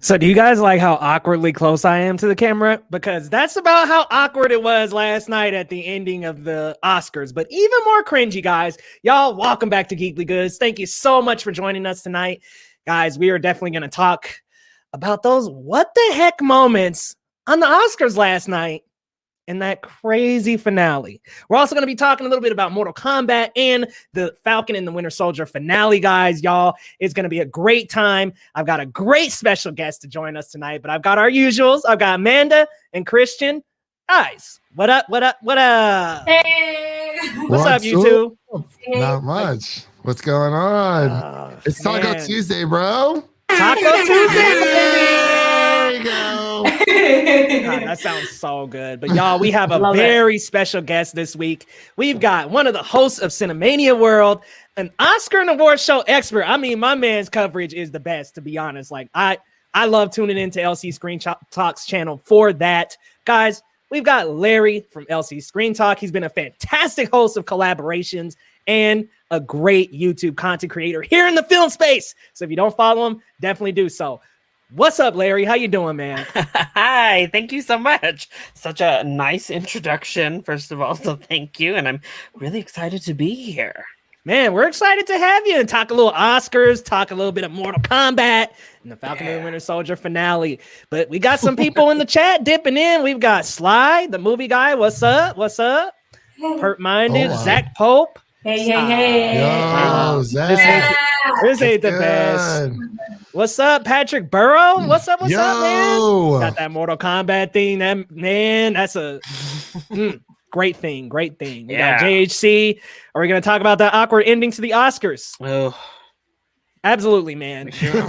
So do you guys like how awkwardly close I am to the camera? Because that's about how awkward it was last night at the ending of the Oscars. But even more cringy, guys. Y'all, welcome back to Geekly Goods. Thank you so much for joining us tonight. Guys, we are definitely going to talk about those what the heck moments on the Oscars last night and that crazy finale. We're also going to be talking a little bit about Mortal Kombat and the Falcon and the Winter Soldier finale, guys. Y'all, it's going to be a great time. I've got a great special guest to join us tonight, but I've got our usuals. I've got Amanda and Christian. Guys, what up, what up, what up? Hey! What's up, you two? Not much. What's going on? It's Taco Tuesday, bro. Taco Tuesday, baby! There you go. God, that sounds so good. But y'all, we have a very special guest this week. We've got one of the hosts of Cinemania World, an Oscar and award show expert. I mean, my man's coverage is the best, to be honest. Like, I love tuning into LC Screen Talk's channel for that. Guys, we've got Larry from LC Screen Talk. He's been a fantastic host of collaborations and a great YouTube content creator here in the film space. So if you don't follow him, definitely do so. What's up, Larry? How you doing, man? Hi, thank you so much. Such a nice introduction, first of all, so thank you. And I'm really excited to be here. Man, we're excited to have you and talk a little Oscars, talk a little bit of Mortal Kombat and the Falcon and the Winter Soldier finale. But we got some people in the chat dipping in. We've got Sly, the movie guy. What's up? What's up? Hurt Minded, Zach Pope. Hey. Yo, Zach. This ain't the best. What's up, Patrick Burrow? What's up, man? Got that Mortal Kombat thing. That man, that's a great thing. We got JHC. Are we going to talk about that awkward ending to the Oscars? Oh, absolutely, man. We sure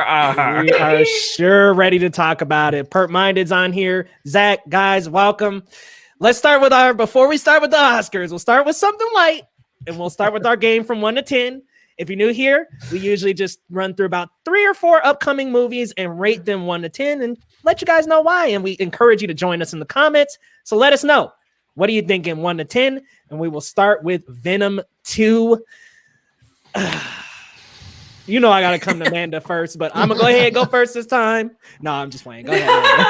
are. We are sure ready to talk about it. Perp Minded's on here. Zach, guys, welcome. Let's start with before we start with the Oscars, we'll start with something light, and we'll start with our game from 1 to 10. If you're new here, we usually just run through about 3 or 4 upcoming movies and rate them 1 to 10 and let you guys know why. And we encourage you to join us in the comments. So let us know. What are you thinking 1 to 10? And we will start with Venom 2. You know I got to come to Amanda first, but I'm going to go ahead and go first this time. No, I'm just playing. Go ahead,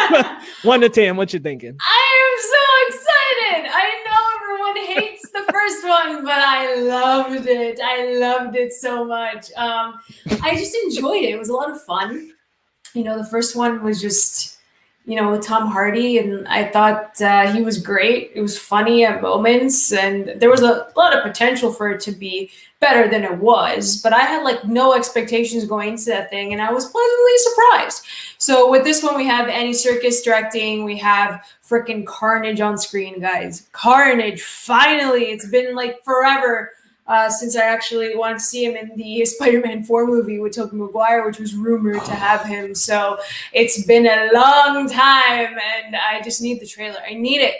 Amanda. 1 to 10, what you thinking? I am so excited. I know everyone hates the first one, but I loved it. I loved it so much. I just enjoyed it. It was a lot of fun. You know, the first one was just, with Tom Hardy, and I thought he was great. It was funny at moments, and there was a lot of potential for it to be better than it was, but I had no expectations going into that thing, and I was pleasantly surprised. So with this one, we have Andy Serkis directing. We have freaking Carnage on screen, guys. Carnage, finally. It's been forever since I actually wanted to see him in the Spider-Man 4 movie with Tobey Maguire, which was rumored to have him. So it's been a long time, and I just need the trailer. I need it.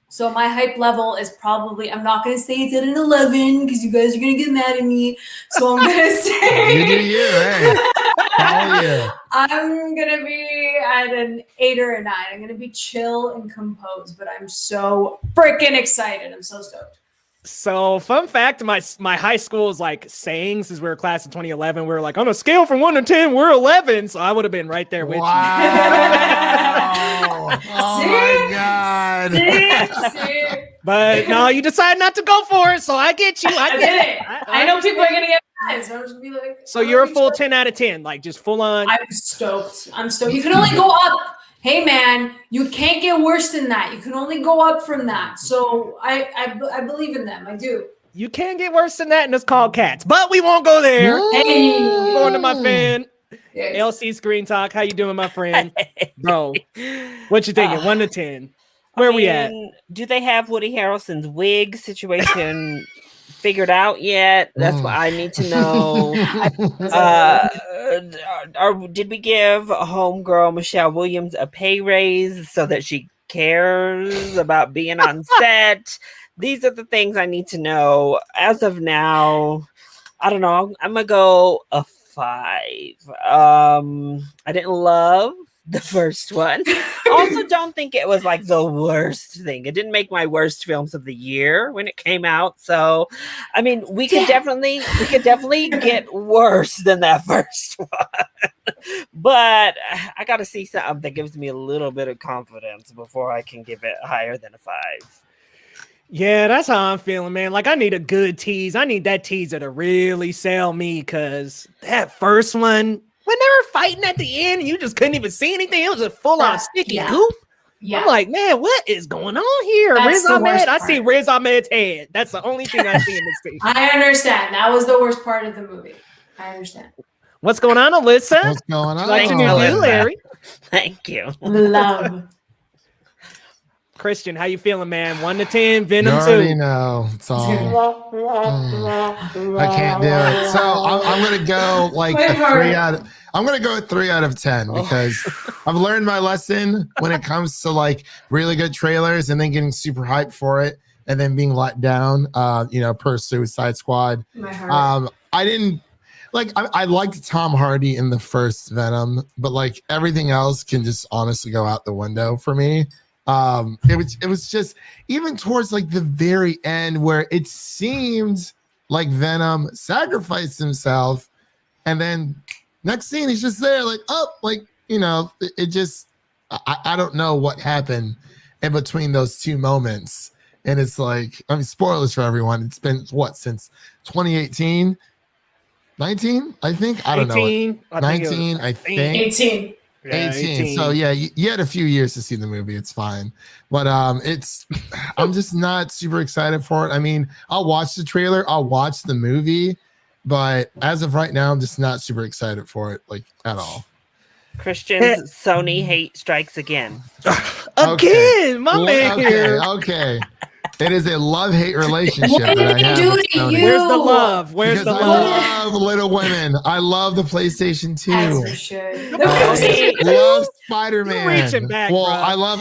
So my hype level is probably, I'm not going to say it's at an 11 because you guys are going to get mad at me. So I'm going to say... You do you, hey. Hell yeah. I'm going to be at an 8 or a 9. I'm going to be chill and composed, but I'm so freaking excited. I'm so stoked. So, fun fact, my high school is saying, since we were a class in 2011, we were on a scale from 1 to 10, we're 11. So I would have been right there with you. Oh my God. See? But no, you decided not to go for it. So I get you. I get it. I know people are going to get mad. So I'm just going to be so you're a full 10 out of 10, just full on. I'm stoked. You can only go up. Hey man, you can't get worse than that. You can only go up from that. So I believe in them. I do. You can get worse than that, and it's called Cats. But we won't go there. Hey, I'm going to my fan. Yes. LC Screen Talk. How you doing, my friend? Bro, what you thinking? 1 to 10. Where we at? Do they have Woody Harrelson's wig situation figured out yet? That's what I need to know. Did we give homegirl Michelle Williams a pay raise so that she cares about being on set? These are the things I need to know. As of now, I don't know. I'm gonna go a 5. I didn't love the first one. Also, don't think it was the worst thing. It didn't make my worst films of the year when it came out. So, I mean, we could definitely get worse than that first one. But I got to see something that gives me a little bit of confidence before I can give it higher than a 5. Yeah, that's how I'm feeling, man. Like, I need a good tease. I need that teaser to really sell me, because that first one, when they were fighting at the end and you just couldn't even see anything, it was a full-on sticky goop. Yeah. I'm like, man, what is going on here? That's Riz the Ahmed, worst I part. see Riz Ahmed's head. That's the only thing I see in this scene. I understand. That was the worst part of the movie. I understand. What's going on, Alyssa? What's going on? Like to meet you, Larry. Thank you. Love. Christian, how you feeling, man? 1 to 10, You Venom already 2. know. It's all. I can't do it. So I'm gonna go like Wait a for 3 it. out of. I'm gonna go 3 out of 10 because I've learned my lesson when it comes to like really good trailers and then getting super hyped for it and then being let down. Per Suicide Squad. My heart. I didn't like. I liked Tom Hardy in the first Venom, but like everything else can just honestly go out the window for me. It was just even towards like the very end where it seemed like Venom sacrificed himself, and then next scene he's just there like it just I don't know what happened in between those two moments, and it's like, I mean, spoilers for everyone. It's been what, since 2018, 19, I think. I don't 18, know. I think it was 19, I think. 18. Yeah, 18. So yeah, you had a few years to see the movie. It's fine, but I'm just not super excited for it. I mean, I'll watch the trailer, I'll watch the movie, but as of right now, I'm just not super excited for it, like, at all. Christian's Sony hate strikes again. Again, my man here. Okay. It is a love-hate relationship. What did that I he have do with to Sony. you? Where's the love? Where's Because the I love? love Little Women. I love the PlayStation 2. As you should. I love Spider-Man. You're reaching back, well, bro.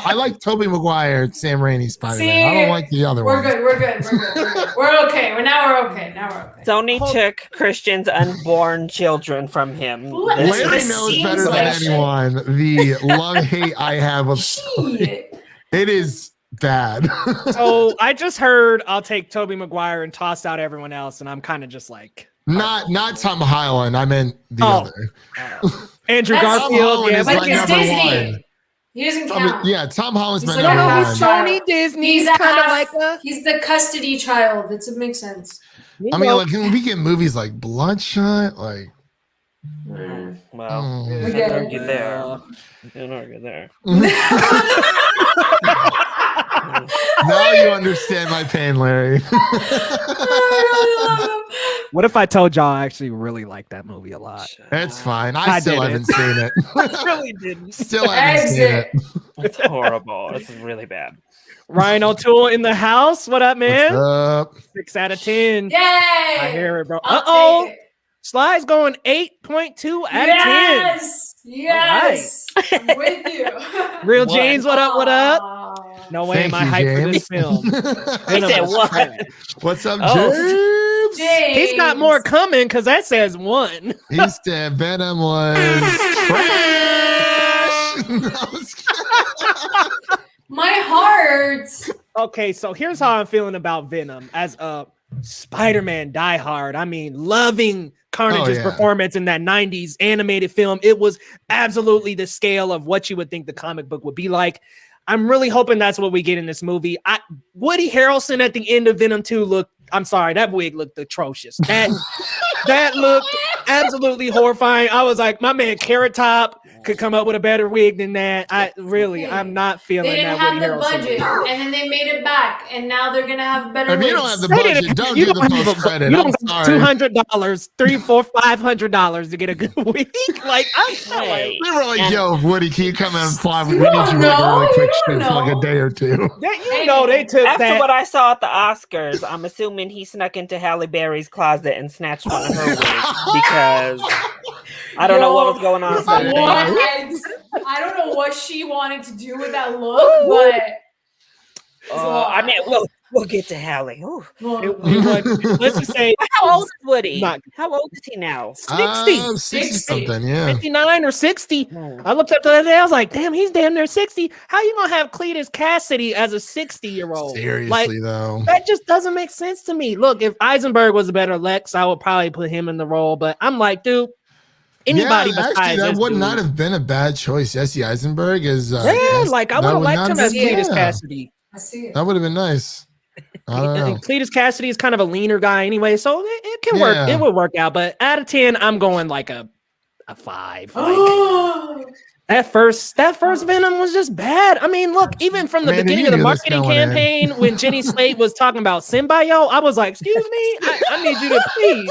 I like Tobey Maguire, Sam Raimi Spider-Man. See, I don't like the other We're ones. good. We're good. We're okay. Now we're okay. Sony took Christian's unborn children from him. What? This Larry It knows seems better than like shit. anyone the love-hate I have of Sony. Shit. It is bad. So I just heard I'll take Tobey Maguire and toss out everyone else, and I'm kind of just like, Not Tom Holland. I meant the other. Andrew That's- Garfield. Holland Yeah, is But like it's number Disney. one. He doesn't I mean, count. yeah, Tom Holland's He's my like number a one. half- Sony Disney. He's He's a kind of half- like a. He's the custody child. It makes sense. I mean, like, can we get movies like Bloodshot? Like, Well, We you get can't it. argue there. You can't argue there. now you understand my pain, Larry. What if I told y'all I actually really like that movie a lot? It's fine. I I still didn't. haven't seen it. I really didn't. Still haven't seen it. It's horrible. It's really bad. Ryan O'Toole in the house. What up, man? What's up? 6 out of 10. Yay! I hear it, bro. I'll take it. Slide's going 8.2 out Yes. I'm with you. of 10. Real What? James, what up? What up? Aw. No way Thank am I you, hyped for James. this film. He Venom said is what? trash. What's up, Oh. James? James. He's got more coming because that says 1. He said Venom was trash. No, I was kidding. My heart. Okay, so here's how I'm feeling about Venom as a Spider-Man diehard. I mean, loving Carnage's performance in that 90s animated film. It was absolutely the scale of what you would think the comic book would be like. I'm really hoping that's what we get in this movie. Woody Harrelson at the end of Venom 2 I'm sorry, that wig looked atrocious. That looked absolutely horrifying. I was like, my man Carrot Top could come up with a better wig than that. I'm not feeling They that didn't have Woody the Harrelson budget, wig. and then they made it back, and now they're gonna have better. If you don't wigs. have the They budget, didn't- don't you do the don't have post a- credit. You I'm don't sorry. $200, $300, $400, $500 to get a good wig. Like, Hey. We were like, And- yo, Woody, can you come in and fly? We You need you don't to make a really know. quick You shoot don't for like a know. day or two. you know they took After that. what I saw at the Oscars, I'm assuming he snuck into Halle Berry's closet and snatched one of her wigs because I don't know what was going on Sunday. I don't know what she wanted to do with that look, but I mean, we'll get to Halle. Ooh. Let's just say How old is Woody? Not- How old is he now? 60, 60 something, yeah. 59 or 60. I looked up the other day. I was like, damn, he's damn near 60. How you gonna have Cletus Cassidy as a 60-year-old? Seriously, Like, though. that just doesn't make sense to me. Look, if Eisenberg was a better Lex, I would probably put him in the role. But I'm like, dude, anybody actually, besides that this would dude. not have been a bad choice. Jesse Eisenberg is. Like I would have liked him as Cletus Cassidy. I see it. That would have been nice. I don't know. And Cletus Cassidy is kind of a leaner guy anyway, so it can work. Yeah. It would work out. But out of 10, I'm going like a 5. Like, Oh, that first Venom was just bad. I mean, look, even from the Amanda, beginning you of the knew this marketing going in. campaign, when Jenny Slate was talking about Symbio, I was like, excuse me, I need you to please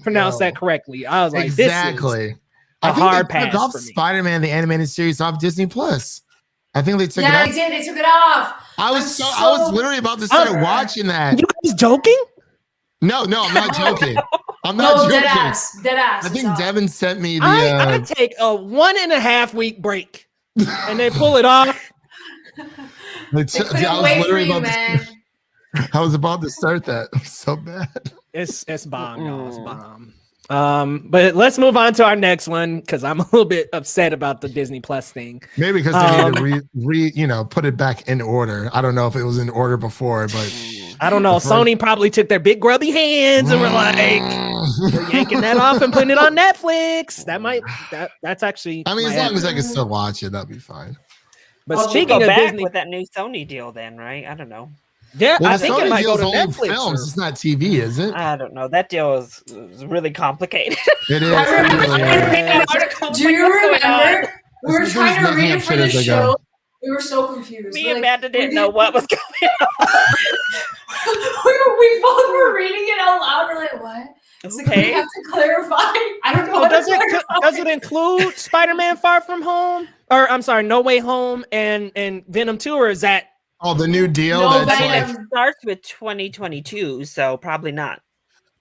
pronounce that correctly. I was like, exactly. this is I a think hard they pass took off for me. Spider-Man the animated series off Disney Plus. I think they took it yeah, off. they did. They took it off. I was literally about to start watching that. You guys joking? No, I'm not joking. I'm No, not joking. dead ass. I think Devin sent me the. I take a 1.5 week break and they pull it off. They couldn't wait for you, man. I was about to start that. I'm so bad. It's bomb, y'all. It's bomb. But let's move on to our next one because I'm a little bit upset about the Disney Plus thing. Maybe because they need to put it back in order. I don't know if it was in order before, but I don't know. Sony probably took their big grubby hands and were like, we're yanking that off and putting it on Netflix. That's actually. I mean, as long as I can still watch it, that'd be fine. But speaking of back Disney, with that new Sony deal, then right? I don't know. Yeah, well, I think it might go to only Netflix. films. It's not TV, is it? I don't know. That deal is really complicated. It is. Do you remember? We were trying to read it for the show. We were so confused. Me and Amanda didn't know what was going on. we both were reading it out loud. We're like, what? It's like, we have to clarify. I don't know. Does it include Spider-Man Far From Home? Or I'm sorry, No Way Home and Venom 2, or is that? Oh, the new deal. No, It starts with 2022, so probably not.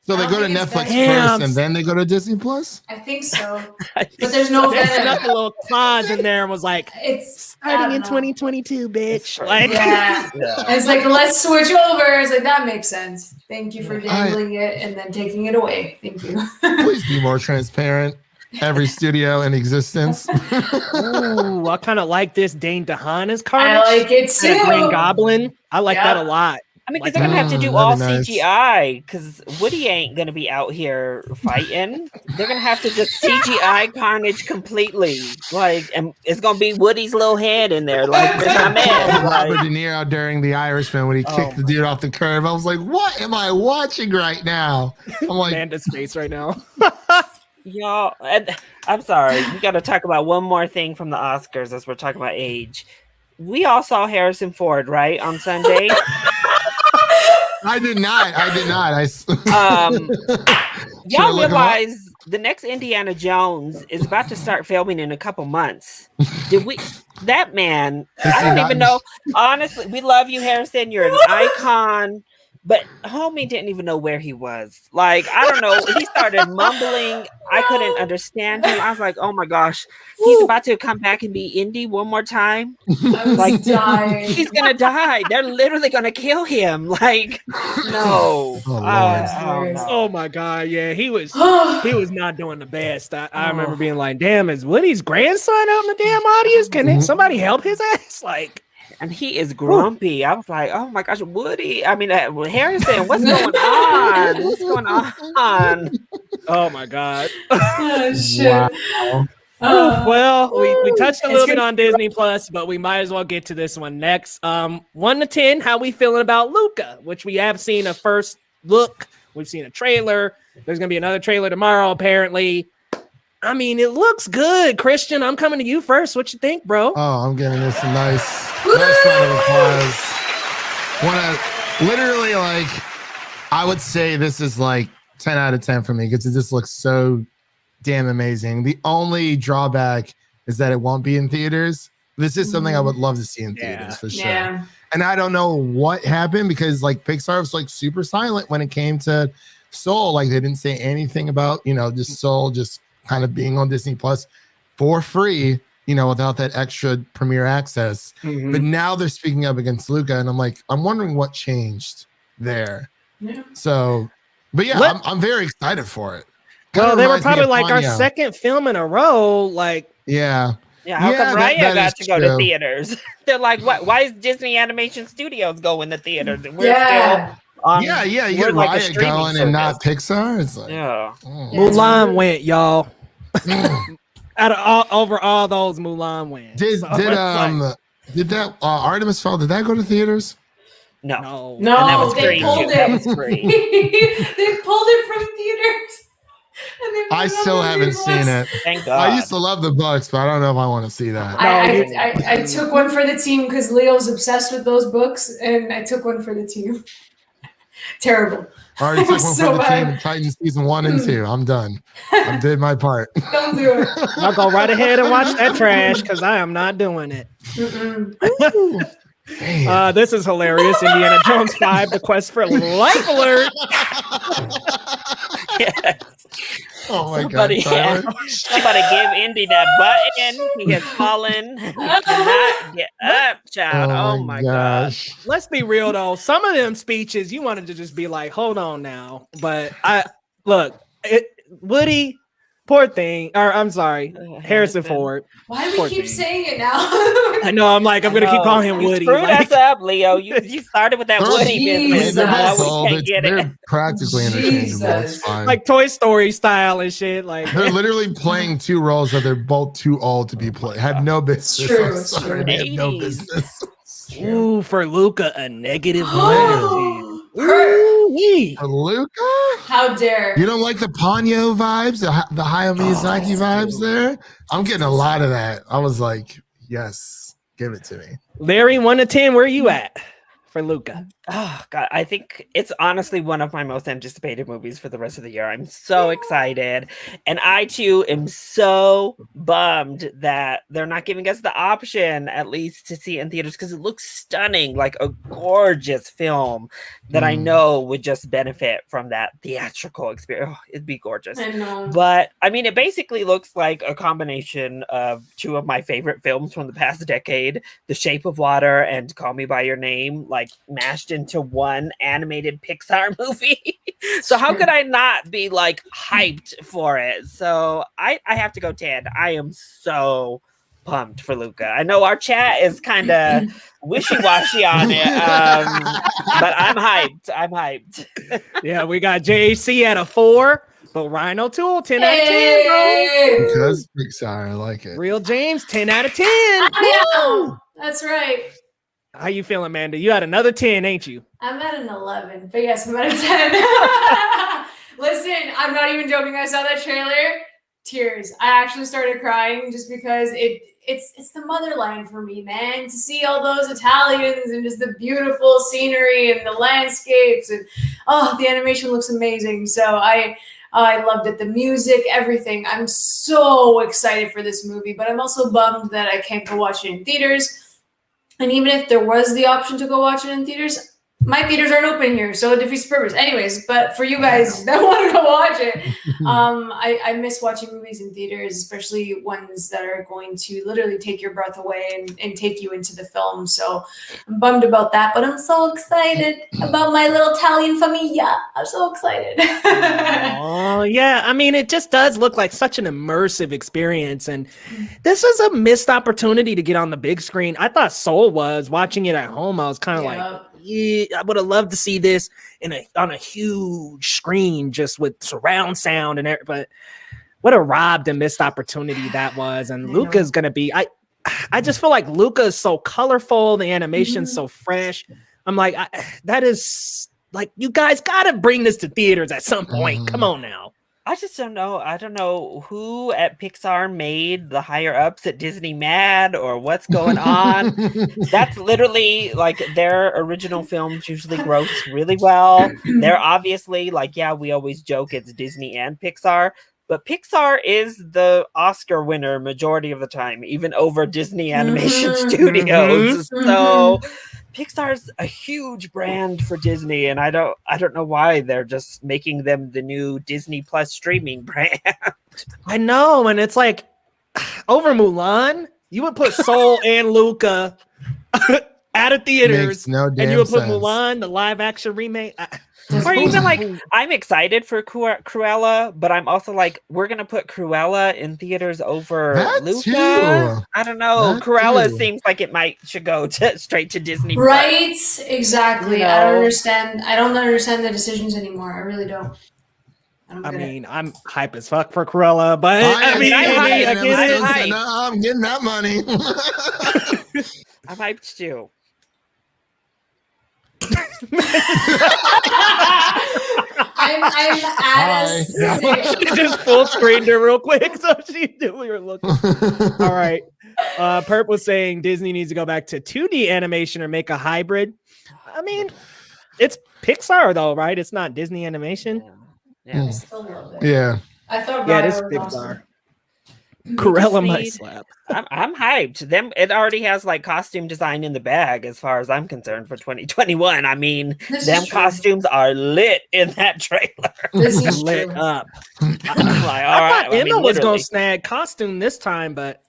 So they go to Netflix first, and then they go to Disney Plus. I think so, but there's no Venom. Enough a little clause in there and was like, it's starting in 2022, bitch. Like, yeah. It's like, let's switch over. It's like, that makes sense. Thank you for dangling it and then taking it away. Thank you. Please be more transparent. Every studio in existence. Ooh, I kind of like this Dane DeHaan as Carnage. I like it too. Green Goblin. I like that a lot. I mean, because they're gonna have to do all CGI. Because Woody ain't gonna be out here fighting. They're gonna have to just CGI Carnage completely. Like, and it's gonna be Woody's little head in there. Like, my man. Robert De Niro during The Irishman when he kicked the dude off the curb. I was like, what am I watching right now? I'm like, Amanda's face right now. Y'all, I'm sorry. We got to talk about one more thing from the Oscars as we're talking about age. We all saw Harrison Ford, right, on Sunday. I did not. Y'all realize the next Indiana Jones is about to start filming in a couple months. That man, I don't even know. Honestly, we love you, Harrison. You're an icon. But homie didn't even know where he was. Like, I don't know. He started mumbling. I couldn't understand him. I was like, oh my gosh, he's about to come back and be Indy one more time. Like, dying. He's gonna die. They're literally gonna kill him. Like, no. Oh my god, yeah, he was not doing the best. I remember being like, damn, is Woody's grandson out in the damn audience? Can somebody help his ass? Like. And he is grumpy. I was like, oh my gosh, Woody. I mean, Harrison, what's going on? What's going on? Oh my God. Oh, shit. Wow. Well, we touched a little bit on Disney Plus, but we might as well get to this one next. 1 to 10, how we feeling about Luca, which we have seen a first look. We've seen a trailer. There's going to be another trailer tomorrow, apparently. I mean, it looks good. Christian, I'm coming to you first. What you think, bro? Oh, I'm giving this a nice round of applause. Literally, like, I would say this is like 10 out of 10 for me because it just looks so damn amazing. The only drawback is that it won't be in theaters. This is something I would love to see in theaters for sure. Yeah. And I don't know what happened because like Pixar was like super silent when it came to Soul. Like they didn't say anything about, just Soul just kind of being on Disney Plus for free, without that extra premiere access. Mm-hmm. But now they're speaking up against Luca, and I'm wondering what changed there. Yeah. So, but yeah, I'm very excited for it. Well, they were probably like our second film in a row. Like, yeah. How come Raya got to go to theaters? They're like, what? Why is Disney Animation Studios going to theaters? And we're Yeah, you we're get like a Riot streaming going and not service. Pixar. It's like, Yeah. Mulan went, y'all. Out of over all those, Mulan went. Did that Artemis Fowl? Did that go to theaters? No. No, And that was they free pulled too. it. That was free. They pulled it from theaters. And they put I it on still haven't Disney seen Plus. it. Thank God. I used to love the books, but I don't know if I want to see that. I took one for the team because Leo's obsessed with those books, and I took one for the team. Terrible. I already took one So for the bad. team in Titans season 1 and 2. I'm done. I did my part. Don't do it. I'll go right ahead and watch that trash because I am not doing it. This is hilarious. Indiana Jones 5, The Quest for Life Alert. Yes. Oh my Somebody, God. somebody give Indy that button. He has fallen. He cannot get up, child. Oh my gosh. Let's be real though. Some of them speeches you wanted to just be like, hold on now. But Woody, poor thing, or I'm sorry, Harrison Ford. Why do we Poor keep thing. saying it now? I know. I'm like, I'm gonna keep calling him You Woody. screwed Like, us up, Leo. You started with that Woody business. Jesus. Now we can't get it. They're practically interchangeable. It's fine. like Toy Story style and shit. Like They're literally playing two roles that they're both too old to be played. Had no business. True, I'm it's sorry, true. they had no 80s. business. ooh, for Luca, a negative Oh, one. Ooh-wee. For Luca? How dare. You don't like the Ponyo vibes, the Hayao Miyazaki vibes there? I'm getting a lot of that. I was like, yes, give it to me. Larry, 1 to 10, where are you at for Luca? Oh God, I think it's honestly one of my most anticipated movies for the rest of the year. I'm so excited. And I too am so bummed that they're not giving us the option at least to see it in theaters because it looks stunning, like a gorgeous film that I know would just benefit from that theatrical experience. Oh, it'd be gorgeous. I know. But I mean, it basically looks like a combination of two of my favorite films from the past decade, The Shape of Water and Call Me by Your Name, like mashed into one animated Pixar movie. So how could I not be like hyped for it? So I have to go 10. I am so pumped for Luca. I know our chat is kind of wishy-washy on it, but I'm hyped. I'm hyped. Yeah, we got JC at a 4, but Ryan O'Toole, 10 out of 10, bro. Because Pixar, I like it. Real James, 10 out of 10. Yeah, that's right. How you feeling, Amanda? You had another 10, ain't you? I'm at an 11, but yes, I'm at a 10. Listen, I'm not even joking. I saw that trailer. Tears. I actually started crying just because it's the motherland for me, man. To see all those Italians and just the beautiful scenery and the landscapes and the animation looks amazing. So I loved it. The music, everything. I'm so excited for this movie, but I'm also bummed that I can't go watch it in theaters. And even if there was the option to go watch it in theaters, my theaters aren't open here, so it defeats the purpose. Anyways, but for you guys that want to go watch it, I miss watching movies in theaters, especially ones that are going to literally take your breath away and take you into the film. So I'm bummed about that, but I'm so excited about my little Italian famiglia. I'm so excited. Oh, yeah. I mean, it just does look like such an immersive experience. And this is a missed opportunity to get on the big screen. I thought Soul was. Watching it at home, I was kind of like, yeah, I would have loved to see this on a huge screen just with surround sound and everything. But what a robbed and missed opportunity that was. And Luca's going to be, I just feel like Luca is so colorful. The animation's so fresh. I'm like, that is like, you guys got to bring this to theaters at some point. Come on now. I just don't know. I don't know who at Pixar made the higher ups at Disney mad or what's going on. That's literally like their original films usually gross really well. They're obviously like, yeah, we always joke it's Disney and Pixar, but Pixar is the Oscar winner majority of the time, even over Disney Animation Studios. So Pixar's a huge brand for Disney, and I don't know why they're just making them the new Disney Plus streaming brand. I know, and it's like over Mulan, you would put Soul and Luca out of theaters, no and damn you would put sense. Mulan, the live action remake. Or even like, I'm excited for Cruella, but I'm also like, we're gonna put Cruella in theaters over That Luca. too. I don't know. That Cruella too. seems like it should go straight to Disney. Right? Exactly. You I don't know. understand. I don't understand the decisions anymore. I really don't. I mean, I'm hype as fuck for Cruella, but I mean, I'm I hyped. get it. I'm hyped. I'm getting that money. I'm hyped too. I'm at a She just full screened her real quick, so she knew we were looking. All right. Perp was saying Disney needs to go back to 2D animation or make a hybrid. I mean, it's Pixar though, right? It's not Disney animation. Yeah. Still love it. Yeah. I thought Yeah, it Raya is was Pixar. awesome. Cruella might need- slap. I'm hyped. It already has like costume design in the bag as far as I'm concerned for 2021. I mean, This them is true. costumes are lit in that trailer. This is Lit true. up. I'm like, all I right. thought Emma was literally. gonna snag costume this time, but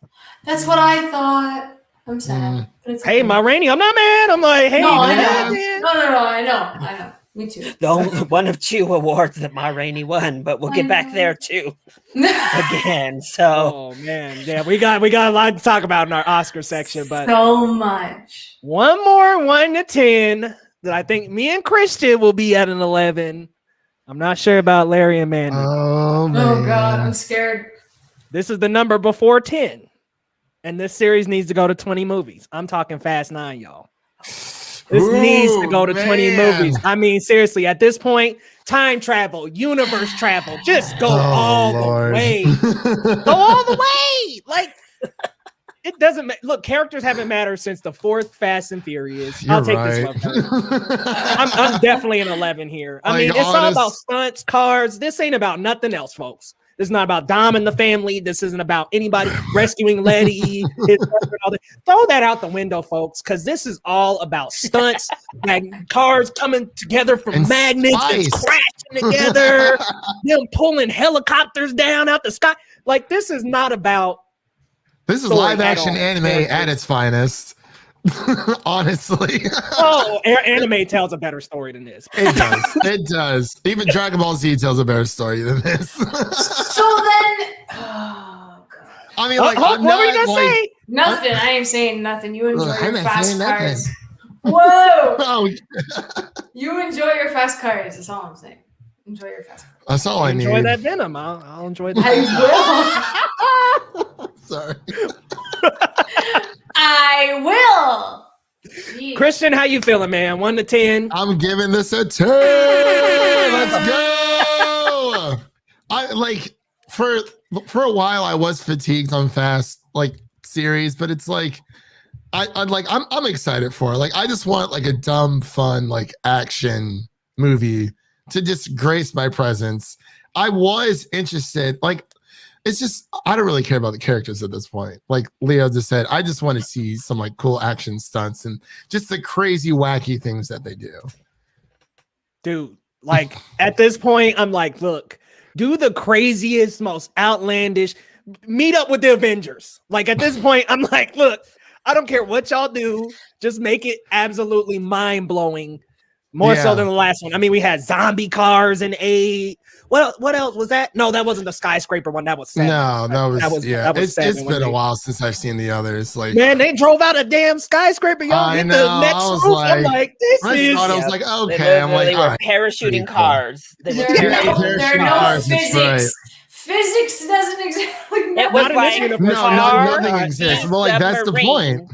That's what I thought. I'm sad. But it's hey, okay. Ma Rainey, I'm not mad. I'm like, hey, No, I man, know. man. No, I know. Me too. The only one of two awards that Ma Rainey won, but we'll get back there too again. So Oh man, yeah, we got a lot to talk about in our Oscar section, but so much. one more 1 to 10 that I think me and Christian will be at an 11. I'm not sure about Larry and Mandy. Oh man. Oh God, I'm scared. This is the number before 10, and this series needs to go to 20 movies. I'm talking Fast 9, y'all. This needs to go to 20 man. movies. I mean, seriously, at this point, time travel, universe travel, just go all Lord. the way. Go all the way. Like, it doesn't look, characters haven't mattered since the 4th Fast and Furious. I'll take this one first. I'm definitely an 11 here. I Like, mean, it's all honest- about stunts, cars. This ain't about nothing else, folks. This is not about Dom and the family. This isn't about anybody rescuing Letty. His brother and all that. Throw that out the window, folks, because this is all about stunts, cars coming together from And magnets and spice. crashing together, them pulling helicopters down out the sky. Like, this is not about This is Story live at action all. anime at its finest. Honestly. Anime tells a better story than this. It does. It does. Even Dragon Ball Z tells a better story than this. So then, oh God, I mean, like, what I'm were you not gonna like. say? nothing. I ain't saying nothing. You enjoy I'm your not fast saying nothing. cars. Whoa, Oh, you enjoy your fast cars. That's all I'm saying. Enjoy your fast cars. that's all I Enjoy need. that venom. I'll enjoy that. I Sorry. will. I will. Jeez. Christian, how you feeling, man? 1 to 10. I'm giving this a 10. Let's go. I like for a while I was fatigued on Fast like series, but it's like I'm excited for it. Like I just want like a dumb, fun, like action movie to just grace my presence. I was interested, like it's just I don't really care about the characters at this point. Like Leo just said, I just want to see some like cool action stunts and just the crazy wacky things that they do. Dude, like at this point, I'm like, look, do the craziest, most outlandish, meet up with the Avengers. Like at this point, I'm like, look, I don't care what y'all do, just make it absolutely mind-blowing. More so Yeah. than the last one. I mean, we had zombie cars and what else was that? No, that wasn't the skyscraper one. That was 7. No, that was yeah. that was It's 7 when been a they- while since I've seen the others. Like Man, they drove out a damn skyscraper. Y'all I hit know, the next I was roof. I'm like- like, this I is thought I was Yeah. like, They okay. I'm like, literally all were right. parachuting pretty cool. cars. They were There Yeah, are parachuting. there no cars, that's physics. right. Physics doesn't exactly. It was Not in this like universe. No, car, nothing exists. But like that's the submarine point.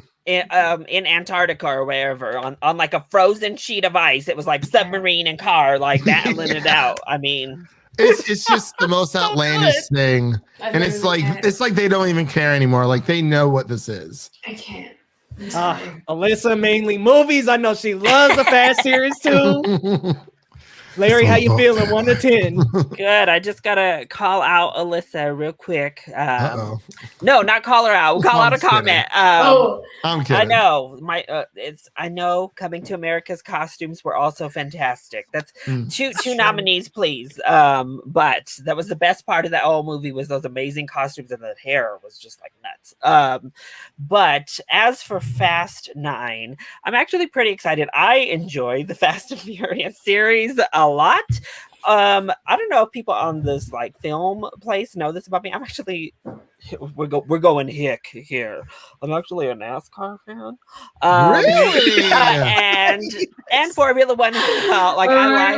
in Antarctica or wherever on like a frozen sheet of ice. It was like submarine and car like battling it out. I mean, It's just the most outlandish thing. And it's like they don't even care anymore. Like they know what this is. I can't. I'm sorry. Alyssa mainly movies. I know she loves the Fast series too. Larry, So how you hooked. feeling? 1 to 10. Good. I just gotta call out Alyssa real quick. Uh-oh. No, not call her out. We'll call I'm out a just kidding. comment. Oh, I'm kidding. I know I know Coming to America's costumes were also fantastic. That's two true. nominees, please. But that was the best part of that whole movie was those amazing costumes, and the hair was just like nuts. But as for Fast 9, I'm actually pretty excited. I enjoy the Fast and Furious series a lot. I don't know if people on this like film place know this about me. I'm actually we're going hick here. I'm actually a NASCAR fan. Really? And Formula One as well. Like I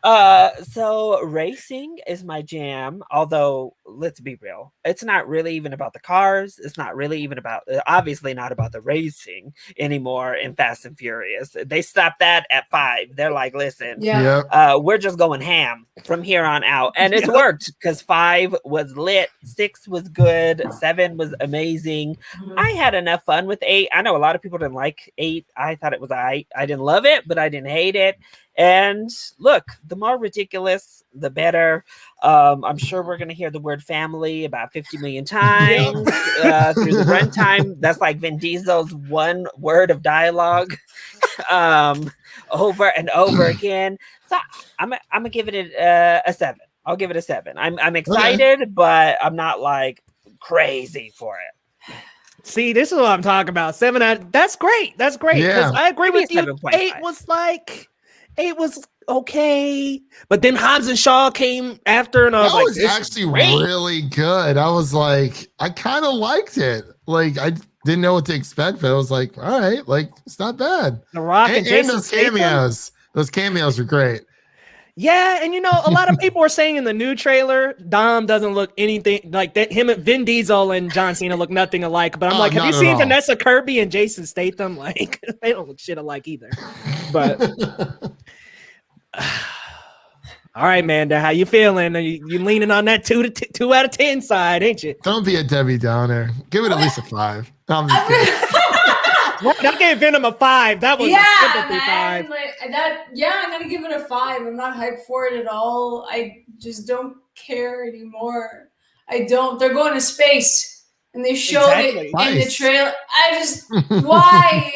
like so racing is my jam, although let's be real, it's not really even about the cars. It's not really even about obviously not about the racing anymore in Fast and Furious. They stopped that at 5. They're like, listen, we're just going ham from here on out. And it's worked because 5 was lit, 6 was good, 7 was amazing. I had enough fun with 8. I know a lot of people didn't like 8. I thought it was I didn't love it, but I didn't hate it. And look, the more ridiculous, the better. I'm sure we're going to hear the word family about 50 million times through the runtime. That's like Vin Diesel's one word of dialogue over and over again. So I'm gonna give it a 7. I'll give it a 7. I'm excited, but I'm not like crazy for it. See, this is what I'm talking about. 7 out. That's great. That's great. Yeah. I agree with you. 7.5. 8 was okay, but then Hobbs and Shaw came after, and I was That like, was this actually is great. really good. I was like, I kind of liked it. Like, I didn't know what to expect, but I was like, all right, like it's not bad. The Rock and Jason those Statham. cameos. Those cameos were great. Yeah, and a lot of people are saying in the new trailer, Dom doesn't look anything like that. Him and Vin Diesel and John Cena look nothing alike. But I'm like, have you seen Vanessa Kirby and Jason Statham? Like, they don't look shit alike either. But all right, Manda, how you feeling? You leaning on that 2 out of 10 side, ain't you? Don't be a Debbie Downer. Give it at least a 5. No, I'm just kidding. I gave Venom a 5. That was a sympathy 5. I'm gonna give it a 5. I'm not hyped for it at all. I just don't care anymore. I don't. They're going to space, and they showed it in the trailer. I just why?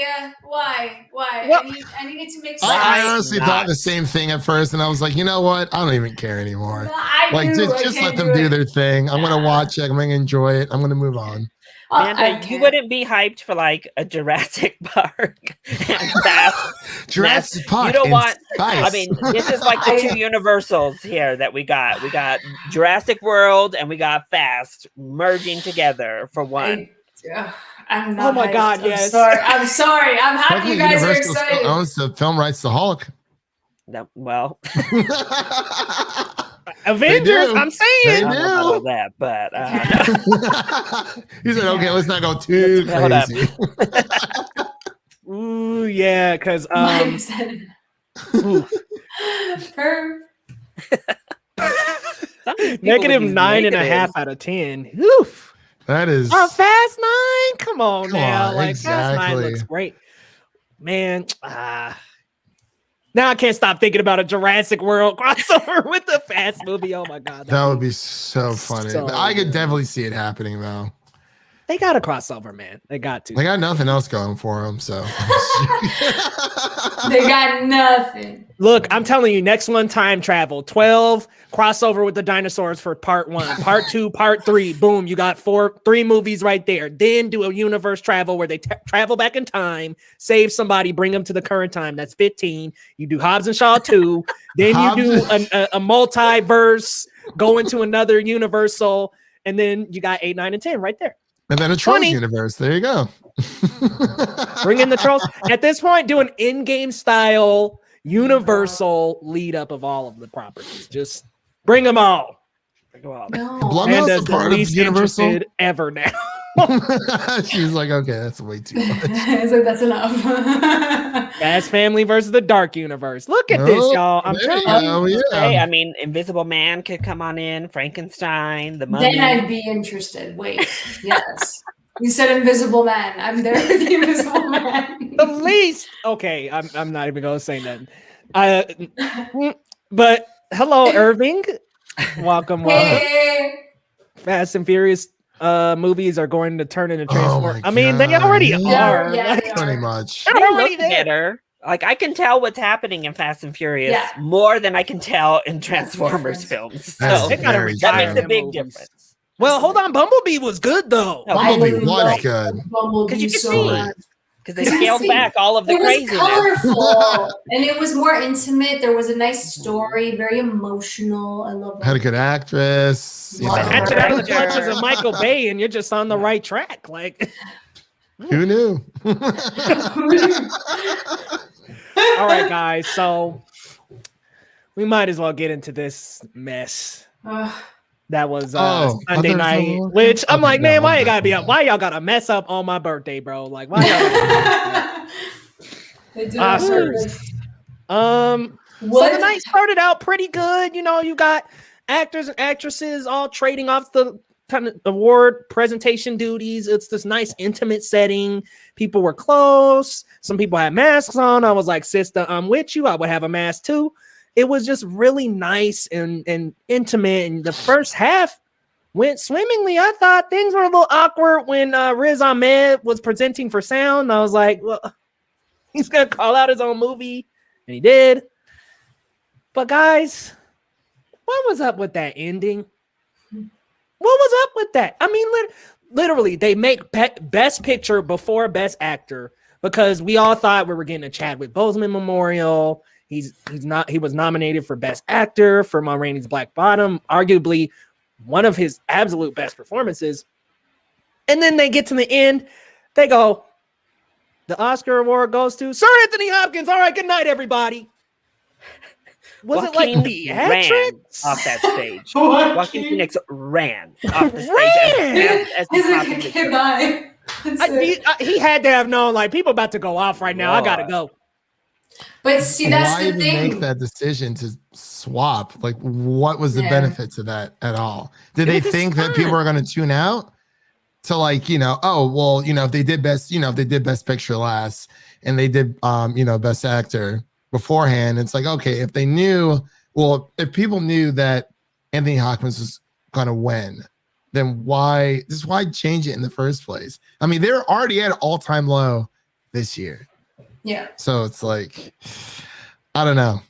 Well, I needed to make sense. I honestly thought the same thing at first, and I was like, you know what? I don't even care anymore. Just let them do their thing. I'm gonna watch it. I'm gonna enjoy it. I'm gonna move on. Amanda, you wouldn't be hyped for like a Jurassic Park. Jurassic Park. You don't want. Spice. I mean, this is like the 2 Universals here that we got. We got Jurassic World and we got Fast merging together for one. I'm not. Oh my God! Yes. I'm sorry. I'm happy you guys are excited. Still owns the film rights to Hulk. No, well. Avengers, I'm saying. They do. I don't know about that, but he said, "Okay, let's not go too crazy." Ooh, yeah, because negative 9.5 out of 10. Oof. That is Fast 9. Come on now, like exactly. Fast 9 looks great, man. Now I can't stop thinking about a Jurassic World crossover with the Fast movie. Oh my God. That would be so funny. I could definitely see it happening though. They got a crossover, man. They got to. They got nothing else going for them, so. They got nothing. Look, I'm telling you, next one, time travel. 12, crossover with the dinosaurs for part 1. Part 2, part 3. Boom, you got 3 movies right there. Then do a universe travel where they travel back in time, save somebody, bring them to the current time. That's 15. You do Hobbs and Shaw 2. Then you do a multiverse, go into another universal, and then you got 8, 9, and 10 right there. And then a Trolls universe. There you go. Bring in the Trolls. At this point, do an in-game style universal lead up of all of the properties. Just bring them all. No. Amanda's the least interested ever now. She's like, okay, that's way too much. It's like, that's enough. Fast Family versus the Dark Universe. Look at this, y'all. I'm telling you. Hey, I mean, Invisible Man could come on in, Frankenstein, the Mummy. Then I'd be interested. Wait, yes. You said Invisible Man. I'm there with the Invisible Man. The least. Okay, I'm not even going to say that. But hello, Irving. Welcome. Hey. Fast and Furious movies are going to turn into Oh Transformers. my I mean, they God, already yeah. are. Yeah, like, they Pretty are. much. they're They already look there. better. Like I can tell what's happening in Fast and Furious Yeah. more than I can tell in Transformers films. That's So They gotta very retire that makes a them big movies. difference. Well, hold on. Bumblebee was good though. No, Bumblebee I was love good. Bumblebee Because you can so see. much. Because they scaled back all of the It was craziness. colorful and it was more intimate. There was a nice story, very emotional. I love Had a it. good actress. You Love know. her. Catch it out of the Director. clutches of Michael Bay, and you're just on the right track. Like, Who knew? all right, guys. So we might as well get into this mess. That was Oh, I Sunday thought it was night, Halloween. which I'm Okay, like, no, man, I'm why you good. gotta be up? Why y'all gotta mess up on my birthday, bro? Like, why y'all? They did it on Oscars. purpose. So What? the night started out pretty good. You know, you got actors and actresses all trading off the kind of award presentation duties. It's this nice intimate setting. People were close. Some people had masks on. I was like, sister, I'm with you. I would have a mask too. It was just really nice and intimate. And the first half went swimmingly. I thought things were a little awkward when Riz Ahmed was presenting for sound. I was like, well, he's going to call out his own movie. And he did. But guys, what was up with that ending? What was up with that? I mean, literally, they make Best Picture before Best Actor because we all thought we were getting a Chadwick Boseman memorial. He was nominated for Best Actor for Ma Rainey's Black Bottom, arguably one of his absolute best performances. And then they get to the end, they go, the Oscar award goes to Sir Anthony Hopkins. All right, good night, everybody. Was it like theatrics? Ran off that stage. Joaquin Phoenix ran off the stage as he He's like, possibly okay, could. bye. That's it. He had to have known, like, people about to go off right now. I gotta go. But see, that's Why the even thing. make that decision to swap? Like, what was the Yeah. benefit to that at all? Did It they was a think that people stunt. are going to tune out? To like, you know, oh well, you know, if they did best, you know, if they did Best Picture last and they did you know, Best Actor beforehand, it's like, okay, if they knew, well, if people knew that Anthony Hopkins was gonna win, then why change it in the first place? I mean, they're already at an all-time low this year. Yeah. So it's like, I don't know.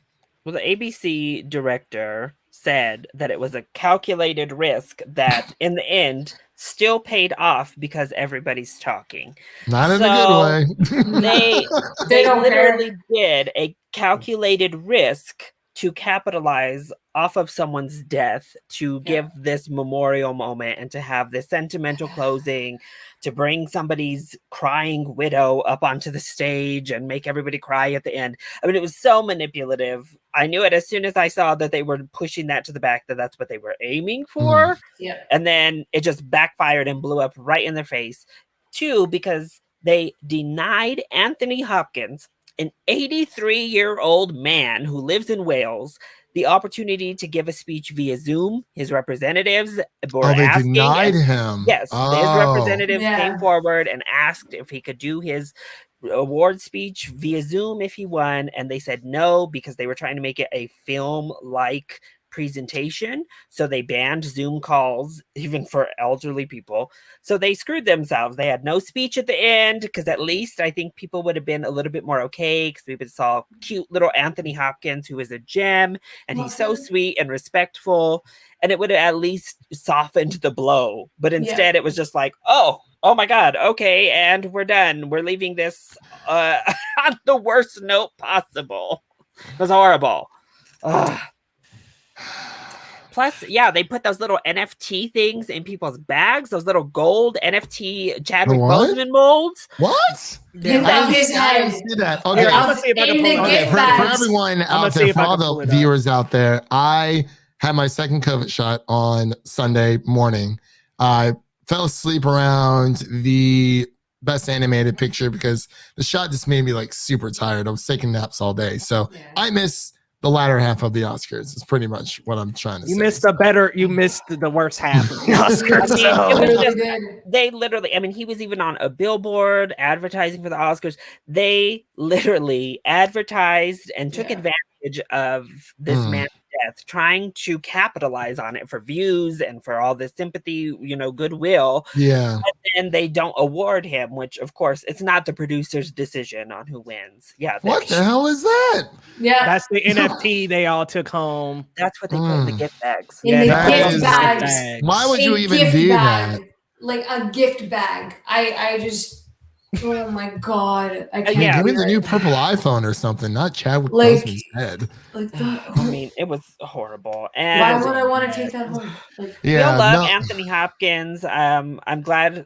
Well, the ABC director said that it was a calculated risk that in the end still paid off because everybody's talking. Not in a So, good way. They don't literally did a calculated risk to capitalize off of someone's death to give this memorial moment and to have this sentimental closing, to bring somebody's crying widow up onto the stage and make everybody cry at the end. I mean, it was so manipulative. I knew it as soon as I saw that they were pushing that to the back, that that's what they were aiming for. Yeah. And then it just backfired and blew up right in their face. Two, because they denied Anthony Hopkins, an 83-year-old man who lives in Wales, the opportunity to give a speech via Zoom. His representatives were they asking. denied him. Yes, his representatives Yeah. came forward and asked if he could do his award speech via Zoom if he won, and they said no because they were trying to make it a film-like presentation. So they banned Zoom calls even for elderly people. So they screwed themselves. They had no speech at the end because at least I think people would have been a little bit more okay because we saw cute little Anthony Hopkins, who is a gem, and he's so sweet and respectful, and it would have at least softened the blow. But instead it was just like, oh my God, okay, and we're done. We're leaving this on the worst note possible. It was horrible. Ugh. Plus, they put those little NFT things in people's bags, those little gold NFT Chadwick Boseman molds. What? Above his I head. didn't see that. Here, Okay. I'm gonna see if I can In pull the it up. Okay, gift for bags. everyone out see there, if for I all can pull the it up. viewers out there, I had my second COVID shot on Sunday morning. I fell asleep around the best animated picture because the shot just made me like super tired. I was taking naps all day. So I missed the latter half of the Oscars. Is pretty much what I'm trying to say. You missed the worst half of the Oscars. I mean, so- it was Really just good. they literally. I mean, he was even on a billboard advertising for the Oscars. They literally advertised and took Yeah. advantage of this man's death, trying to capitalize on it for views and for all the sympathy, goodwill. Yeah. And they don't award him, which of course it's not the producer's decision on who wins. Yeah, What the hell is that? Yeah. That's the NFT they all took home. that's what they put in the gift bags. In the that gift is- bags. Why would you A even gift do bag. that? Like a gift bag. I just, oh my God. I can't. Yeah. Give me do the it. new purple iPhone or something, not Chadwick Like- Boseman's head. Like I mean, it was horrible. why And would I want to take that home? Like, we Yeah, all love no, Anthony Hopkins. I'm glad,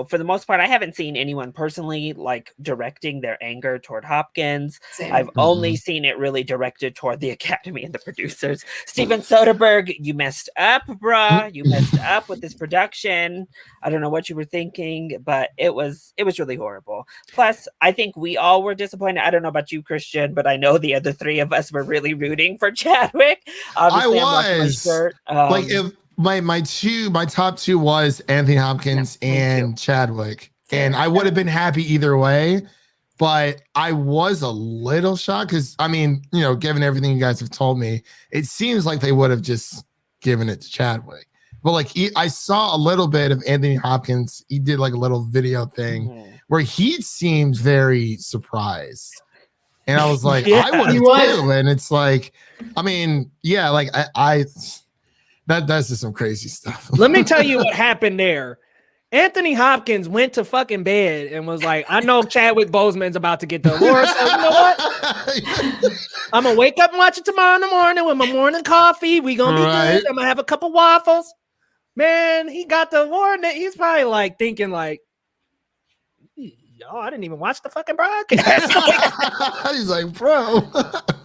for the most part, I haven't seen anyone personally like directing their anger toward Hopkins. same. I've only seen it really directed toward the Academy and the producers. Steven Soderbergh, you messed up, bruh. You messed up with this production. I don't know what you were thinking, but it was really horrible. Plus, I think we all were disappointed. I don't know about you, Christian, but I know the other three of us were really rooting for Chadwick. Obviously, I'm rocking my was. shirt. like if my top two was Anthony Hopkins Yeah, me and Chadwick, and I would have been happy either way. But I was a little shocked because I mean, given everything you guys have told me, it seems like they would have just given it to Chadwick. But like I saw a little bit of Anthony Hopkins. He did like a little video thing Mhm. where he seemed very surprised. And I was like, Yeah, I would he have was. too. And it's like, I mean, yeah, like that's just some crazy stuff. Let me tell you what happened there. Anthony Hopkins went to fucking bed and was like, I know Chadwick Boseman's about to get the award. So you know what? I'm gonna wake up and watch it tomorrow in the morning with my morning coffee. We gonna be Right. good. I'm gonna have a couple waffles. Man, he got the award. And he's probably like thinking like, y'all, I didn't even watch the fucking broadcast. He's like, bro.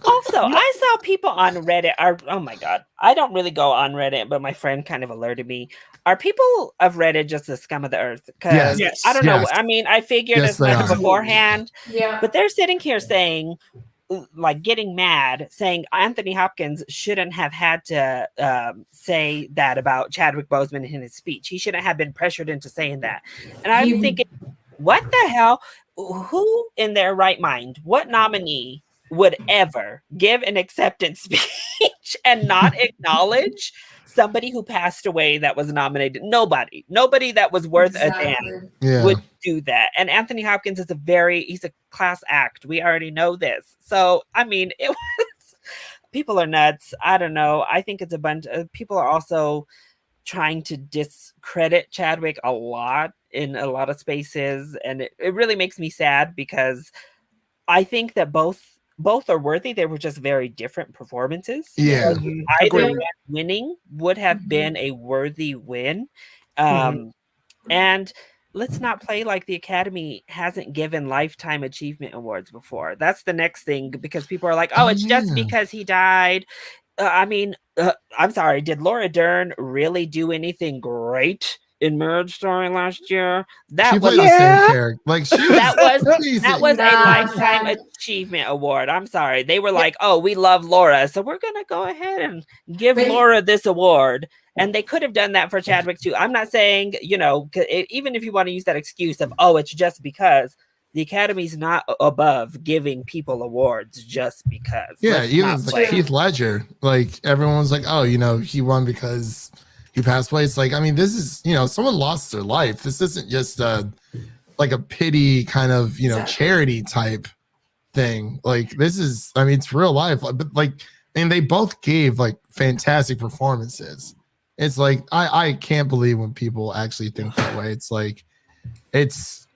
Also, I saw people on Reddit oh my God, I don't really go on Reddit, but my friend kind of alerted me. Are people of Reddit just the scum of the earth? Because Yes, I don't know. yes. I mean, I figured Yes, as they much are. beforehand, yeah. but they're sitting here saying, like, getting mad, saying Anthony Hopkins shouldn't have had to say that about Chadwick Boseman in his speech. He shouldn't have been pressured into saying that. And I'm He- thinking, what the hell? Who in their right mind, what nominee would ever give an acceptance speech and not acknowledge somebody who passed away that was nominated? Nobody that was worth a damn Exactly. Yeah. would do that. And Anthony Hopkins is he's a class act. We already know this. So, I mean, it was, people are nuts. I don't know. I think it's a bunch of people are also trying to discredit Chadwick a lot in a lot of spaces. And it really makes me sad because I think that both are worthy. They were just very different performances. Yeah. Either Agreed. one winning would have Mhm. been a worthy win. Mhm. And let's not play like the Academy hasn't given lifetime achievement awards before. That's the next thing because people are like, oh, Oh, it's just yeah. because he died. I'm sorry. Did Laura Dern really do anything great in Marriage Story last year? That She was played the Yeah. same character. Like she was That was- amazing. that was a Nah, lifetime fam. achievement award. I'm sorry. They were like, oh, we love Laura. So we're going to go ahead and give But- Laura this award. And they could have done that for Chadwick too. I'm not saying, even if you want to use that excuse of, oh, it's just because the Academy's not above giving people awards just because. Yeah, Let's even not like play. Heath Ledger. Like everyone's like, oh, he won because he passed away. It's like, I mean, this is, someone lost their life. This isn't just like a pity kind of, Exactly. charity type thing. Like this is, I mean, it's real life. But like, and they both gave like fantastic performances. It's like I can't believe when people actually think that way. It's like it's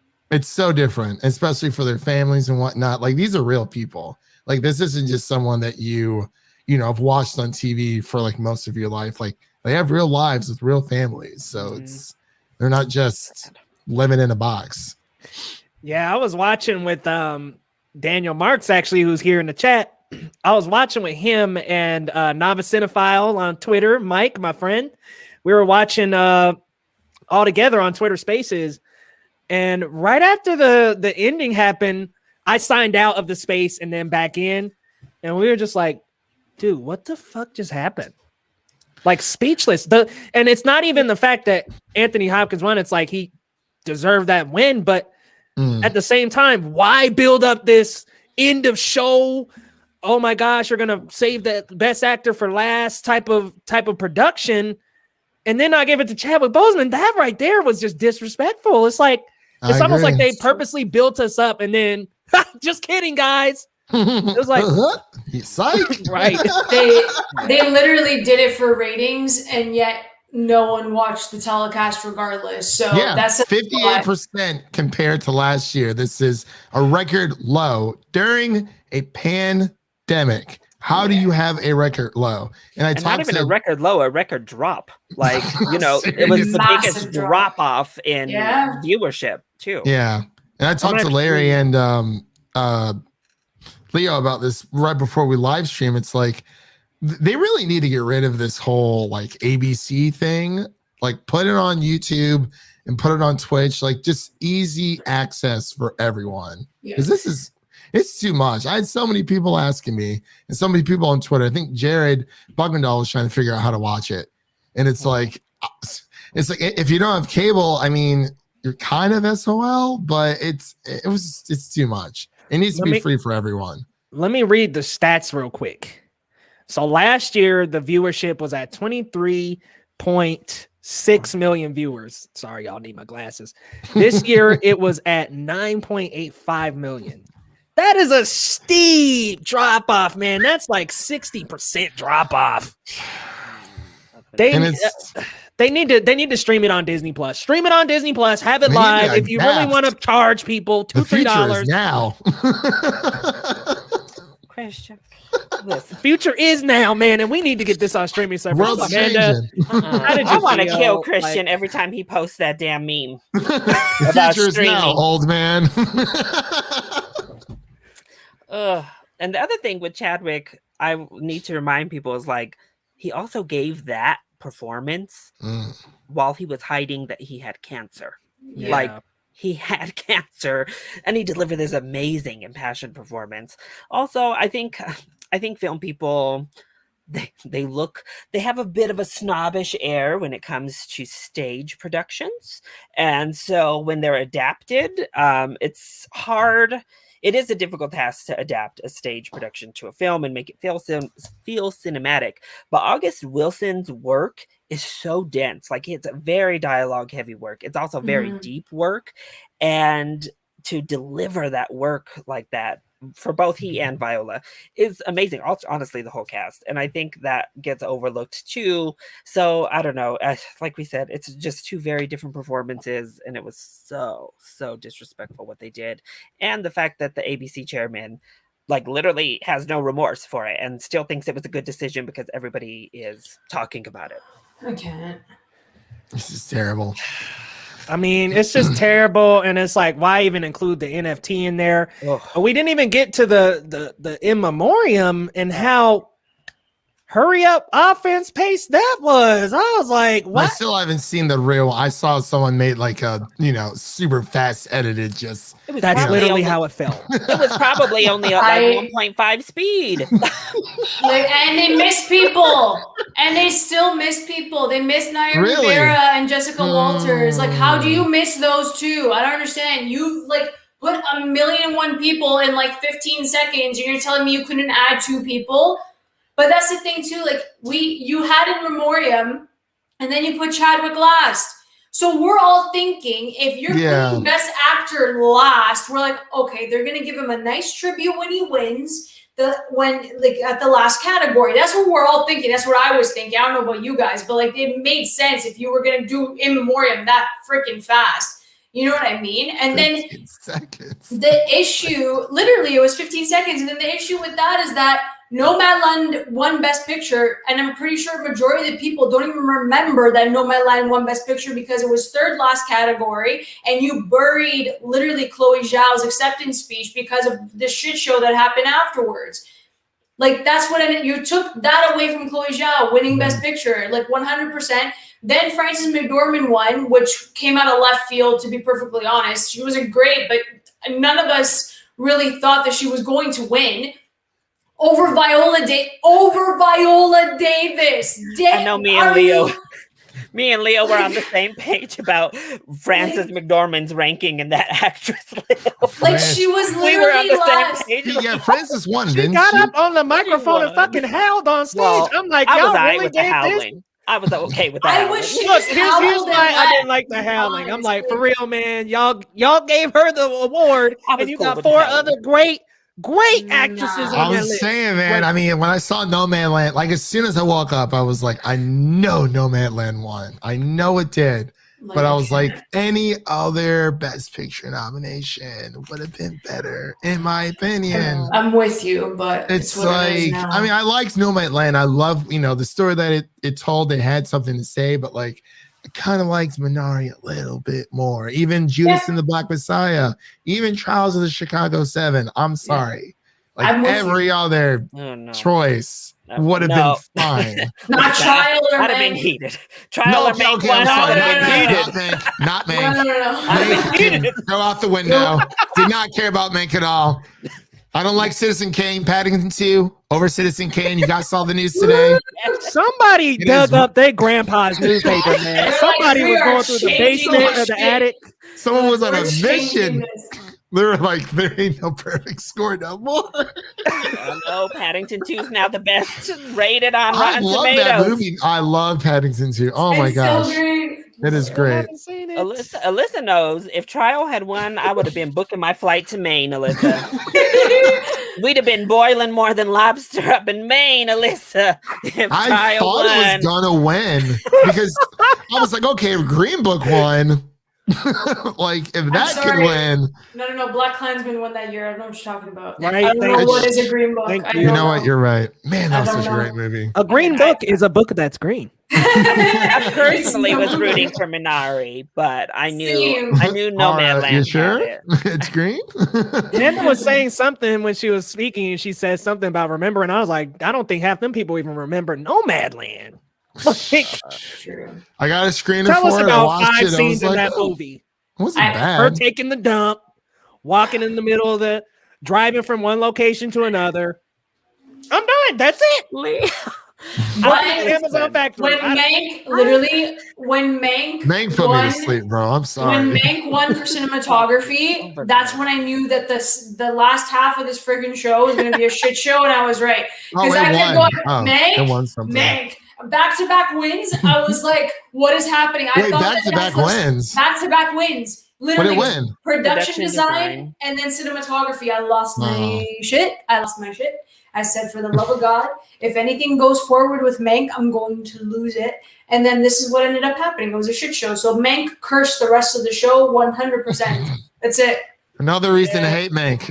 so different, especially for their families and whatnot. Like these are real people. Like this isn't just someone that you have watched on TV for like most of your life. Like they have real lives with real families. So Mhm. they're not just living in a box. Yeah, I was watching with Daniel Marks, actually, who's here in the chat. I was watching with him and Novice Cinephile on Twitter, Mike, my friend. We were watching all together on Twitter Spaces. And right after the ending happened, I signed out of the space and then back in. And we were just like, dude, what the fuck just happened? Like speechless. And it's not even the fact that Anthony Hopkins won. It's like he deserved that win, but at the same time, why build up this end of show? Oh my gosh, you're gonna save the best actor for last type of production, and then I give it to Chadwick Boseman. That right there was just disrespectful. It's like it's almost like they purposely built us up, and then just kidding, guys. It was like, psych. Right? They literally did it for ratings, and yet no one watched the telecast regardless. So that's 58% compared to last year. This is a record low during a pandemic. How do you have a record low? And not even a record low, a record drop. Like, it was the biggest drop off in viewership too. Yeah. And I talked to Larry and Leo about this right before we live stream. It's like they really need to get rid of this whole like ABC thing, like put it on YouTube and put it on Twitch, like just easy access for everyone. Because it's too much. I had so many people asking me and so many people on Twitter. I think Jared Bugmandahl was trying to figure out how to watch it. And it's like if you don't have cable, I mean, you're kind of SOL, but it's too much. It needs to be free for everyone. Let me read the stats real quick. So last year, the viewership was at 23.6 million viewers. Sorry, y'all need my glasses. This year, it was at 9.85 million. That is a steep drop off, man. That's like 60% drop off. They need to stream it on Disney Plus. Stream it on Disney Plus. Have it live. If you really want to charge people $2-3 now. Christian, the future is now, man, and we need to get this on streaming service. World's changing. I want to kill Christian every time he posts that damn meme. The future is now, old man. And the other thing with Chadwick, I need to remind people is like he also gave that performance while he was hiding that he had cancer. Yeah. Like he had cancer and he delivered this amazing impassioned performance. Also, I think film people, they have a bit of a snobbish air when it comes to stage productions. And so when they're adapted, it's hard. It is a difficult task to adapt a stage production to a film and make it feel cinematic. But August Wilson's work is so dense. Like it's a very dialogue heavy work. It's also very deep work. And to deliver that work like that for both he and Viola is amazing. Honestly, the whole cast. And I think that gets overlooked too. So I don't know. Like we said, it's just two very different performances. And it was so disrespectful what they did. And the fact that the ABC chairman like literally has no remorse for it and still thinks it was a good decision because everybody is talking about it. I can't. This is terrible. I mean, it's just terrible, and it's like, why even include the NFT in there? We didn't even get to the in memoriam and how hurry up offense pace that was. I was like, what? I still haven't seen the real. I saw someone made like a super fast edited. Just that's literally how it felt. It was probably only at like 1.5 speed. And they miss people, and they still miss people. They miss Naya Rivera and Jessica Walters. Like, how do you miss those two? I don't understand. You've like put 1,000,001 people in like 15 seconds, and you're telling me you couldn't add 2 people. But that's the thing too, like you had in memoriam and then you put Chadwick last. So we're all thinking if you're putting best actor last, we're like, okay, they're gonna give him a nice tribute when he wins, at the last category. That's what we're all thinking. That's what I was thinking. I don't know about you guys, but like it made sense if you were gonna do in memoriam that freaking fast. You know what I mean? And then the issue, literally it was 15 seconds. And then the issue with that is that Nomadland won Best Picture, and I'm pretty sure a majority of the people don't even remember that Nomadland won Best Picture because it was third last category, and you buried literally Chloe Zhao's acceptance speech because of the shit show that happened afterwards. Like that's what you took that away from Chloe Zhao winning Best Picture, like 100%. Then Frances McDormand won, which came out of left field, to be perfectly honest. She wasn't great, but none of us really thought that she was going to win. over Viola Davis. I know me and Leo. Me and Leo were on the same page about Frances McDormand's ranking in that actress list. Like she was literally We were on the last. same page. Yeah, Frances won, She didn't got she? up on the microphone and fucking howled on stage. Well, I'm like, I was y'all all right really with the did this? howling. I was okay with the I howling. wish she Look, just here's howled why and I didn't left. like the howling. I'm like, for Honestly. real, man. Y'all gave her the award, I was and you cool got with the 4 howling. other great actresses Nah. I on that was list. saying, man. I mean, when I saw No Man Land, like as soon as I woke up, I was like, I know No Man Land won. I know it did. But I was like, any other Best Picture nomination would have been better, in my opinion. I'm with you, but It's what it is like, now. I mean, I liked No Man Land. I love, the story that it told. It had something to say, but like, I kind of liked Minari a little bit more. Even Judas and the Black Messiah, even Trials of the Chicago 7. I'm sorry. Like I'm with every other Oh, no. choice would have been fine. Not Trial or I'd have been Mank. heated. Trial or Mank I'm one, I sorry. would have been heated. Not Mank. Not No, Mank. no, no. Mank can go out the window. Did not care about Mank at all. I don't like Citizen Kane. Paddington 2 over Citizen Kane. You guys saw the news today. Somebody It dug is- up their grandpa's newspaper, man. They're Somebody like, was "We going are through the changing basement this or the shit." attic. Someone was on a We're changing mission. this. They were like, there ain't no perfect score no more. I know Paddington 2 is now the best rated on I Rotten love Tomatoes. that movie. I love Paddington 2. Oh my It's so gosh. great. It is Still great. haven't seen it. Alyssa knows if Trial had won, I would have been booking my flight to Maine, Alyssa. We'd have been boiling more than lobster up in Maine, Alyssa. If I Trial thought won. it was gonna win because I was like, okay, if Green Book won, like if that could sorry. win, No. Black Klansman won that year. I don't know what you're talking about. Right, I don't know thank what you. is a green book. Thank I you. you don't know what? You're right. Man, that was I such a don't great know. movie. A green book is a book that's green. I personally It's was no- rooting for Minari, but I knew Same. No All Man right, Land you sure? had it. It's green? Hannah was saying something when she was speaking, and she said something about remembering. I was like, I don't think half them people even remember Nomadland. Like, True. I got a screener tell us for it. I about watched 5 it. I scenes was in like, that oh, movie. it wasn't Her Her bad. taking the dump, walking in the middle of the, driving from one location to another. I'm done. That's it. But Amazon Factory. when Mank, literally, when Mank Mank put me won, to sleep, bro. I'm when sorry. Mank won for cinematography, that's when I knew that the last half of this friggin' show was going to be a shit show, and I was right. Oh, Because it I kept won. going, Oh, Mank, it won something. Mank, back-to-back wins. I was like, what is happening? I Wait, thought back-to-back wins? Back-to-back wins. What Literally, did it win? production design and then cinematography. I lost my shit. I said, for the love of God, if anything goes forward with Mank, I'm going to lose it. And then this is what ended up happening. It was a shit show. So Mank cursed the rest of the show 100%. That's it. Another reason to hate Mank.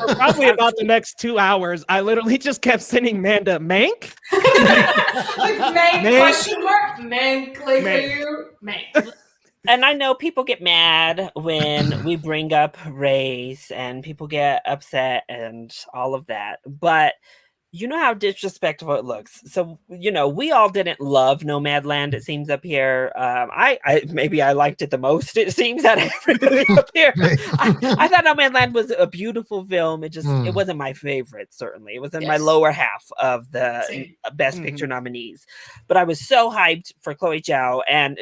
For probably about the next 2 hours, I literally just kept sending Manda Mank. Like Mank, question mark? Mank, like Mank. are you? Mank. And I know people get mad when we bring up race and people get upset and all of that. But you know how disrespectful it looks. So, we all didn't love Nomadland, it seems up here. I maybe I liked it the most, it seems, out of everybody up here. I thought Nomadland was a beautiful film. It just, it wasn't my favorite, certainly. It was in my lower half of the Best Picture nominees. But I was so hyped for Chloe Zhao, and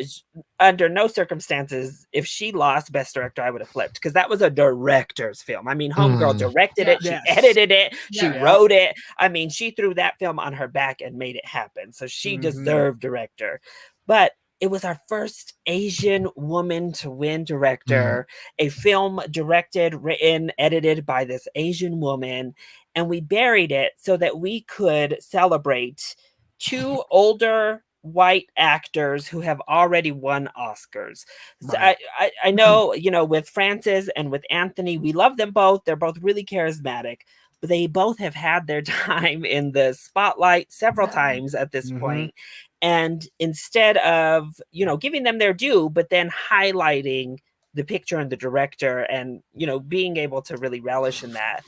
under no circumstances, if she lost Best Director, I would have flipped, because that was a director's film. I mean, Homegirl directed it, she edited it, she wrote it. I mean, she threw that film on her back and made it happen. So she deserved director. But it was our first Asian woman to win director, a film directed, written, edited by this Asian woman. And we buried it so that we could celebrate 2 older white actors who have already won Oscars. So I know, with Frances and with Anthony, we love them both. They're both really charismatic. But they both have had their time in the spotlight several times at this point. And instead of, giving them their due, but then highlighting the picture and the director and, being able to really relish in that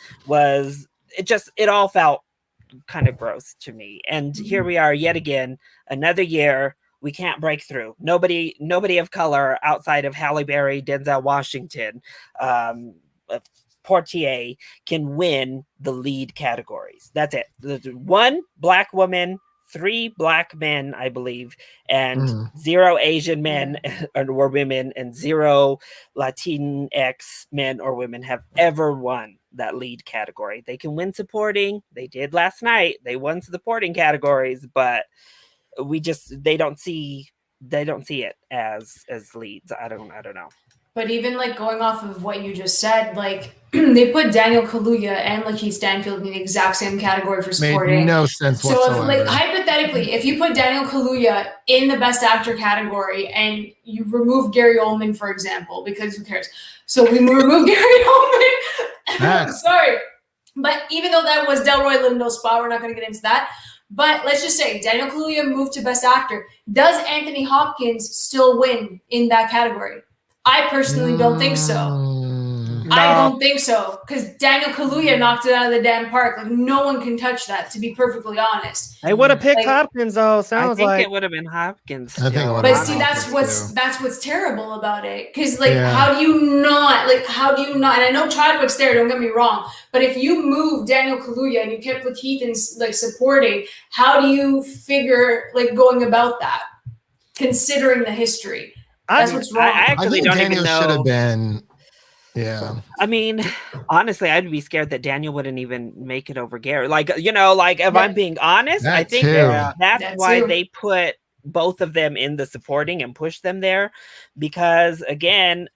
it all felt kind of gross to me. And here we are yet again, another year. We can't break through. Nobody of color outside of Halle Berry, Denzel Washington, Portier can win the lead categories. That's it. There's 1 black woman, 3 black men, I believe, and 0 Asian men or women, and 0 Latinx men or women have ever won that lead category. They can win supporting. They did last night. They won supporting categories, but they don't see it as leads. I don't know. But even like going off of what you just said, like they put Daniel Kaluuya and Lakeith Stanfield in the exact same category for supporting. Made no sense so whatsoever. if, like hypothetically, if you put Daniel Kaluuya in the Best Actor category and you remove Gary Oldman, for example, because who cares? So we remove Gary Oldman. Sorry. But even though that was Delroy Lindo's spot, we're not going to get into that. But let's just say Daniel Kaluuya moved to Best Actor. Does Anthony Hopkins still win in that category? I personally don't think so. No. I don't think so, because Daniel Kaluuya knocked it out of the damn park. Like no one can touch that, to be perfectly honest. They would have picked Hopkins though. Sounds I think like it would have been Hopkins. I think it But see, that's what's terrible about it. Because how do you not? And I know Chadwick's there. Don't get me wrong. But if you move Daniel Kaluuya and you kept Lakeith in supporting, how do you figure going about that? Considering the history. That's what's wrong. I actually don't Daniel even know. Should have been. Yeah. I mean, honestly, I'd be scared that Daniel wouldn't even make it over Gary. If I'm being honest, I think that's why they put both of them in the supporting and push them there. Because again,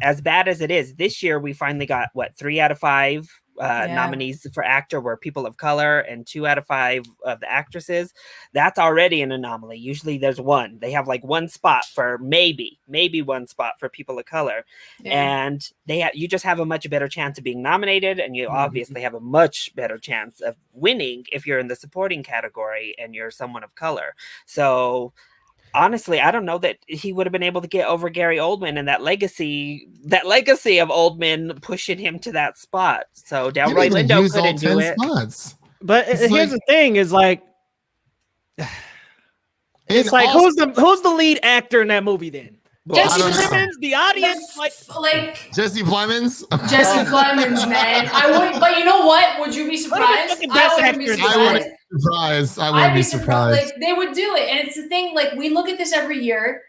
as bad as it is, this year we finally got 3 out of 5 nominees for actor were people of color, and 2 out of 5 of the actresses. That's already an anomaly. Usually there's 1. They have 1 spot for maybe 1 spot for people of color, and you just have a much better chance of being nominated, and you obviously have a much better chance of winning if you're in the supporting category and you're someone of color. So honestly, I don't know that he would have been able to get over Gary Oldman and that legacy of Oldman pushing him to that spot. So Delroy Lindo couldn't do it. Spots. But here's the thing: is it's like who's the lead actor in that movie then? Jesse Plemons, the audience, Jesse Plemons. Jesse Plemons, man. I would, but you know what? Would you be surprised? I wouldn't be surprised. I'd be surprised. They would do it, and it's the thing. We look at this every year,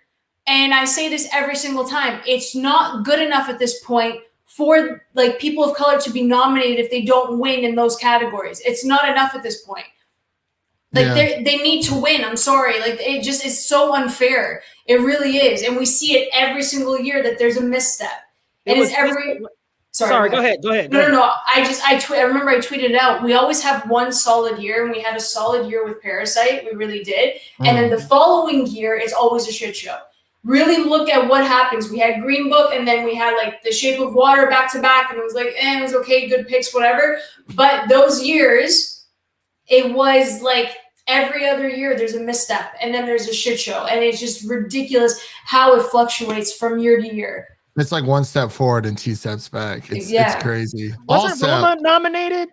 and I say this every single time. It's not good enough at this point for people of color to be nominated if they don't win in those categories. It's not enough at this point. They need to win. I'm sorry. It just is so unfair. It really is. And we see it every single year that there's a misstep. Sorry, go ahead. No. I remember I tweeted it out. We always have one solid year, and we had a solid year with Parasite. We really did. And then the following year, it's always a shit show. Really look at what happens. We had Green Book, and then we had The Shape of Water back to back, and it was it was okay, good picks, whatever. But those years, it was every other year there's a misstep, and then there's a shit show, and it's just ridiculous how it fluctuates from year to year. It's 1 step forward and 2 steps back. It's crazy. Wasn't Roma nominated?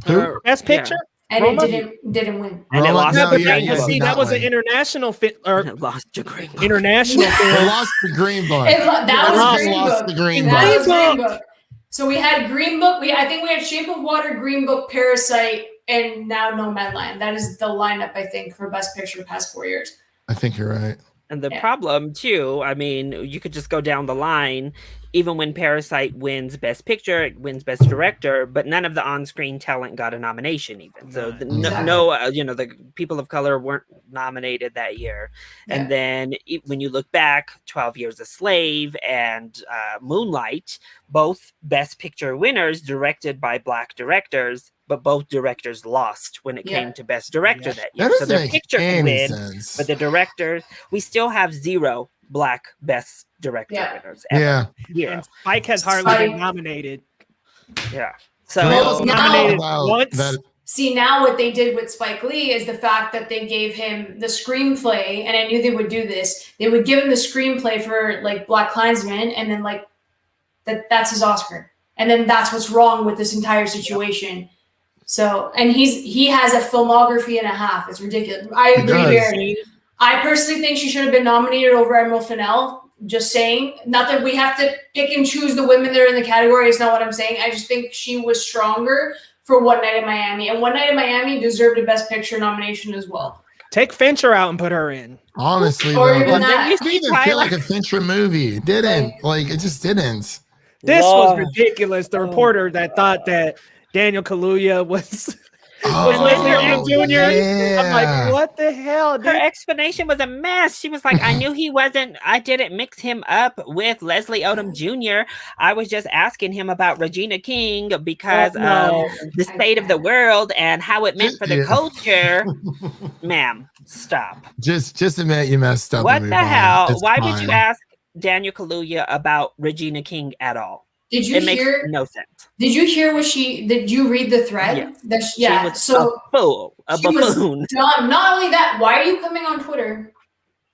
Who? Best Picture? And Roma? It didn't win. And it lost to that was an international film. It lost to Green Book. International film. It lost to Green Book. That was Green Book. So we had Green Book. I think we had Shape of Water, Green Book, Parasite, and now Nomadland. That is the lineup, I think, for Best Picture the past 4 years. I think you're right. And the problem, too, I mean, you could just go down the line. Even when Parasite wins Best Picture, it wins Best Director, but none of the on-screen talent got a nomination even. So the people of color weren't nominated that year. Yeah. And then when you look back, 12 Years a Slave and Moonlight, both Best Picture winners directed by Black directors, but both directors lost when it came to Best Director that year. So the picture can win, but the directors, we still have 0 Black Best Director winners. Ever. Yeah. And Spike has hardly been nominated. Yeah. So he was nominated once. See, now what they did with Spike Lee is the fact that they gave him the screenplay, and I knew they would do this. They would give him the screenplay for Black Klansman, and then that's his Oscar. And then that's what's wrong with this entire situation. So, and he has a filmography and a half. It's ridiculous. I agree here. I personally think she should have been nominated over Emerald Fennell. Just saying. Not that we have to pick and choose the women that are in the category. It's not what I'm saying. I just think she was stronger for One Night in Miami. And One Night in Miami deserved a Best Picture nomination as well. Take Fincher out and put her in. Honestly, Or though, even it that. didn't even feel like a Fincher movie. It didn't. Like, it just didn't. This was ridiculous. The reporter that thought that Daniel Kaluuya was Leslie Odom Jr. Yeah. I'm like, what the hell? Her Dude? explanation was a mess. She was like, I didn't mix him up with Leslie Odom Jr. I was just asking him about Regina King because of the state of the world and how it meant for the culture. Ma'am, stop. Just admit you messed up. What the hell? It's Why fine. would you ask Daniel Kaluuya about Regina King at all? Did you hear? Makes no sense. Did you hear what did you read the thread? She was a fool, a buffoon. Dumb. Not only that, why are you coming on Twitter?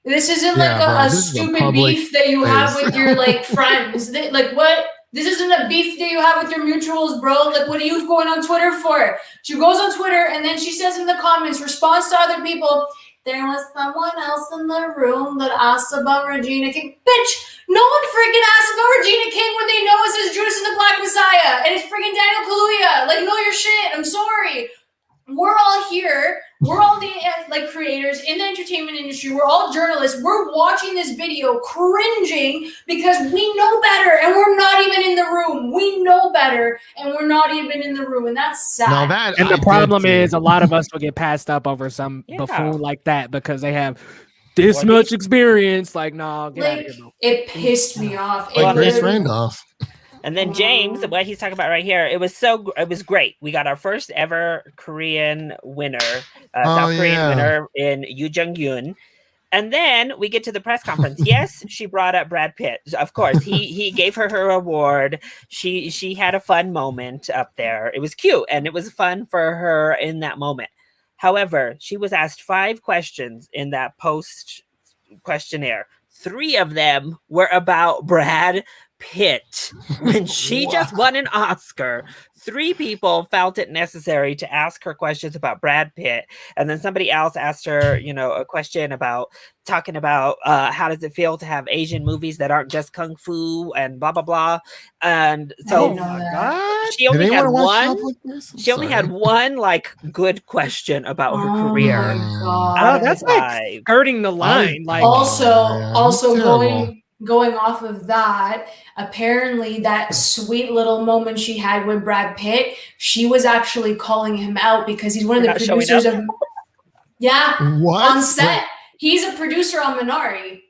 This isn't like a stupid beef that you have with your like friends. Like what? This isn't a beef that you have with your mutuals, bro. Like what are you going on Twitter for? She goes on Twitter and then she says in the comments, responds to other people, there was someone else in the room that asked about Regina King. Bitch! No one freaking asks about Regina King when they know it says Judas and the Black Messiah and it's freaking Daniel Kaluuya. Like, know your shit. I'm sorry. We're all here. We're all the like creators in the entertainment industry. We're all journalists. We're watching this video cringing because we know better and we're not even in the room. We know better and we're not even in the room. And that's sad. And the problem is a lot of us will get passed up over some buffoon like that because they have this much experience. Like, no, get out of here, bro. It pissed me off. Like Grace Randolph. And then James, what he's talking about right here, it was great. We got our first ever Korean winner, South Korean winner in Yoo Jung-yoon. And then we get to the press conference. Yes, she brought up Brad Pitt. Of course, he gave her award. She had a fun moment up there. It was cute and it was fun for her in that moment. However, she was asked 5 questions in that post questionnaire. 3 of them were about Brad Pitt. When she just won an Oscar, 3 people felt it necessary to ask her questions about Brad Pitt. And then somebody else asked her, a question about talking about how does it feel to have Asian movies that aren't just kung fu and blah, blah, blah. And so she only had one. She only had one like good question about her career. God. That's like skirting the line. Like also going off of that, apparently that sweet little moment she had with Brad Pitt, she was actually calling him out because he's one of the producers of on set. He's a producer on Minari.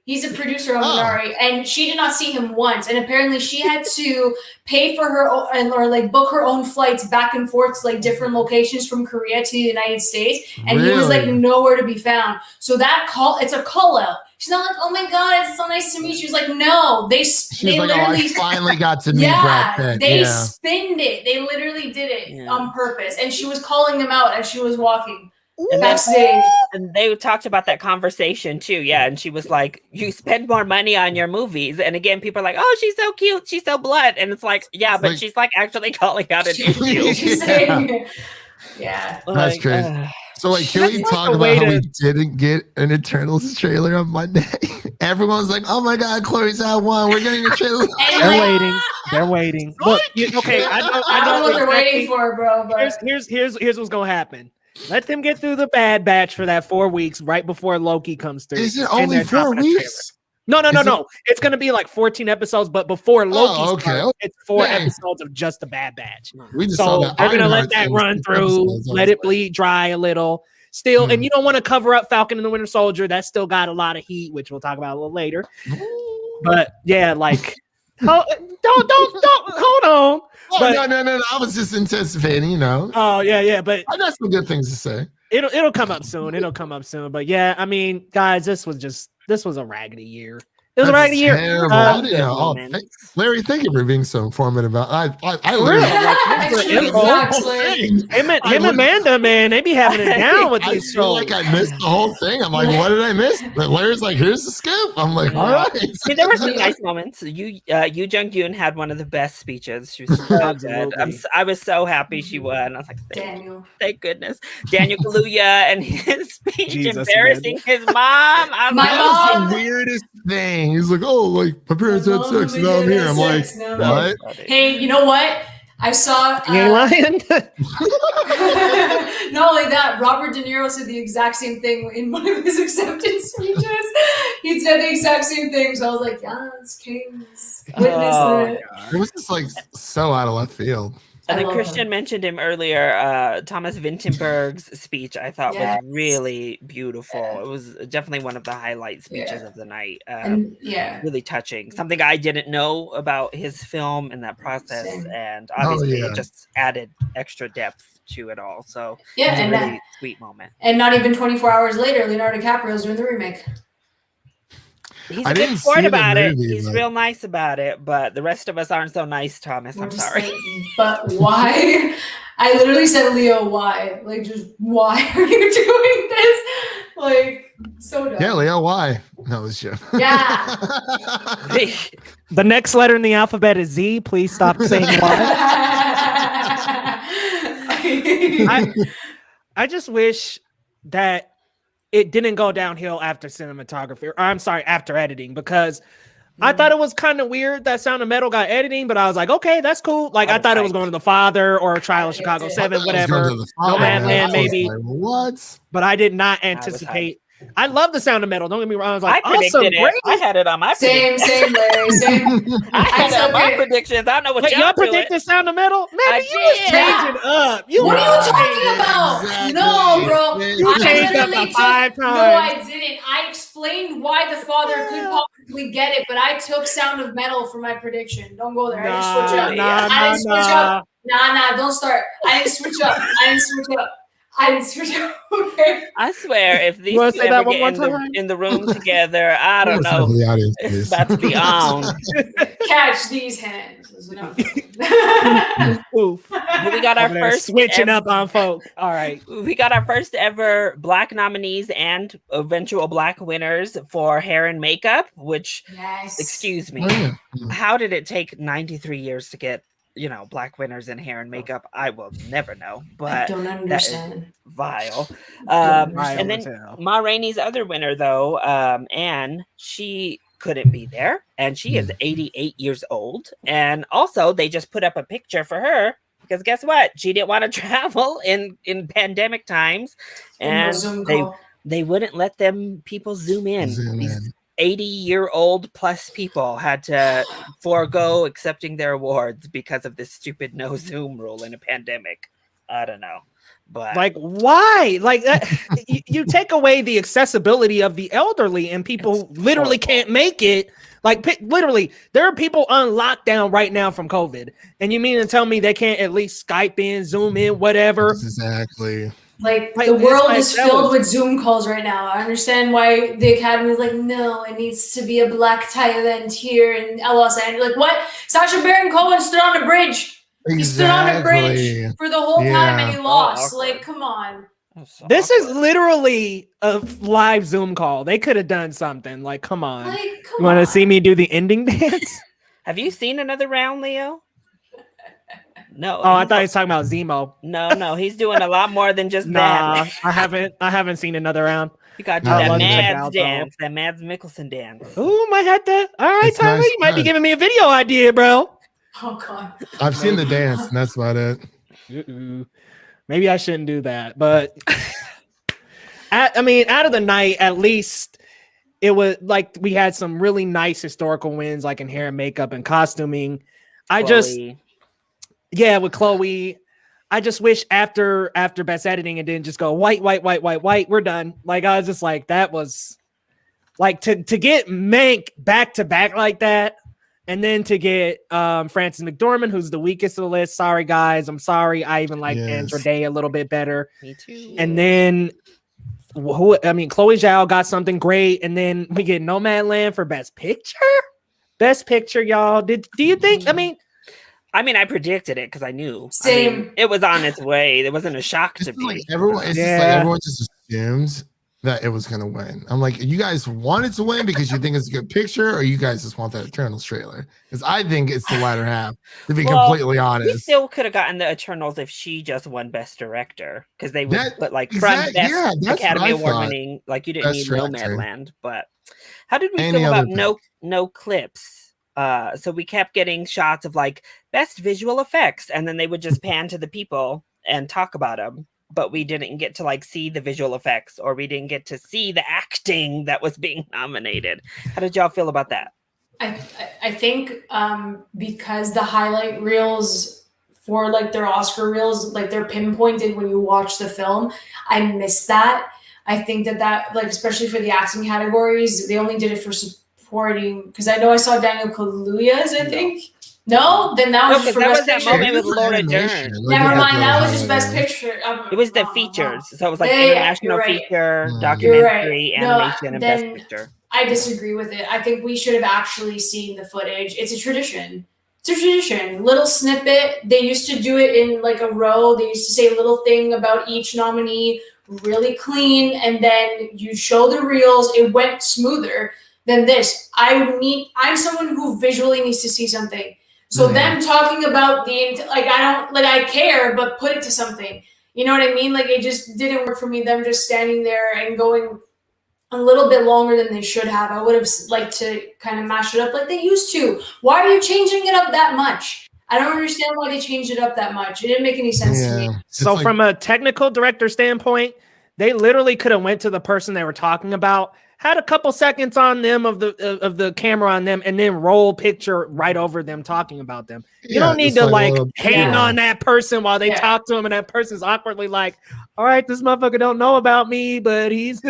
And she did not see him once. And apparently she had to pay for her or like book her own flights back and forth to like different locations from Korea to the United States. And he was like nowhere to be found. So that it's a call out. She's not like, oh my God, it's so nice to meet you. She's like, no, they literally I finally got to meet Brad Pitt. They spinned it. They literally did it on purpose. And she was calling them out as she was walking. And they talked about that conversation too. Yeah. And she was like, you spend more money on your movies. And again, people are like, oh, she's so cute. She's so blunt. And it's like, yeah, but she's like actually calling out an issue. That's crazy. So like, can we talk about how we didn't get an Eternals trailer on Monday? Everyone's like, oh my God, Chloe's out one. We're getting a trailer. They're waiting. Look, okay, I know what they're waiting for, bro. But here's what's gonna happen. Let them get through the Bad Batch for that 4 weeks right before Loki comes through. Is it only 4 weeks? No. It's going to be like 14 episodes, but before Loki starts, it's 4 episodes of just the Bad Batch. We just so they're going to let that run through, let it bleed dry a little. Still, and you don't want to cover up Falcon and the Winter Soldier. That's still got a lot of heat, which we'll talk about a little later. But yeah, like, don't, hold on. Oh, no. I was just anticipating, Oh, yeah. But I got some good things to say. It'll come up soon. But yeah, I mean, guys, this was a raggedy year. It was a raggedy year. Larry, thank you for being so informative. I him and Amanda, man, they be having it down with these shows. I feel like I missed the whole thing. I'm like, what did I miss? But Larry's like, here's the scoop. I'm like, all right. See, there were some nice moments. Yoo Jung-yoon had one of the best speeches. She was so good. I was so happy she won. I was like, thank goodness. Daniel Kaluuya and his speech embarrassing his mom. That was the weirdest thing. crying. He's like, "Oh, like my parents had sex, and now I'm here." I'm like, "What?" Hey, you know what? I saw. You ain't lying. Not only that, Robert De Niro said the exact same thing in one of his acceptance speeches. He said the exact same thing. So I was like, "Yes, Kings, witness it." It was just like so out of left field. And I then love Christian him. mentioned him earlier. Thomas Vinterberg's speech I thought Yes. was really beautiful. Yeah. It was definitely one of the highlight speeches Yeah. of the night. And yeah, Really touching. Something I didn't know about his film and that process, Same. and obviously yeah. it just added extra depth to it all. So yeah, it and was a really sweet moment. and not even 24 hours later, Leonardo DiCaprio's doing the remake. He's I a good didn't sport see the about it. movie, He's but- real nice about it, but the rest of us aren't so nice, Thomas. We're I'm just sorry. like, but why? I literally said, Leo, why? Like, just why are you doing this? Like, so dumb. Yeah, Leo, why? No, it's you. Yeah. The next letter in the alphabet is Z. Please stop saying why. I just wish that it didn't go downhill after cinematography, or I'm sorry, after editing, because I thought it was kind of weird that Sound of Metal got editing, but I was like, okay, that's cool. Like, I thought it was going to The Father or Trial of Chicago 7, whatever. Nomadland, maybe. Like, what? But I did not anticipate. I love the Sound of Metal. Don't get me wrong. I was I like, predicted awesome, it. great. I had it on my Same, Larry, same. I had it on my okay. predictions. I don't know what Wait, y'all y'all doing. predicted Sound of Metal? Man, I you was did. changing up. What are you talking Right, about? exactly. No, bro. You I changed up literally like 5 No, times. I didn't. I explained why the father could possibly get it, but I took Sound of Metal for my prediction. Don't go there. I didn't switch up. I didn't switch up. Nah, don't start. I didn't switch up. Okay. I swear, if these wanna two say ever that one get more time? in the room together, I don't know. The audience, It's please. about to be on. Catch these hands. Is what I'm doing. Oof. But we got our Over there first switching up on folk. All right. We got our first ever Black nominees and eventual Black winners for hair and makeup, which, Yes. excuse me, Oh, yeah. how did it take 93 years to get, Black winners in hair and makeup? I will never know, I but don't understand. vile. Vile And then as hell. Ma Rainey's other winner, though, Anne, she couldn't be there, and she is 88 years old. And also, they just put up a picture for her because guess what? She didn't want to travel in pandemic times, and Zoom call. they wouldn't let them people zoom in. Zoom These in. 80-year-old plus people had to forego accepting their awards because of this stupid no Zoom rule in a pandemic. I don't know, but Like, why? Like, that, you take away the accessibility of the elderly and people who literally can't make it. Like, literally, there are people on lockdown right now from COVID. And you mean to tell me they can't at least Skype in, Zoom in, whatever? Exactly. Like Like, the it's world like, is that filled was- with Zoom calls right now. I understand why the Academy is like, no, it needs to be a Black Thailand here in Los Angeles. Like, what? Sacha Baron Cohen stood on a bridge. He stood on a bridge for the whole time and he lost. awkward. Like, come on. This is literally a live Zoom call. They could have done something. Like, come on. Like, You come want on. to see me do the ending dance? Have you seen another round, Leo? No. Oh, I thought he was talking about Zemo. No, he's doing a lot more than just Nah, that. I haven't seen another round. You gotta do I that love to check it Mads out, though. dance, that Mads Mikkelsen dance. Ooh, might have to. All right, It's Tyler, nice, you might be nice. giving me a video idea, bro. Oh, God. I've seen the dance, and that's about it. Maybe I shouldn't do that, but out of the night, at least it was like we had some really nice historical wins, like in hair and makeup and costuming. Chloe. With Chloe, I just wish after best editing it didn't just go white. We're done. Like, I was just like, that was like to get Mank back to back like that. And then to get Frances McDormand, who's the weakest of the list. Sorry, guys. I'm sorry. I even like Andra Day a little bit better. Me too. And then Chloe Zhao got something great. And then we get Nomadland for Best Picture. Best Picture, y'all. Do you think? I predicted it because I knew. Same. It was on its way. It wasn't a shock to me. Like everyone just assumed that it was gonna win. I'm like, you guys want it to win because you think it's a good picture, or you guys just want that Eternals trailer? Because I think it's the latter half. To be completely honest, we still could have gotten the Eternals if she just won Best Director, because they would put like from Best Academy Award winning. Like, you didn't need Nomadland, but How did we Any feel about other no clips? So we kept getting shots of like best visual effects, and then they would just pan to the people and talk about them. But we didn't get to like see the visual effects, or we didn't get to see the acting that was being nominated. How did y'all feel about that? I think because the highlight reels for like their Oscar reels, like they're pinpointed when you watch the film, I missed that. I think that like, especially for the acting categories, they only did it for supporting, because I know I saw Daniel Kaluuya's, I think. No, then that was just for best that picture. moment with Laura Dern. Never mind, that was just best picture. It was the features, so it was like Yeah, international you're right. feature, You're documentary, right. No, animation, and then best picture. I disagree with it. I think we should have actually seen the footage. It's a tradition. It's a tradition. Little snippet. They used to do it in like a row. They used to say a little thing about each nominee, really clean, and then you show the reels. It went smoother than this. I'm someone who visually needs to see something. So them talking about I care, but put it to something. You know what I mean? Like, it just didn't work for me. Them just standing there and going a little bit longer than they should have. I would have liked to kind of mash it up like they used to. Why are you changing it up that much? I don't understand why they changed it up that much. It didn't make any sense to me. So from a technical director standpoint, they literally could have went to the person they were talking about, had a couple seconds on them of the camera on them, and then roll picture right over them talking about them. You don't need to hang on that person while they talk to him, and that person's awkwardly like, all right, this motherfucker don't know about me, but he's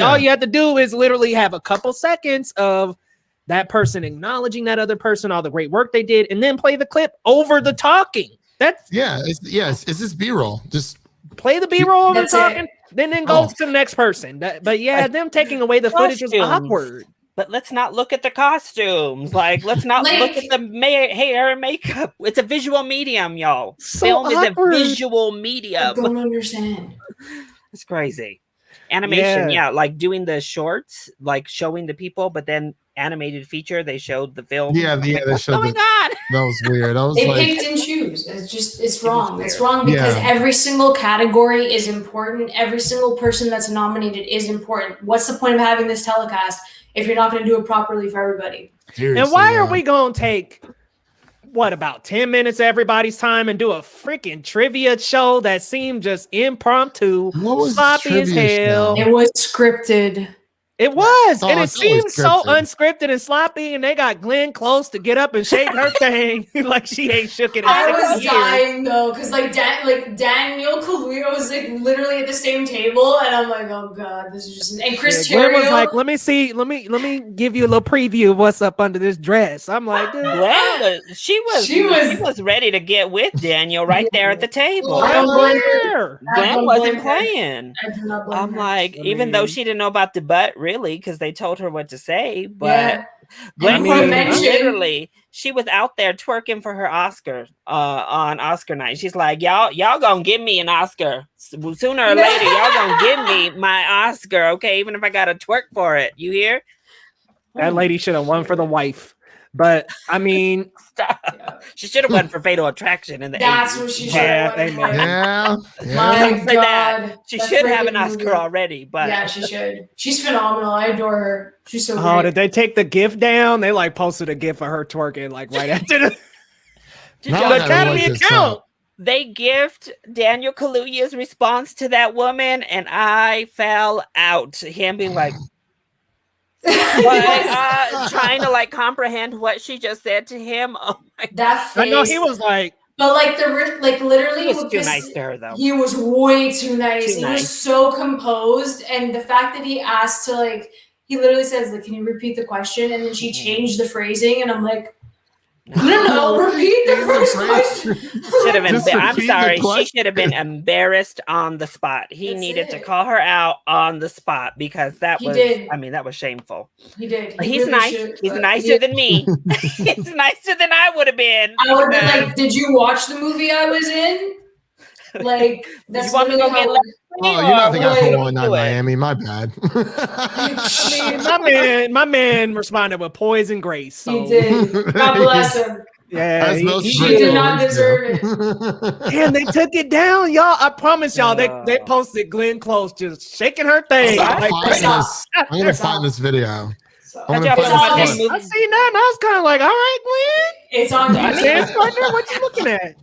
all you have to do is literally have a couple seconds of that person acknowledging that other person, all the great work they did, and then play the clip over the talking. That's it's just B-roll. Just play the B-roll over the talking. Then goes to the next person. But them taking away the footage was awkward. But let's not look at the costumes. Like, let's not look at the hair and makeup. It's a visual medium, y'all. Film is a visual medium. I don't understand. It's crazy. Animation, like doing the shorts, like showing the people, but then animated feature, they showed the film. They showed on? That was weird. They picked and choose. It's wrong. It's wrong because every single category is important. Every single person that's nominated is important. What's the point of having this telecast if you're not going to do it properly for everybody? Seriously, and why are we going to take about 10 minutes of everybody's time and do a freaking trivia show that seemed just impromptu, sloppy as hell? It was scripted. It was, and it seemed so unscripted and sloppy. And they got Glenn Close to get up and shake her thing like she ain't shook it. I was dying though, because Daniel Kaluuya was like literally at the same table, and I'm like, oh god, this is just. And Chris Terrio was like, let me give you a little preview of what's up under this dress. I'm like, well, she was ready to get with Daniel right there at the table. Glenn wasn't playing. I'm like, even though she didn't know about the butt. Really, because they told her what to say, but Glenn literally, she was out there twerking for her Oscar on Oscar night. She's like, y'all gonna give me an Oscar sooner or later. Y'all gonna give me my Oscar, okay? Even if I gotta twerk for it. You hear? That lady should have won for the wife. But I mean, she should have won for Fatal Attraction in the 80s. That's what she should have won for. My God, she should have an Oscar already. But yeah, she should. She's phenomenal. I adore her. She's so great. Did they take the GIF down? They like posted a GIF of her twerking like right after the Academy account. They gift Daniel Kaluuya's response to that woman, and I fell out. Him being like. Trying to like comprehend what she just said to him. Oh my god! That face. I know he was like, but literally, he was too nice to her though. He was way too nice. He was so composed, and the fact that he asked to he literally says "Can you repeat the question?" and then she changed the phrasing, and I'm like. No, repeat the first question. Should have been. I'm sorry. She should have been embarrassed on the spot. He needed to call her out on the spot because that was. I mean, that was shameful. He did. He's really nice. He's nicer than me. He's nicer than I would have been. I would have been like, "Did you watch the movie I was in?" Like, that's you want me to go get Oh, you're not the guy from One Night Miami. My bad. I mean, my man responded with poison grace. So. He did. God bless him. Yeah, As most She Brits did not always deserve do. damn, they took it down, y'all. I promise y'all, they posted Glenn Close just shaking her thing. I'm Like, gonna find this. I'm gonna find this video. So, I'm How'd gonna y'all find feel about this that clip. I movie? seen that, and I was kind of like, all right, Glenn. it's on I Dance YouTube. partner, what you looking at?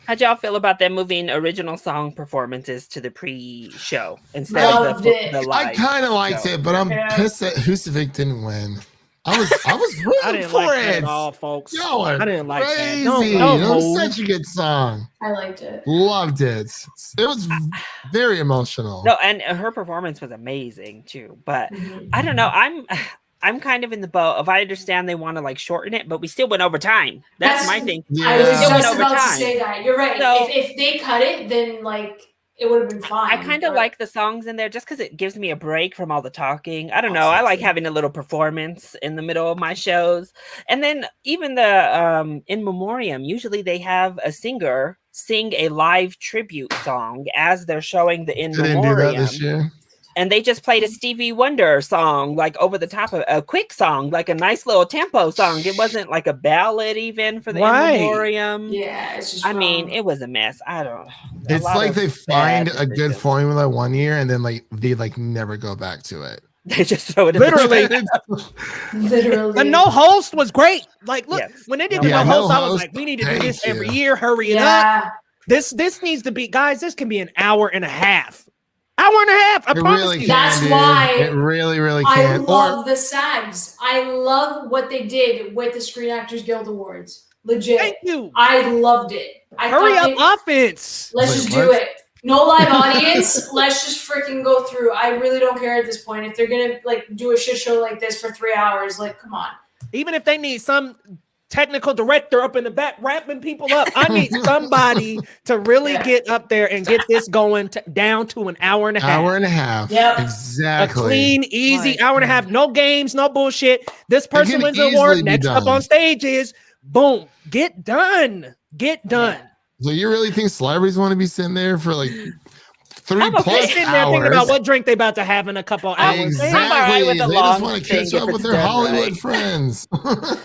How'd y'all feel about them moving original song performances to the pre-show instead Loved of the, it. the live? I kind of liked show? it, but I'm Yeah. pissed that Husavik didn't win. I was I rooting didn't for like that it. at all, folks. Y'all are I didn't like that. crazy. Don't That was hold. such a good song. I liked it. Loved it. It was very emotional. No, and her performance was amazing too. But Mhm. I don't know. I'm kind of in the boat of I understand they want to like shorten it, but we still went over time. That's my thing. I was Yeah. Still went just over about to time. say that. You're right. So- if they cut it, then like it would have been fine. I kind of but- like the songs in there just because it gives me a break from all the talking. I don't know. I like having a little performance in the middle of my shows. And then even the in memoriam, usually they have a singer sing a live tribute song as they're showing the in They didn't do that this memoriam. year. And they just played a Stevie Wonder song, like over the top of a quick song, like a nice little tempo song. It wasn't like a ballad even for the Right. in memoriam. Yeah, it's just. I mean, wrong. it was a mess. I don't. It's like they find bad a good decisions. formula one year and then like they like never go back to it. They just throw it in Literally. Literally. The no host was great. Like, look, Yes. when they did No the no host. host, No I was host. like, we need to do Thank this every you. year. Hurry it up. Yeah, This needs to be, guys. This can be an hour and a half. Hour and a half. I It promise really you. can, That's dude. why It really, really I can. love the SAGs. I love what they did with the Screen Actors Guild Awards. Legit. Thank you. I loved it. I Hurry thought up, offense. let's Wait, just do what? it. No live audience. Let's just freaking go through. I really don't care at this point. If they're gonna like do a shit show like this for 3 hours, like come on. Even if they need some technical director up in the back wrapping people up, I need somebody to really Yeah. get up there and get this going down to an hour and a half. Hour and a half. Yep. A Exactly. clean, easy Right. hour and a half. No games, no bullshit. This person can wins the easily award. be Next up done. on stage is boom. Get done. Get done. So you really think celebrities want to be sitting there for like 3 I'm okay plus Sitting there thinking hours? about what drink they about to have in a couple hours. Exactly. I'm all right with the They long just want to thing catch if up with it's their done Hollywood right. friends.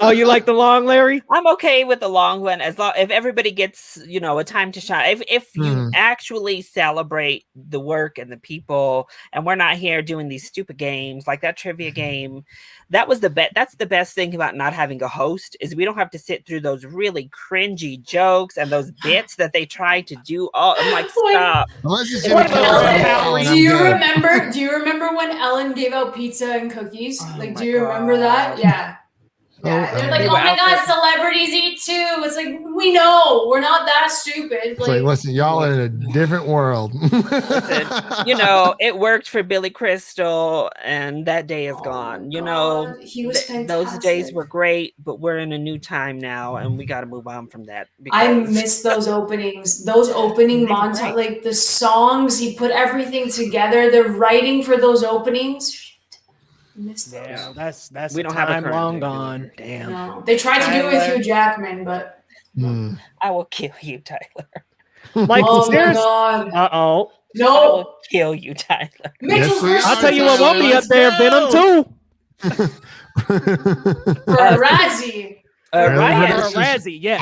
Oh, you like the long, Larry? I'm okay with the long one as long if everybody gets a time to shine. If you Hmm. actually celebrate the work and the people, and we're not here doing these stupid games like that trivia game. That was the best. That's the best thing about not having a host is we don't have to sit through those really cringy jokes and those bits that they try to do. All I'm like, Wait. stop. Unless it's What Jimmy about Kimmel, Ellen? I'm Do you good. remember? Do you remember when Ellen gave out pizza and cookies? Oh Like, my do you remember that? God. Yeah. Oh, Yeah, they're like, They oh were my out god, there- celebrities eat too. It's like we know we're not that stupid. It's like, listen, y'all are in a different world. Listen, it worked for Billy Crystal, and that day is gone. God, he was those days fantastic. were great, but we're in a new time now, and we got to move on from that. I because- miss those openings. Those opening They were montage, great. like the songs, he put everything together. The writing for those openings. I miss those. Yeah, that's We a don't have a time current long thing. gone. Damn. No, they tried to do it with Tyler. Hugh Jackman, but Hmm. I will kill you, Tyler. Like, oh my seriously. god, Uh-oh. I no! will kill you, Tyler. Mitchell's Yes, we versus I'll tell you what Tyler, won't be up let's there. go. Venom 2. for Razzie. Ryan, Or That's just- Razzie, yes.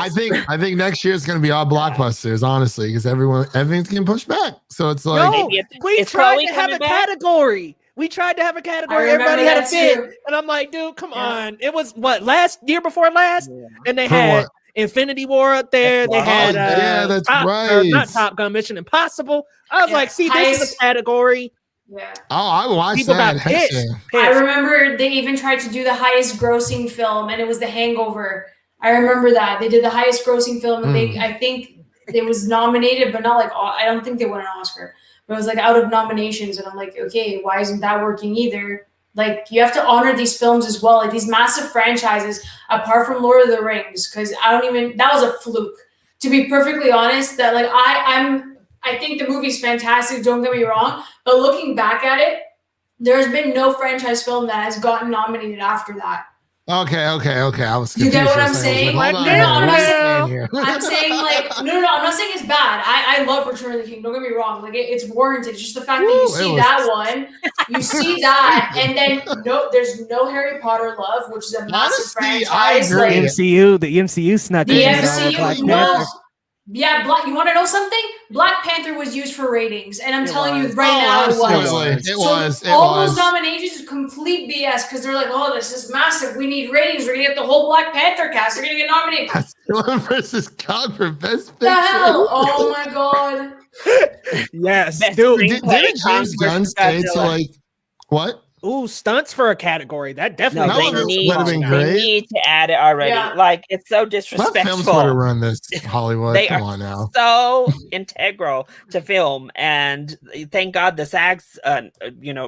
I think next year is going to be all blockbusters, honestly, because everything's getting pushed back. So it's like, No, Maybe we is tried Chloe to have coming a back? category. We tried to have a category. I remember Everybody had a that fit. too. And I'm like, dude, come Yeah. on. It was what, year before last? And they For had what? Infinity War up there. They That's had right. Yeah, that's right. not Top Gun, Mission Impossible. I was Yeah, like, see, this is highest- a category. Yeah. oh, I watched People that. got Heck pissed. yeah. I Pissed. remember they even tried to do the highest grossing film, and it was The Hangover. I remember that they did the highest grossing film, and I think it was nominated, but not like I don't think they won an Oscar. But it was like out of nominations, and I'm like, okay, why isn't that working either? Like you have to honor these films as well, like these massive franchises. Apart from Lord of the Rings, because that was a fluke. To be perfectly honest, that like I think the movie's fantastic. Don't get me wrong, but looking back at it. There's been no franchise film that has gotten nominated after that. Okay. I was You confused. get what for a I'm second. I was saying? like, No, hold on. I'm what not are you saying- saying here? I'm saying like no, I'm not saying it's bad. I love Return of the King. Don't get me wrong. Like it's warranted. It's just the fact that you Woo, see it was- that one, you see that, and then there's no Harry Potter love, which is a massive Honestly, I franchise. agree. Like, The MCU snuck the in with Black MCU, Panther. yeah, you want to know something? Black Panther was used for ratings, and I'm It telling you was. right now, it absolutely. was. It So was. all those nominations is complete BS because they're like, oh, this is massive. We need ratings. We're gonna get the whole Black Panther cast. They're gonna get nominated. Godzilla versus Kong for Best Picture. The hell? Oh my god. Yes, Best dude. screenplay, Didn't James Kong Gunn versus say to Godzilla. like what? Ooh, stunts for a category. That definitely No, That they would need, have been they great. need to add it already. Yeah. Like, it's so What films would have disrespectful. run this Hollywood? They Come are on now. so integral to film, and thank God the SAGs,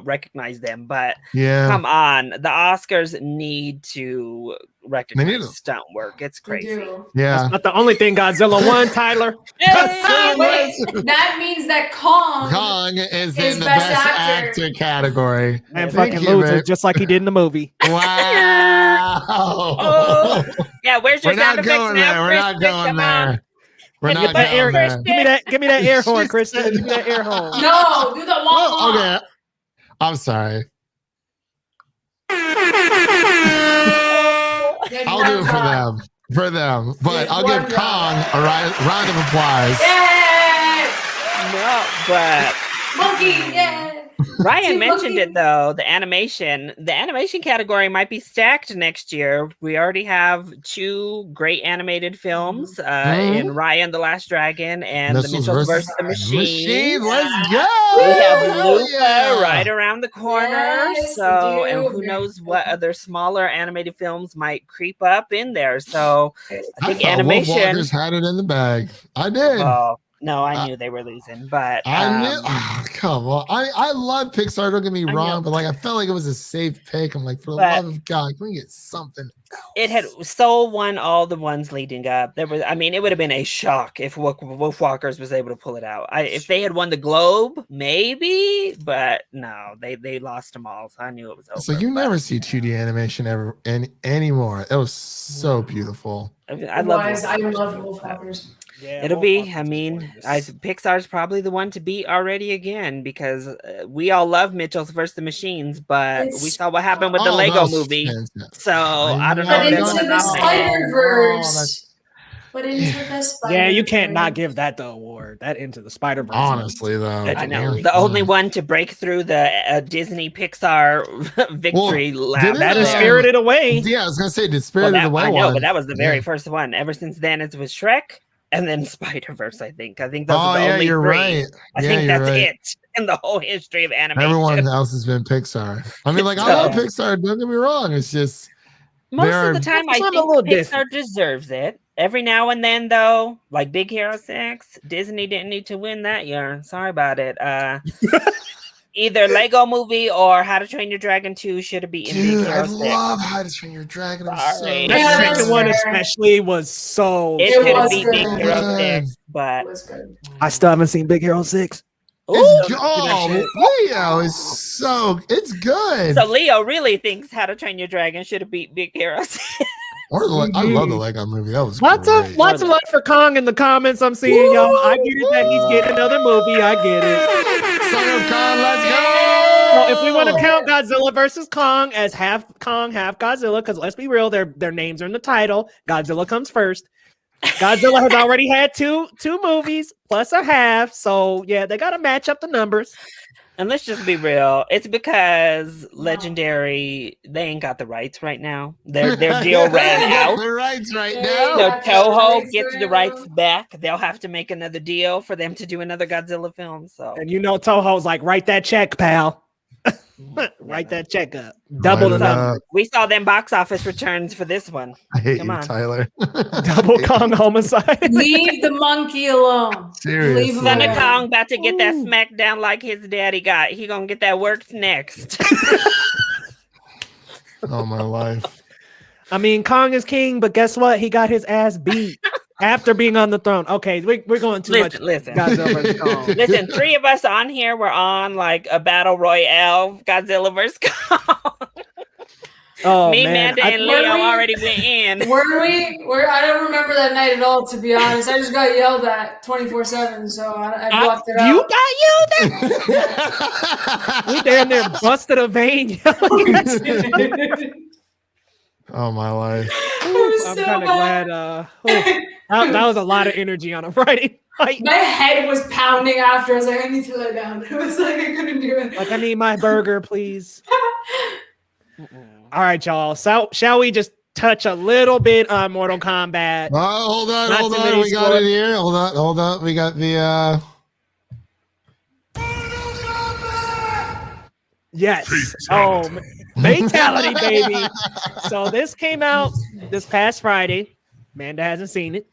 recognize them. But Yeah. come on, the Oscars need to recognize to. stunt work. It's They crazy. do. Yeah. not the only thing Godzilla won, Tyler. Hey! Wait, that means that Kong is is in the Best best Actor. actor category. And Thank fucking you, loses Vic. just like he did in the movie. Wow. Oh, yeah. Where's your We're sound not effects going now, there. We're Chris? not Chris, going come on. there. We're Get not the But going Eric, there. give me that air horn, Krista. Give me that air horn. No, do the wah Well, wah. okay. I'm sorry. Good I'll do it for job. them. For them. But Yeah, I'll give one Kong a round of applause. Yay! No, but Monkey, yay! Ryan Team mentioned Monkey. it though. The animation category might be stacked next year. We already have 2 great animated films in Raya and the Last Dragon and The Mitchells versus the Machines. Let's go. We have Hell Luca yeah. right around the corner. Yes, So, we and do. who knows what other smaller animated films might creep up in there. So, I I think thought animation. Wolfwalkers had it in the bag. I did. Well, no, I knew they were losing, but I knew. Come on. I love Pixar. Don't get me I wrong, know. but like I felt like it was a safe pick. I'm like, for the But- love of God, can we get something else? it had so won all the ones leading up. It would have been a shock if Wolfwalkers was able to pull it out. If they had won the Globe, maybe, but no, they lost them all. So I knew it was over. So you never see 2D animation ever anymore. It was so beautiful. I love I Wolfwalkers. love Wolfwalkers. Yeah, It'll be. I mean, Pixar's probably the one to beat already again because we all love Mitchell's versus the Machines, but we It's- saw what happened with the Oh, Lego that was movie. fantastic. So I don't know. But if they're into gonna the nominate it. Spider-Verse. But into the Spider-Verse. Yeah, you can't not give that the award. That Into the Spider-Verse. Honestly, though, I know. damn The only fine. one to break through the Disney Pixar victory lap. didn't That it, is Yeah. Spirited Away. Yeah, I was gonna say, did Well, Spirited that, Away I know, one? but that was the very Yeah. first one. Ever since then, it was Shrek and then Spider-Verse, I think. I think those Oh are the yeah, only you're 3. right. I Yeah, think you're that's right. it in the whole history of animation. Everyone else has been Pixar. I mean, like I love Pixar. Don't get me wrong. It's just Most they're- of the time, I Some a think little Pixar different. deserves it. Every now and then, though, like Big Hero 6, Disney didn't need to win that year. Sorry about it. Either Lego Movie or How to Train Your Dragon 2 should have beaten dude. Big I Hero 6. love How to Train Your Dragon. I'm so Sorry. That Yeah, second that's one fair. especially was so. It It should have was beat good. Big Hero 6, but It was good. I still haven't seen Big Hero 6. It's Ooh, Leo is so it's good. so Leo really thinks How to Train Your Dragon should have beat Big Hero 6. I love the Lego movie. That was Lots great. of love for Kong in the comments. I'm seeing y'all. I get it that he's getting another movie. I get it. Son of Kong, let's go. So if we want to count Godzilla versus Kong as half Kong, half Godzilla, because let's be real, their names are in the title. Godzilla comes first. Godzilla has already had two movies plus a half, so yeah, they got to match up the numbers. And let's just be real. It's because Legendary, they ain't got the rights right now. Their deal ran out. The rights right Yeah. now. So That's Toho right, gets the girl. rights back. They'll have to make another deal for them to do another Godzilla film. So And you know Toho's like, write that check, pal. Write that check up. Double the Write it number. up. we saw them box office returns for this one. I hate Come you, on. Tyler. Double Kong homicide. Leave the monkey alone. Seriously. Leave him Son of alone. Kong about to get that smackdown like his daddy got. He gonna get that worked next. Oh my life. I mean, Kong is king, but guess what? He got his ass beat after being on the throne. Okay, we're going too much. Listen. Godzilla versus Kong. Listen, 3 of us on here were on like a battle royale Godzilla vs. Kong. Oh Me, man, Amanda, and Were Leo we- already went in. Were we? I don't remember that night at all, to be honest. I just got yelled at 24/7, so I blocked it you out. got yelled at. We damn near busted a vein. Oh my life. was I'm so kind of bad. glad. That was a lot of energy on a Friday night. My head was pounding after. I was like, I need to lay down. It was like I couldn't do it. Like, I need my burger, please. All right, y'all. So, shall we just touch a little bit on Mortal Kombat? Oh, hold on, Not hold too on. many We got spoilers. it here. Hold on. We got the Yes. Oh, fatality, baby. So this came out this past Friday. Amanda hasn't seen it,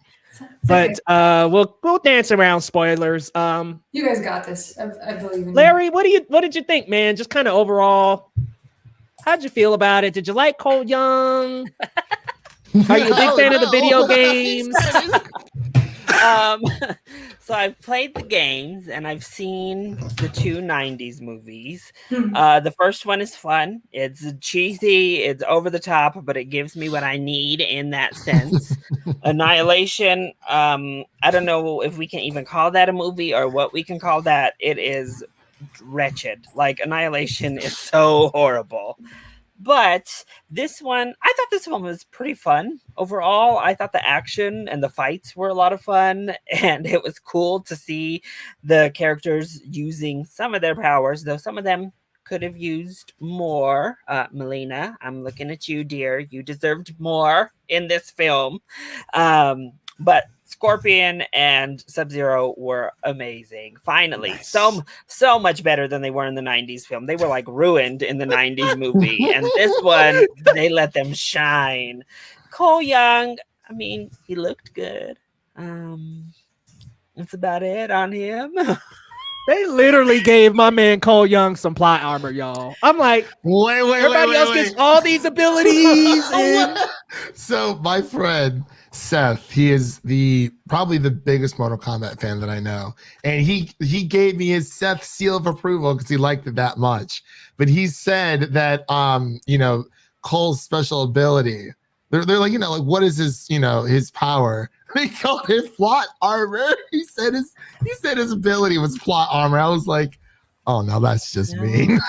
but we'll dance around spoilers. You guys got this. I believe in you. Larry, what did you think, man? Just kind of overall, how'd you feel about it? Did you like Cole Young? Are you a big fan of the video games? So I've played the games and I've seen the two 90s movies. Hmm. The first one is fun. It's cheesy, it's over the top, but it gives me what I need in that sense. Annihilation, I don't know if we can even call that a movie or what we can call that. It is wretched. Like, Annihilation is so horrible. But this one, I thought this one was pretty fun overall. I thought the action and the fights were a lot of fun, and it was cool to see the characters using some of their powers, though some of them could have used more. Melina, I'm looking at you, dear. You deserved more in this film. But Scorpion and Sub-Zero were amazing. Finally, Nice. so much better than they were in the 90s film. They were like ruined in the 90s movie. And this one, they let them shine. Cole Young, I mean, he looked good. That's about it on him. They literally gave my man Cole Young some plot armor, y'all. I'm like, wait. everybody else gets all these abilities. and- So my friend Seth, he is probably the biggest Mortal Kombat fan that I know, and he gave me his Seth seal of approval because he liked it that much. But he said that Cole's special ability, they're like, like, what is his power? They called it plot armor. He said his ability was plot armor. I was like, oh no, that's just mean.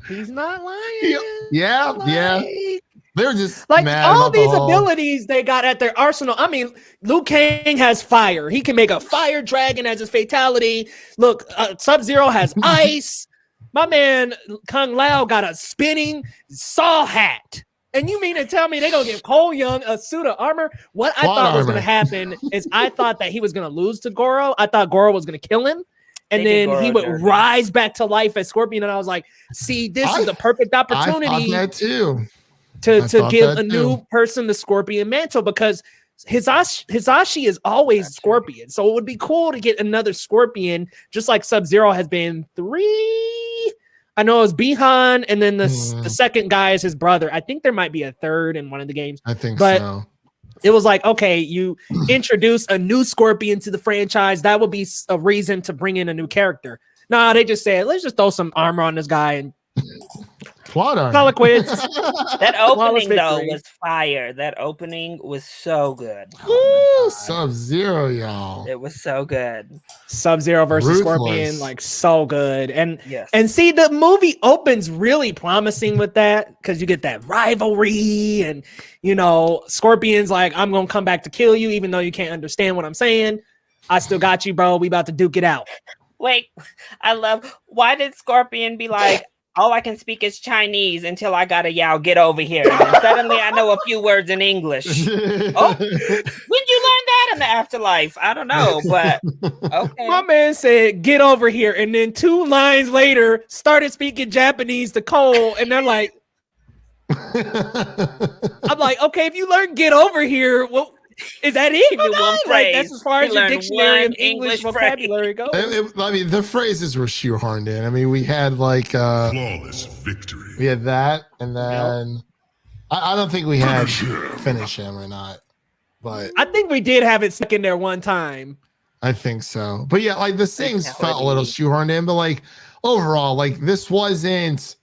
He's not lying. Yeah. Like, They're just like mad all about the these whole- abilities they got at their arsenal. I mean, Liu Kang has fire. He can make a fire dragon as his fatality. Look, Sub-Zero has ice. My man Kung Lao got a spinning saw hat. And you mean to tell me they're going to give Cole Young a suit of armor? What I Plot thought was armor. going to happen is I thought that he was going to lose to Goro. I thought Goro was going to kill him. And They did then he Goro would dirty. rise back to life as Scorpion. And I was like, see, this is the perfect I opportunity thought that too. to thought give that a new person the Scorpion mantle, because Hisashi is always Scorpion. So it would be cool to get another Scorpion, just like Sub-Zero has been 3. I know it was Bihan, and then the second guy is his brother. I think there might be a third in one of the games. I think But- so. It was like, okay, you introduce a new Scorpion to the franchise. That would be a reason to bring in a new character. Nah, they just said, let's just throw some armor on this guy and Plot armor. call it quits. That opening, though, victory. was fire. That opening was so good. Woo, Sub-Zero, y'all. It was so good. Sub-Zero versus Ruthless. Scorpion, like so good. Yes. And see, the movie opens really promising with that, because you get that rivalry, and Scorpion's like, I'm gonna come back to kill you, even though you can't understand what I'm saying. I still got you, bro. We about to duke it out. Wait, why did Scorpion be like, all I can speak is Chinese until I got a yow, get over here. And then suddenly I know a few words in English. Oh, when did you learn that in the afterlife? I don't know, but okay. My man said, get over here. And then 2 lines later, started speaking Japanese to Cole. And they're like, I'm like, okay, if you learn get over here, well, is that it? He knew one Like, phrase. that's as far He as your learned dictionary one and English English vocabulary goes. I mean, the phrases were shoehorned in. I mean, we had like Flawless victory. we had that, and then I don't think we had finish him or not, but I think we did have it stuck in there one time. I think so. But yeah, like the things Fatality. felt a little shoehorned in, but like overall, like this wasn't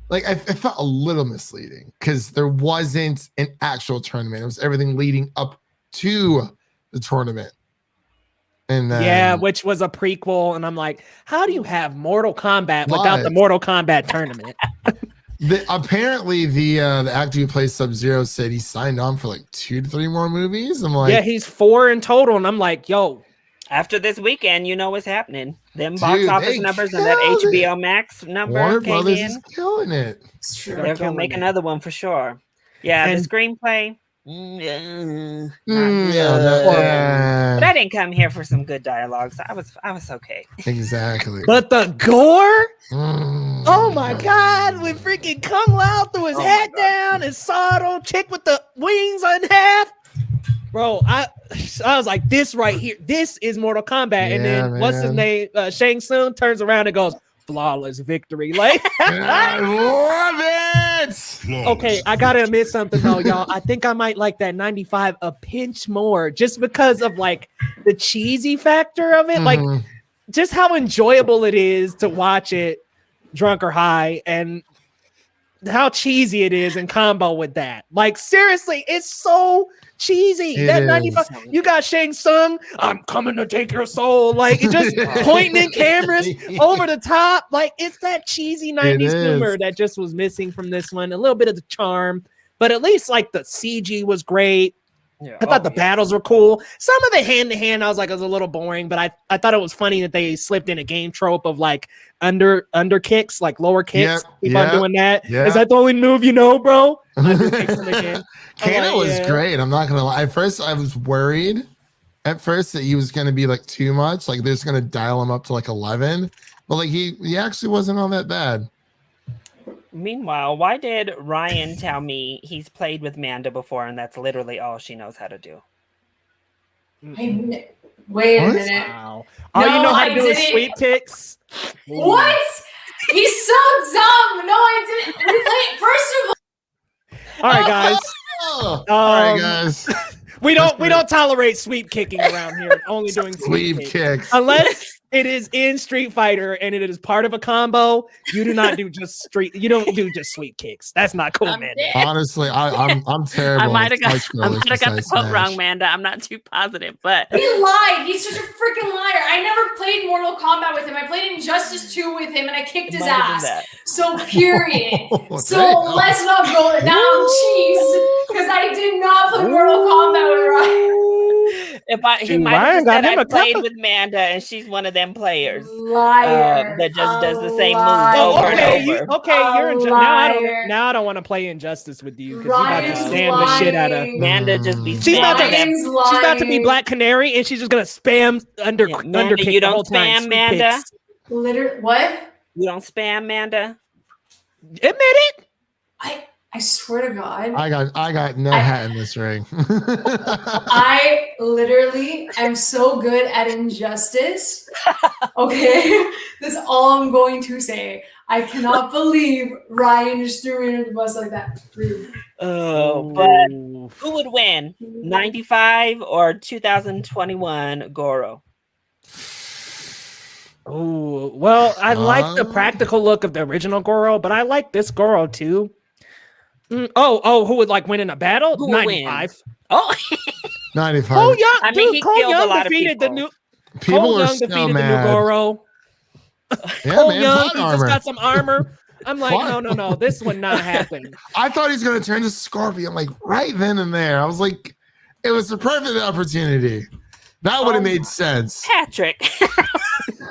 like I felt a little misleading because there wasn't an actual tournament. It was everything leading up to the tournament. And then, yeah, which was a prequel, and I'm like, how do you have Mortal Kombat without the Mortal Kombat tournament? Apparently the actor who plays Sub-Zero said he signed on for like 2 to 3 more movies. I'm like, yeah, he's 4 in total, and I'm like, yo, after this weekend, you know what's happening. Them box office numbers and that HBO Max number Warner came Brothers in. is killing it. It's true. They're gonna make another one for sure. Yeah, And- the screenplay. Not Yeah, good. But I didn't come here for some good dialogues. I was okay. exactly. but the gore. Mm. Oh my God! When freaking Kung Lao threw his hat down and sawed on chick with the wings in half, bro. I was like, this right here, this is Mortal Kombat. And then what's his name? Shang Tsung turns around and goes, "Flawless victory!" Like, I love it. Flawless okay, I gotta admit something though, y'all. I think I might like that 95 a pinch more, just because of like the cheesy factor of it, like Mhm. just how enjoyable it is to watch it drunk or high, and how cheesy it is in combo with that. Like seriously, it's so cheesy. It That is. 95, you got Shang Tsung, I'm coming to take your soul. Like it just pointing in cameras over the top. Like it's that cheesy 90s is. humor that just was missing from this one. A little bit of the charm, but at least like the CG was great. Yeah. I thought the battles were cool. Some of the hand-to-hand, I was like, it was a little boring, but I thought it was funny that they slipped in a game trope of like under kicks, like lower kicks. Yep, Keep on yep, doing that. yep. Is that the only move you know, bro? Under kicks in the game. Kana like, was yeah. great. I'm not gonna lie. At first, I was worried at first that he was gonna be like too much. Like they're just gonna dial him up to like 11, but like he actually wasn't all that bad. Meanwhile, why did Ryan tell me he's played with Manda before and that's literally all she knows how to do? Wait a What? minute. Wow. All you No, know how I to do is didn't. sweep kicks. What? He's so dumb. No, I didn't. We played, first of all, All right, guys. Oh, all right, Um, guys. We don't tolerate sweep kicking around here. Only doing Sweep kicks. kicks. Unless it is in Street Fighter and it is part of a combo, you do not do just you don't do just sweep kicks. That's not cool, I'm man. dead. Honestly, I'm terrible. I might at have got side-scrollers the besides quote Smash. wrong, Manda. I'm not too positive, but he lied. He's such a freaking liar. I never played Mortal Kombat with him. I played Injustice 2 with him, and I kicked his Might have been ass. that. So period. Oh, So damn. let's not go down cheese because I did not play Mortal Kombat with Ryan. He Dude, might have Ryan just got said him I a played couple- with Manda and she's one of them players Liar. that just does the same move Liar. over and Okay, over. you're A liar. now I don't want to play Injustice with you because you got to Ryan's spam the shit out of. lying. Manda just be She's about to- spamming them. Ryan's She's about to be lying. Black Canary and she's just gonna spam under Yeah, Manda, underkick you the whole don't time. spam, Sweep Manda? kicks. Literally, what? You don't spam, Manda? Admit it. I swear to God. I got no I- hat in this ring. I literally am so good at Injustice. Okay, that's all I'm going to say. I cannot believe Ryan just threw me under the bus like that. Rude. Oh, but who would win? 95 or 2021 Goro? Oh, well, I like the Uh. practical look of the original Goro, but I like this Goro too. Who would like win in a battle? Who would 95. Oh, 95. Cole Young, I mean, dude, he Cole killed a Young lot of defeated the people. new People Cole are Young so defeated the new mad. Goro. Yeah, Cole man, Young, plot he just armor. got some armor. I'm like, Plot- no, this would not happen. I thought he was going to turn to Scorpion like right then and there. I was like, it was the perfect opportunity. That would have made sense. Patrick.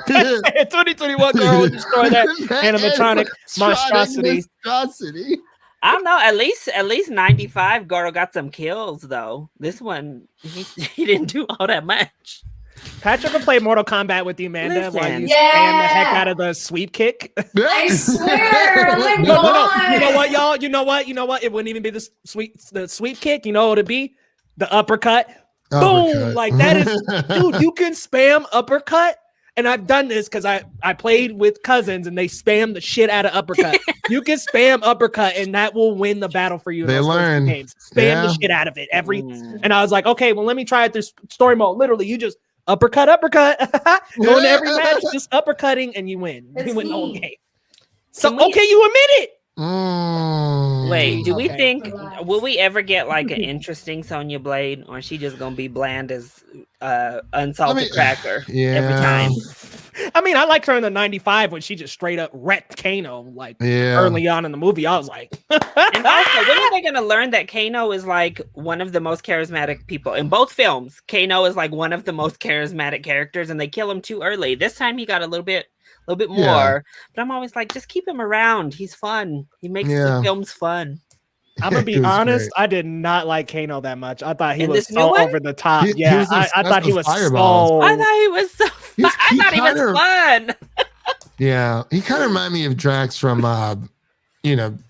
2021 Goro destroy that animatronic monstrosity. monstrosity. I don't know. At least 95 Goro got some kills though. This one he didn't do all that much. Patrick will play Mortal Kombat with you, Amanda, while you Listen. spam the heck Yeah. out of the sweep kick. I swear. I'm like, No. God. You know what, y'all? You know what? It wouldn't even be the sweep kick. You know what it'd be? The uppercut. Boom! Uppercut. Like that is, dude. You can spam uppercut, and I've done this because I played with cousins and they spam the shit out of uppercut. You can spam uppercut, and that will win the battle for you. in They those first two learn. games. Spam the Yeah. shit out of it every. Mm. And I was like, okay, well, let me try it through story mode. Literally, you just uppercut. Going to every match, just uppercutting, and you win. That's You win the whole me. game. So Can we- okay, you admit it. Wait, do we Okay, think relax. will we ever get like an interesting Sonya Blade, or is she just gonna be bland as unsalted cracker every yeah. time? I mean, I liked her in the 95 when she just straight up wrecked Kano like early on in the movie. I was like, And also, when are they gonna learn that Kano is like one of the most charismatic people in both films? Kano is like one of the most charismatic characters, and they kill him too early. This time he got a little bit more, but I'm always like, just keep him around. He's fun. He makes the films fun. I'm gonna be It was honest. great. I did not like Kano that much. I thought he In was this new so one? over the top. He Yeah, was I thought he was fireballs. so. I thought he was so fun. I thought he was fun. Yeah, he kind of reminded me of Drax from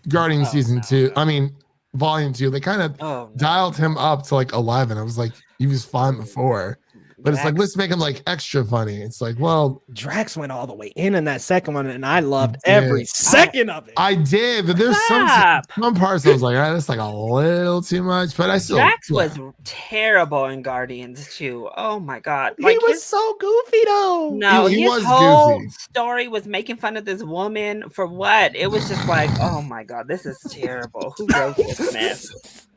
Guardian season 2. I mean, volume 2. They kind of dialed him up to like 11. I was like, he was fun before. But it's like, let's make him like extra funny. It's like, well, Drax went all the way in that second one, and I loved every second of it. I did, but there's some parts I was like, that's like a little too much. But I still Drax was terrible in Guardians too. Oh my god, he was so goofy though. No, he his was whole goofy. story was making fun of this woman for what? It was just like, oh my god, this is terrible. Who wrote this mess?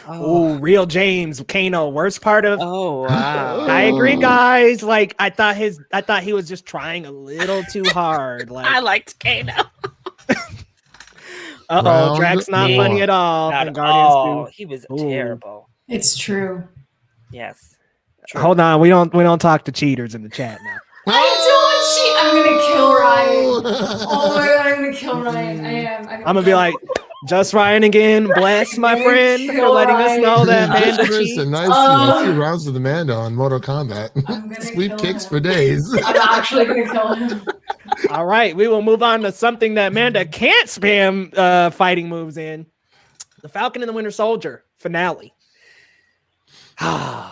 Oh, real James Kano. Worst part of. Oh wow. I agree, guys. Like I thought he was just trying a little too hard. Like I liked Kano. Drax not funny at all. And Guardians he was terrible. It's true. Yes. True. Hold on, we don't talk to cheaters in the chat now. I don't cheat. I'm gonna kill Ryan. Oh my god, I'm gonna kill Ryan. I am. I'm gonna be like, just Ryan again. Bless my friend for letting us know that Amanda cheats. A nice 2 rounds with Amanda on Mortal Kombat. Sweep kicks for days. I'm actually gonna kill him. All right, we will move on to something that Amanda can't spam fighting moves in. The Falcon and the Winter Soldier finale. Uh-oh.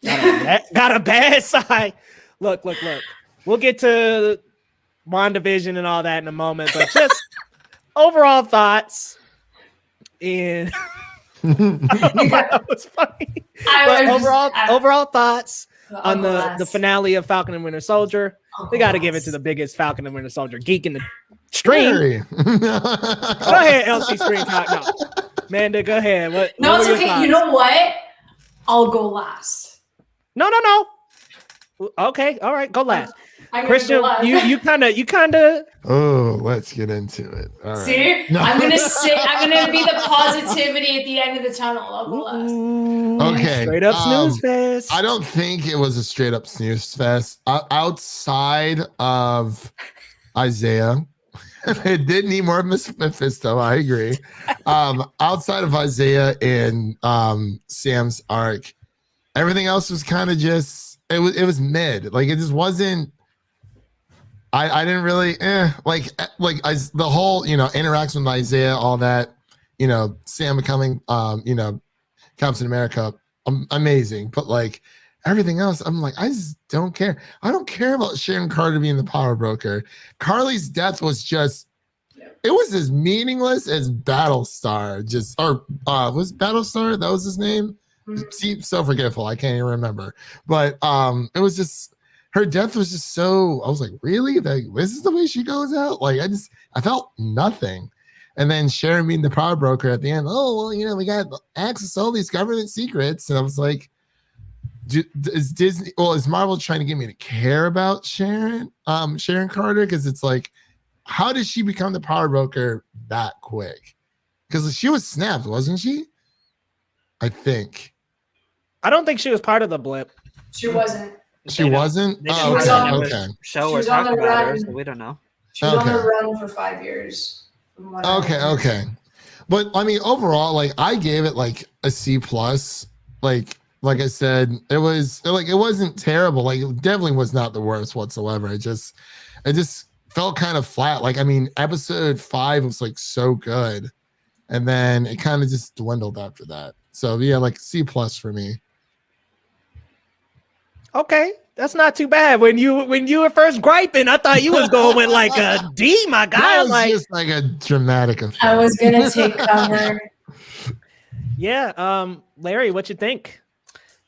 Got a bad side. Look. We'll get to WandaVision and all that in a moment, but just overall thoughts in that was funny. Overall thoughts on the finale of Falcon and Winter Soldier. We got to give it to the biggest Falcon and Winter Soldier geek in the stream. Go ahead, LC Screen Talk. No. Amanda, go ahead. What it's were your okay. thoughts? You know what? I'll go last. No. Okay, all right, go last. Christian, last. you kind of. Oh, let's get into it. All right. See, No. I'm gonna be the positivity at the end of the tunnel. I'll go last. Okay. Straight up snooze fest. I don't think it was a straight up snooze fest. Outside of Isaiah, it did need more Mephisto. I agree. Outside of Isaiah and Sam's arc, everything else was kind of just it was mid. Like it just wasn't. I didn't really the whole interaction with Isaiah, all that, Sam becoming Captain America, amazing. But like everything else, I'm like, I just don't care. I don't care about Sharon Carter being the power broker. Carly's death was just, it was as meaningless as Battlestar. Was Battlestar? That was his name? See, so forgetful. I can't even remember. But it was just, her death was just so, I was like, really? Like, this is the way she goes out? Like, I felt nothing. And then Sharon being the power broker at the end, we got access to all these government secrets. And I was like, is Marvel trying to get me to care about Sharon Carter? Because it's like, how did she become the power broker that quick? Because she was snapped, wasn't she? I think. I don't think she was part of the blip. She wasn't. She wasn't? Oh, okay. Okay. Show or talk about her, so we don't know. She was on the run for 5 years. Okay. But I mean, overall, like I gave it like a C+. Like I said, it wasn't terrible. Like it definitely was not the worst whatsoever. It just felt kind of flat. Like, I mean, episode 5 was like so good. And then it kind of just dwindled after that. So yeah, like C+ for me. Okay, that's not too bad. When you were first griping, I thought you was going with like a D, my guy. That was just like a dramatic effect. I was gonna take cover. Yeah, Larry, what you think?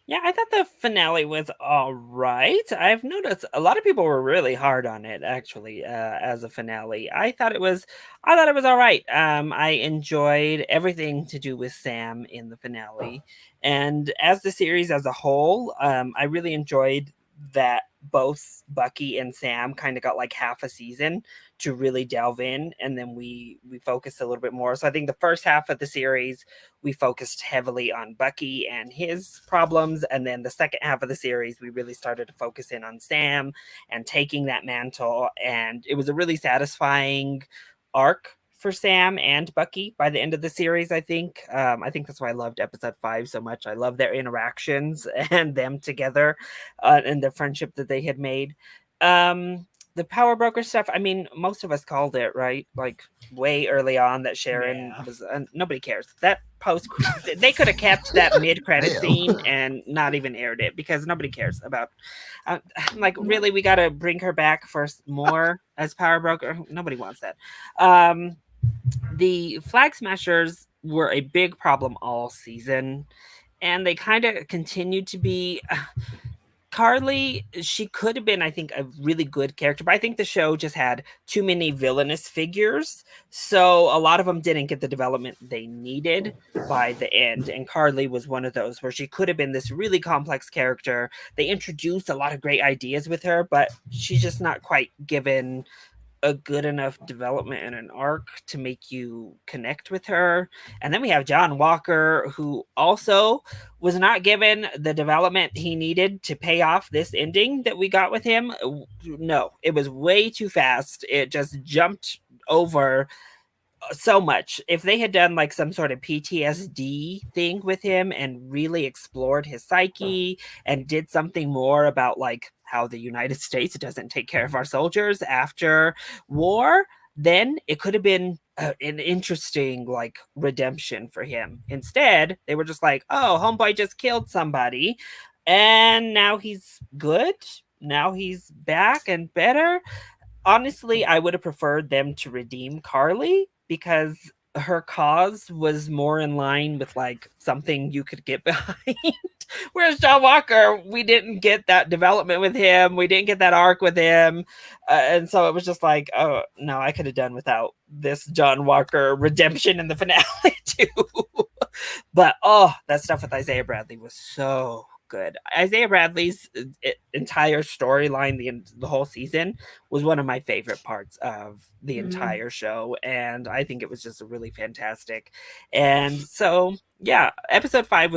Yeah, I thought the finale was all right. I've noticed a lot of people were really hard on it actually as a finale. I thought it was all right. I enjoyed everything to do with Sam in the finale. And as the series as a whole, I really enjoyed that both Bucky and Sam kind of got like half a season to really delve in, and then we focused a little bit more. So I think the first half of the series we focused heavily on Bucky and his problems. And then the second half of the series, we really started to focus in on Sam and taking that mantle. And it was a really satisfying arc for Sam and Bucky by the end of the series, I think. I think that's why I loved episode 5 so much. I love their interactions and them together and the friendship that they had made. The power broker stuff, I mean, most of us called it, right? Like way early on that Sharon was, nobody cares. That post, they could have kept that mid-credit scene and not even aired it because nobody cares about, like, really, we got to bring her back for more as power broker. Nobody wants that. The Flag Smashers were a big problem all season, and they kind of continued to be. Carly, she could have been, I think, a really good character, but I think the show just had too many villainous figures. So a lot of them didn't get the development they needed by the end. And Carly was one of those where she could have been this really complex character. They introduced a lot of great ideas with her, but she's just not quite given a good enough development and an arc to make you connect with her. And then we have John Walker, who also was not given the development he needed to pay off this ending that we got with him. No, it was way too fast. It just jumped over so much. If they had done like some sort of PTSD thing with him and really explored his psyche and did something more about like how the United States doesn't take care of our soldiers after war, then it could have been an interesting like redemption for him. Instead, they were just like, oh, homeboy just killed somebody and now he's good. Now he's back and better. Honestly, I would have preferred them to redeem Carly because her cause was more in line with like something you could get behind. Whereas John Walker, we didn't get that development with him. We didn't get that arc with him. And so it was just like, oh, no, I could have done without this John Walker redemption in the finale too. But oh, that stuff with Isaiah Bradley was so good. Isaiah Bradley's entire storyline, the whole season, was one of my favorite parts of the entire show, and I think it was just really fantastic. And so, yeah, episode 5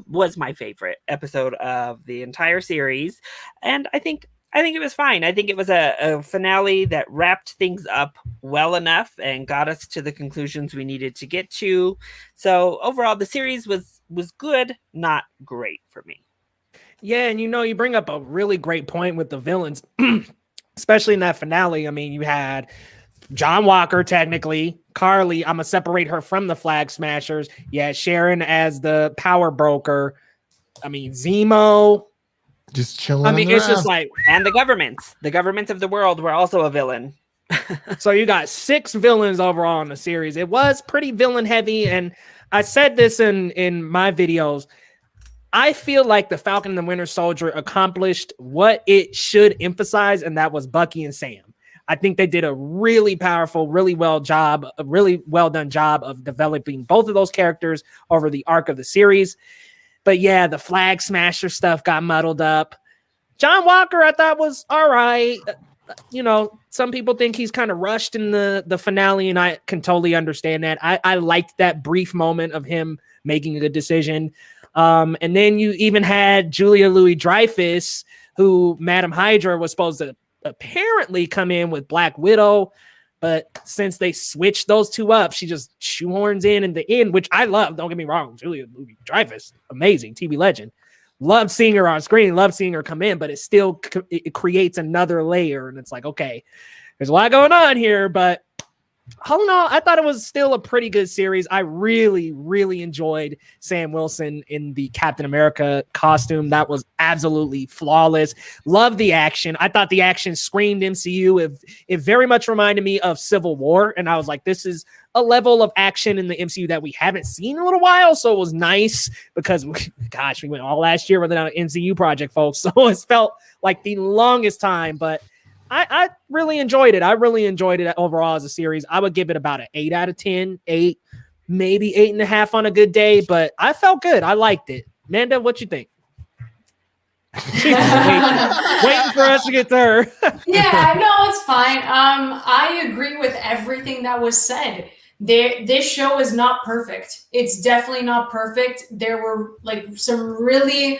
was my favorite episode of the entire series, and I think it was fine. I think it was a finale that wrapped things up well enough and got us to the conclusions we needed to get to. So overall, the series was good, not great for me. Yeah, and you bring up a really great point with the villains, especially in that finale. I mean, you had John Walker, technically, Carly, I'm going to separate her from the Flag Smashers. Yeah, Sharon as the power broker. I mean, Zemo. Just chilling. I mean, it's just like, and the governments of the world were also a villain. So you got 6 villains overall in the series. It was pretty villain heavy. And I said this in my videos. I feel like the Falcon and the Winter Soldier accomplished what it should emphasize, and that was Bucky and Sam. I think they did a really powerful, really well done job of developing both of those characters over the arc of the series. But yeah, the Flag Smasher stuff got muddled up. John Walker, I thought was all right. Some people think he's kind of rushed in the finale, and I can totally understand that. I liked that brief moment of him making a good decision. And then you even had Julia Louis-Dreyfus, who Madam Hydra was supposed to apparently come in with Black Widow, but since they switched those two up, she just shoehorns in the end, which I love. Don't get me wrong, Julia Louis-Dreyfus, amazing TV legend. Loved seeing her on screen, loved seeing her come in, but it creates another layer, and it's like, okay, there's a lot going on here, but all in all, I thought it was still a pretty good series. I really, really enjoyed Sam Wilson in the Captain America costume. That was absolutely flawless. Love the action. I thought the action screamed MCU. It very much reminded me of Civil War. And I was like, this is a level of action in the MCU that we haven't seen in a little while. So it was nice because, gosh, we went all last year without an MCU project, folks. So it felt like the longest time, but I really enjoyed it. I really enjoyed it overall as a series. I would give it about an 8 out of 10, 8, maybe 8.5 on a good day, but I felt good. I liked it. Amanda, what you think? She's waiting for us to get to her. Yeah, no, it's fine. I agree with everything that was said. This show is not perfect. It's definitely not perfect. There were like some really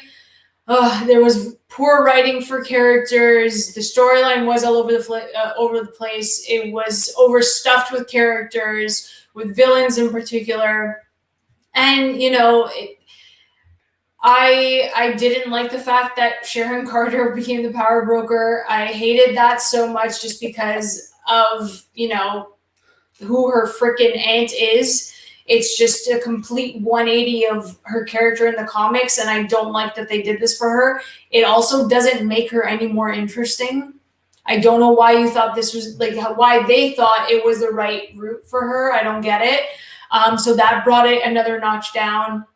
there was poor writing for characters. The storyline was all over the place. It was overstuffed with characters, with villains in particular. And, you know, I didn't like the fact that Sharon Carter became the power broker. I hated that so much just because of, you know, who her freaking aunt is. It's just a complete 180 of her character in the comics, and I don't like that they did this for her. It also doesn't make her any more interesting. I don't know why you thought this was, like, why they thought it was the right route for her. I don't get it. So that brought it another notch down.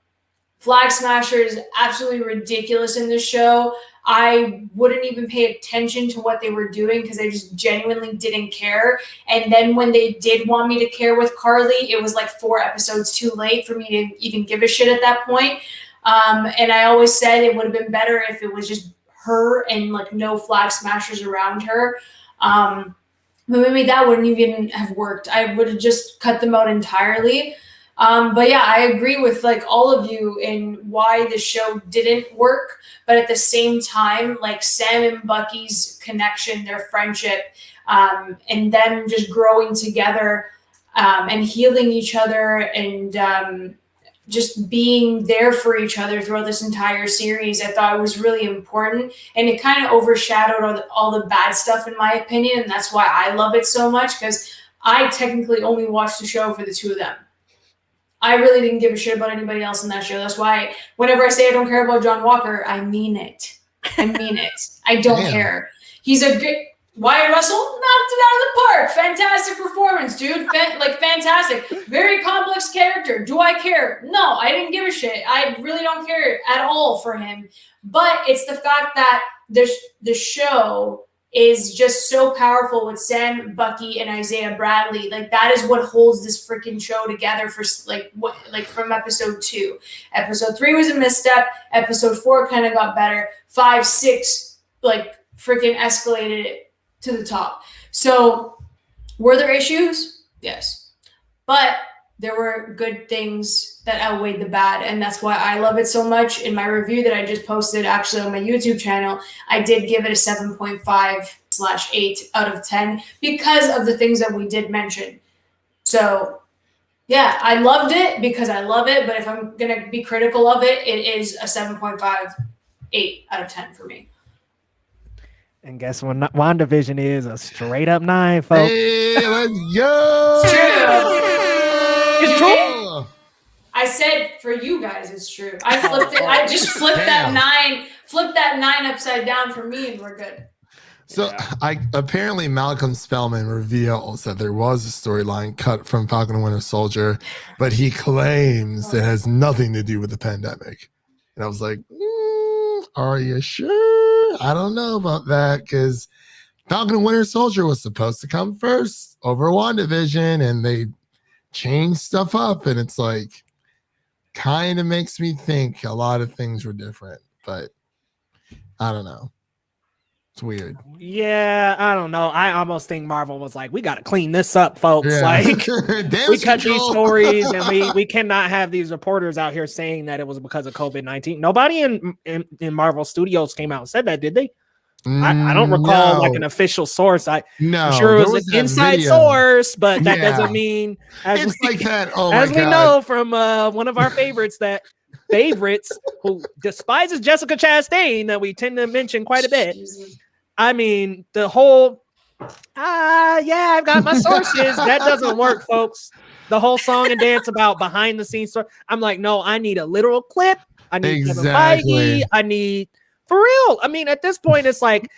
Flag Smasher is absolutely ridiculous in this show. I wouldn't even pay attention to what they were doing because I just genuinely didn't care. And then when they did want me to care with Carly, it was like 4 episodes too late for me to even give a shit at that point. And I always said it would have been better if it was just her and like no Flag Smashers around her. But maybe that wouldn't even have worked. I would have just cut them out entirely. But yeah, I agree with like all of you in why the show didn't work. But at the same time, like Sam and Bucky's connection, their friendship, and them just growing together and healing each other and just being there for each other throughout this entire series, I thought it was really important. And it kind of overshadowed all the bad stuff, in my opinion. And that's why I love it so much, because I technically only watched the show for the two of them. I really didn't give a shit about anybody else in that show. That's why whenever I say I don't care about John Walker, I mean it. I mean it. I don't care. He's a good Wyatt Russell, knocked it out of the park. Fantastic performance, dude. Fantastic. Very complex character. Do I care? No, I didn't give a shit. I really don't care at all for him. But it's the fact that the show is just so powerful with Sam, Bucky, and Isaiah Bradley. Like, that is what holds this freaking show together for from episode 2. Episode 3 was a misstep. Episode 4 kind of got better. 5, 6, freaking escalated it to the top. So were there issues? Yes. But there were good things that outweighed the bad, and that's why I love it so much. In my review that I just posted actually on my YouTube channel, I did give it a 7.5/8 out of 10 because of the things that we did mention. So yeah, I loved it because I love it, but if I'm going to be critical of it, it is a 7.5/8 out of 10 for me. And guess what? WandaVision is a straight up 9, folks. Hey, let's go. It's true. It's true. I said for you guys, it's true. I flipped it. I just flipped that 9 upside down for me, and we're good. So apparently Malcolm Spellman reveals that there was a storyline cut from Falcon and Winter Soldier, but he claims it has nothing to do with the pandemic. And I was like, are you sure? I don't know about that, because Falcon and Winter Soldier was supposed to come first over WandaVision, and they changed stuff up, and it's like kind of makes me think a lot of things were different, but I don't know. It's weird. Yeah, I don't know. I almost think Marvel was like, we got to clean this up, folks. Yeah. Like, we cut control. these stories, and we cannot have these reporters out here saying that it was because of COVID-19. Nobody in Marvel Studios came out and said that, did they? I don't recall like an official source. I'm sure it was an inside source, but that doesn't mean it's like that. Oh my as God. we know from one of our favorites who despises Jessica Chastain, that we tend to mention quite a bit. I mean, the whole Yeah, I've got my sources. That doesn't work, folks. The whole song and dance about behind the scenes story. I'm like, no, I need a literal clip. I need Kevin Feige. I need, for real. I mean, at this point, it's like,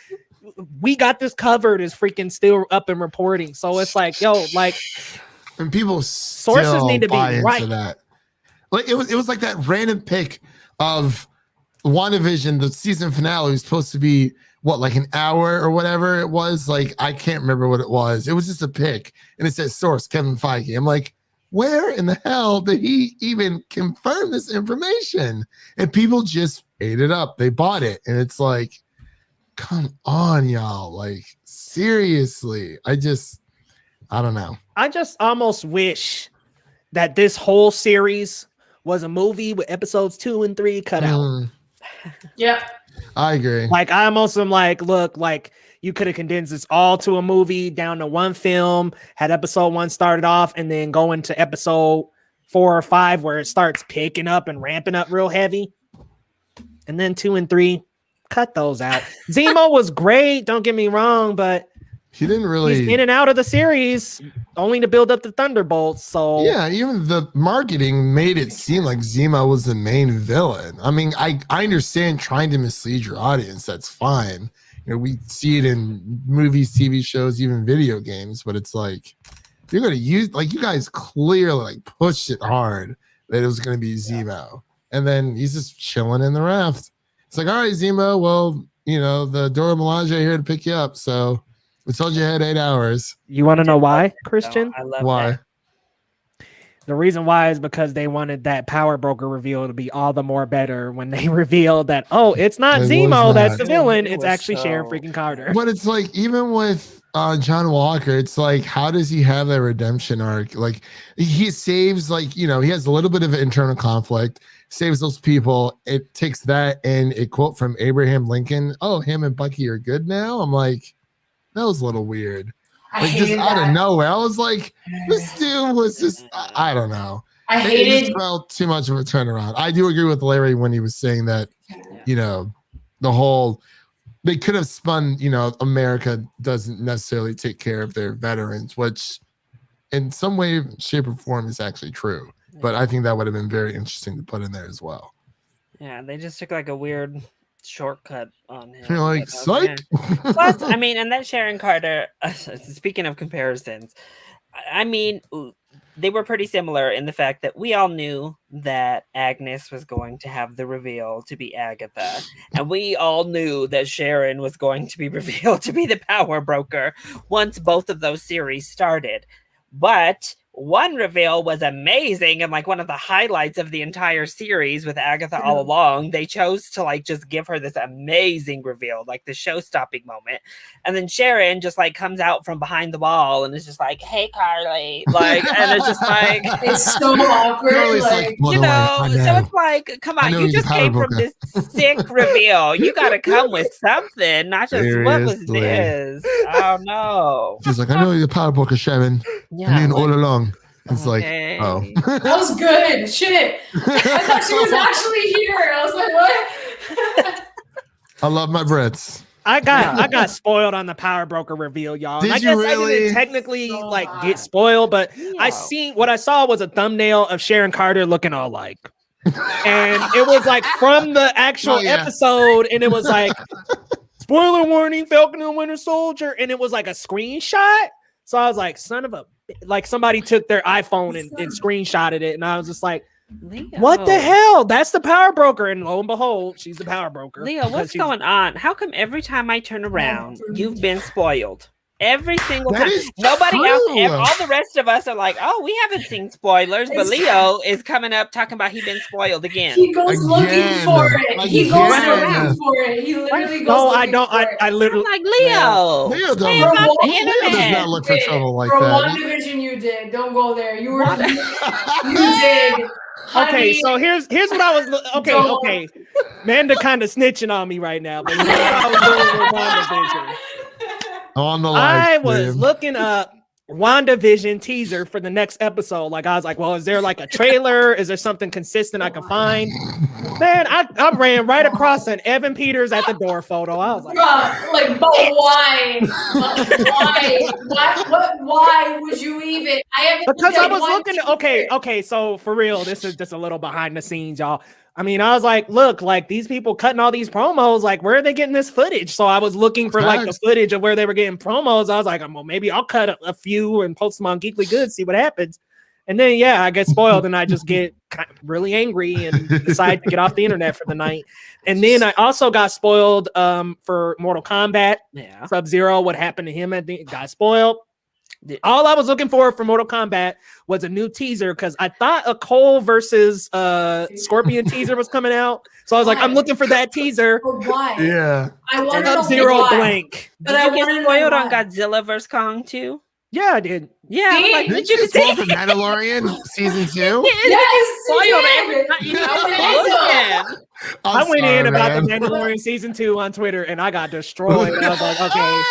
we got this covered is freaking still up and reporting. So it's like, yo, like, and people sources need to be right. That. Like it was like that random pick of WandaVision, the season finale was supposed to be what, like an hour or whatever it was. Like, I can't remember what it was. It was just a pick, and it said source Kevin Feige. I'm like, where in the hell did he even confirm this information? And people just ate it up. They bought it, and it's like, come on, y'all. Like, seriously. I don't know. I just almost wish that this whole series was a movie with episodes 2 and 3 cut out. Yeah. I agree. Like, I almost am like, look, like, you could have condensed this all to a movie, down to one film, had episode 1 started off, and then go into episode 4 or 5 where it starts picking up and ramping up real heavy. And then 2 and 3, cut those out. Zemo was great, don't get me wrong, but he didn't really. He's in and out of the series only to build up the Thunderbolts. So yeah, even the marketing made it seem like Zemo was the main villain. I mean, I understand trying to mislead your audience. That's fine. You know, we see it in movies, TV shows, even video games. But it's like, if you're going to use, like, you guys clearly like pushed it hard that it was going to be Zemo, and then he's just chilling in the raft. It's like, all right, Zemo. Well, you know, the Dora Milaje here to pick you up. So. We told you had 8 hours. You want to know why, Christian? I love why? That. The reason why is because they wanted that power broker reveal to be all the more better when they revealed that, oh, it's not Zemo that's the villain. It's actually Sharon freaking Carter. But it's like, even with John Walker, it's like, how does he have that redemption arc? Like, he saves, like, you know, he has a little bit of internal conflict, saves those people. It takes that and a quote from Abraham Lincoln. Oh, him and Bucky are good now. I'm like, that was a little weird. Like, just out of nowhere. I was like, this dude was just, I don't know. It just felt too much of a turnaround. I do agree with Larry when he was saying that, you know, the whole, they could have spun, you know, America doesn't necessarily take care of their veterans, which in some way, shape, or form is actually true. But I think that would have been very interesting to put in there as well. Yeah, they just took like a weird shortcut on him. You're like, psych. Plus, I mean, and that Sharon Carter, speaking of comparisons, I mean, they were pretty similar in the fact that we all knew that Agnes was going to have the reveal to be Agatha. And we all knew that Sharon was going to be revealed to be the power broker once both of those series started. But one reveal was amazing and like one of the highlights of the entire series with Agatha all along. They chose to like just give her this amazing reveal, like the show-stopping moment. And then Sharon just like comes out from behind the wall and is just like, "Hey, Carly," like, and it's just like it's so awkward. Like, you know, so it's like, come on, you just came from this sick reveal. You got to come with something, not just Seriously. What was this? Oh no. She's like, "I know you're the power broker, Sharon. Yeah, I mean, like, all along." It's okay. like, oh. That was good. Shit. I thought she was actually here. I was like, what? I love my Brits. I got spoiled on the power broker reveal, y'all. Did I you guess really? I didn't technically like get spoiled, but what I saw was a thumbnail of Sharon Carter looking all like. And it was like from the actual episode, and it was like, spoiler warning, Falcon and Winter Soldier, and it was like a screenshot. So I was like, son of a, like somebody took their iPhone and screenshotted it. And I was just like, Leo. what the hell? That's the power broker. And lo and behold, she's the power broker. Leo, what's going on? How come every time I turn around, you've been spoiled? Every single time. Nobody else, all the rest of us are like, oh, we haven't seen spoilers, but Leo is coming up talking about he's been spoiled again. He goes looking for it. He goes looking for it. He literally goes looking for it. I literally. I'm like, Leo. Leo does not look for trouble like that. that. For WandaVision, you did. Don't go there. You were. You did. Okay, so here's what I was. Okay. Manda kind of snitching on me right now, but I was doing with WandaVision. On the I live was looking up WandaVision teaser for the next episode. Like, I was like, well, is there like a trailer? Is there something consistent I can find? Man, I ran right across an Evan Peters at the door photo. I was like, but why? Why would you even? Because I was looking at, okay, so for real, this is just a little behind the scenes, y'all. I mean, I was like, look, like these people cutting all these promos, like where are they getting this footage? So I was looking for like the footage of where they were getting promos. I was like, well, maybe I'll cut a few and post them on Geekly Goods, see what happens. And then, yeah, I get spoiled and I just get kind of really angry and decide to get off the internet for the night. And then I also got spoiled for Mortal Kombat. Yeah. Sub-Zero, what happened to him at the got spoiled. All I was looking for Mortal Kombat was a new teaser because I thought a Cole versus Scorpion teaser was coming out. So I was like, I'm looking for that teaser. But why? Yeah. I want to know Sub-Zero why. blank. But Did I you want to get know spoiled on why. Godzilla vs. Kong too? Yeah, I did. Yeah. I was like, Did you spoil for Mandalorian season 2? Yes, spoiled you every did. time. You know, I did. I went sorry, in about the man. Mandalorian season 2 on Twitter and I got destroyed. I was like, okay,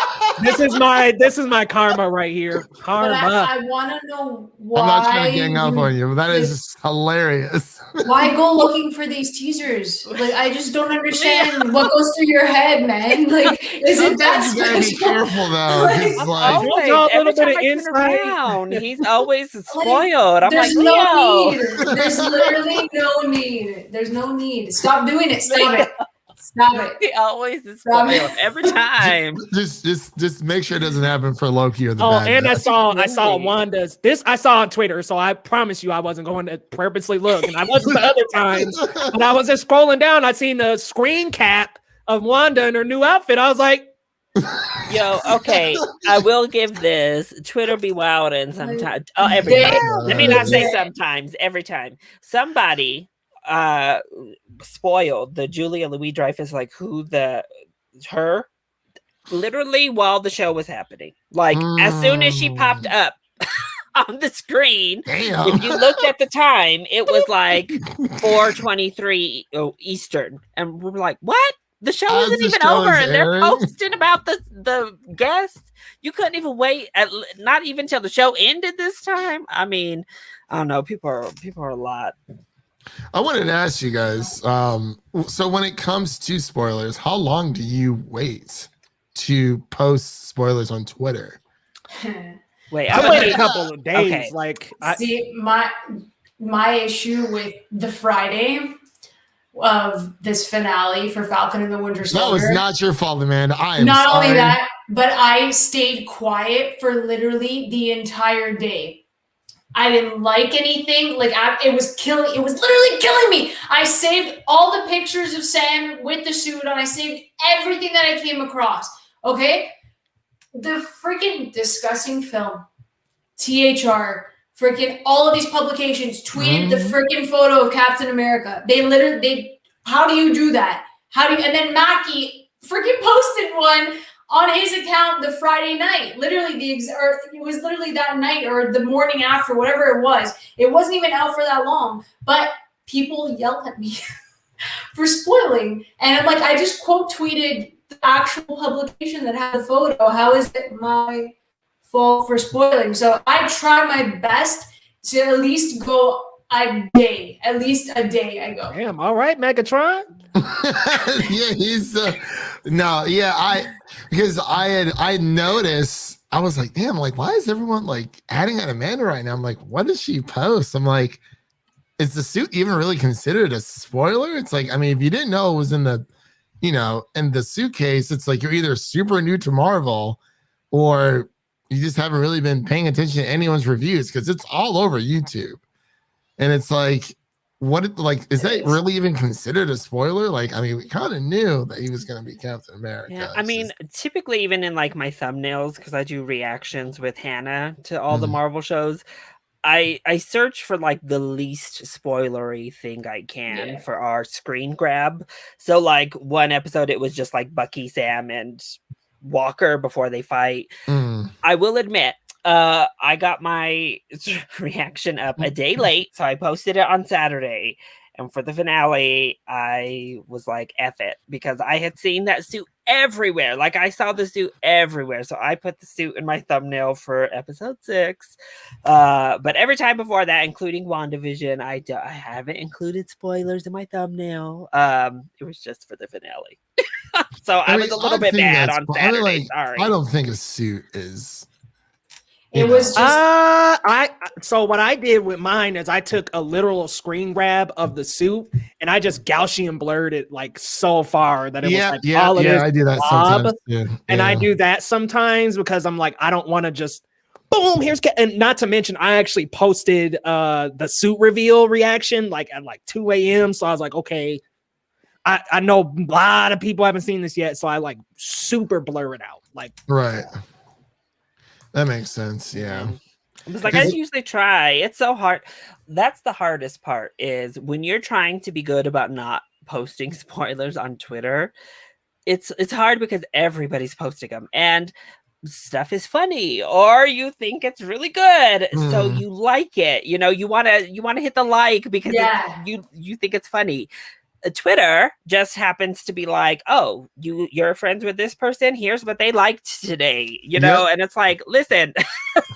this is my karma right here. But Karma. I want to know why. I'm not trying to gang up on you, but that is just hilarious. Why go looking for these teasers? Like, I just don't understand what goes through your head, man. Like, is it that You gotta be special? careful though. Just like, Always, y'all a every little bit time of I turn insight. around, he's always spoiled. I'm There's like, no Leo. need. There's literally no need. There's no need. Stop doing it. Stop it. Stop it. He always is Stop spoiled it. every time. just make sure it doesn't happen for Loki or the Oh, bad and guys. I saw Wanda's. This I saw on Twitter, so I promise you I wasn't going to purposely look, and I wasn't the other times. But I was just scrolling down. I seen the screen cap of Wanda in her new outfit. I was like, Yo, okay, I will give this. Twitter be wild and sometimes. Oh, every time. Let me not say sometimes. Every time. Somebody spoiled the Julia Louis-Dreyfus, like her literally while the show was happening. Like as soon as she popped up on the screen, Damn. if you looked at the time, it was like 4:23 Eastern, and we're like, "What? The show As isn't the even show over, is and they're airing? posting about the guests. You couldn't even wait, not even till the show ended this time. I mean, I don't know. People are a lot. I wanted to ask you guys. So when it comes to spoilers, how long do you wait to post spoilers on Twitter? Wait, I waited a couple of days. Okay. Like, See, my issue with the Friday of this finale for Falcon and the Winter That Soldier. was not your fault, Amanda. I am Not sorry. only that, but I stayed quiet for literally the entire day. I didn't like anything. Like it was literally killing me. I saved all the pictures of Sam with the suit and I saved everything that I came across. Okay? The freaking discussing film, THR, freaking all of these publications tweeted the freaking photo of Captain America. How do you do that? And then Mackie freaking posted one on his account the Friday night. Literally it was literally that night or the morning after, whatever it was. It wasn't even out for that long, but people yelled at me for spoiling. And I'm like, I just quote tweeted the actual publication that had the photo. How is it my fault for spoiling? So I try my best to at least go a day. At least a day I go. damn, all right, Megatron. Yeah, he's because I noticed, I was like, damn, like why is everyone like adding at Amanda right now? I'm like, what does she post? I'm like, is the suit even really considered a spoiler? It's like, I mean, if you didn't know it was in the suitcase, it's like you're either super new to Marvel or you just haven't really been paying attention to anyone's reviews because it's all over YouTube. And it's like, is that really even considered a spoiler? Like, I mean, we kind of knew that he was going to be Captain America. Yeah, I mean, typically even in like my thumbnails, because I do reactions with Hannah to all the Marvel shows, I search for like the least spoilery thing I can for our screen grab. So like one episode, it was just like Bucky, Sam, and Walker before they fight. I will admit, I got my reaction up a day late, so I posted it on Saturday. And for the finale, I was like, F it, because I had seen that suit everywhere. Like I saw the suit everywhere. So I put the suit in my thumbnail for episode 6. But every time before that, including WandaVision, I haven't included spoilers in my thumbnail. It was just for the finale. So I was a little bit bad on Saturday. Sorry. I don't think a suit is. It was just so what I did with mine is I took a literal screen grab of the suit and I just Gaussian blurred it like so far that it was like all of this I do that blob. sometimes too. And I do that sometimes because I'm like, I don't want to just boom, and not to mention I actually posted the suit reveal reaction like at like 2 a.m. So I was like, okay, I know a lot of people haven't seen this yet, so I like super blur it out. Like right. That makes sense. Yeah. It's like I usually try. It's so hard. That's the hardest part is when you're trying to be good about not posting spoilers on Twitter. It's hard because everybody's posting them and stuff is funny or you think it's really good. So you like it. You know, you want to hit the like because you think it's funny. Twitter just happens to be like, oh, you're friends with this person. Here's what they liked today, you know? And it's like, listen,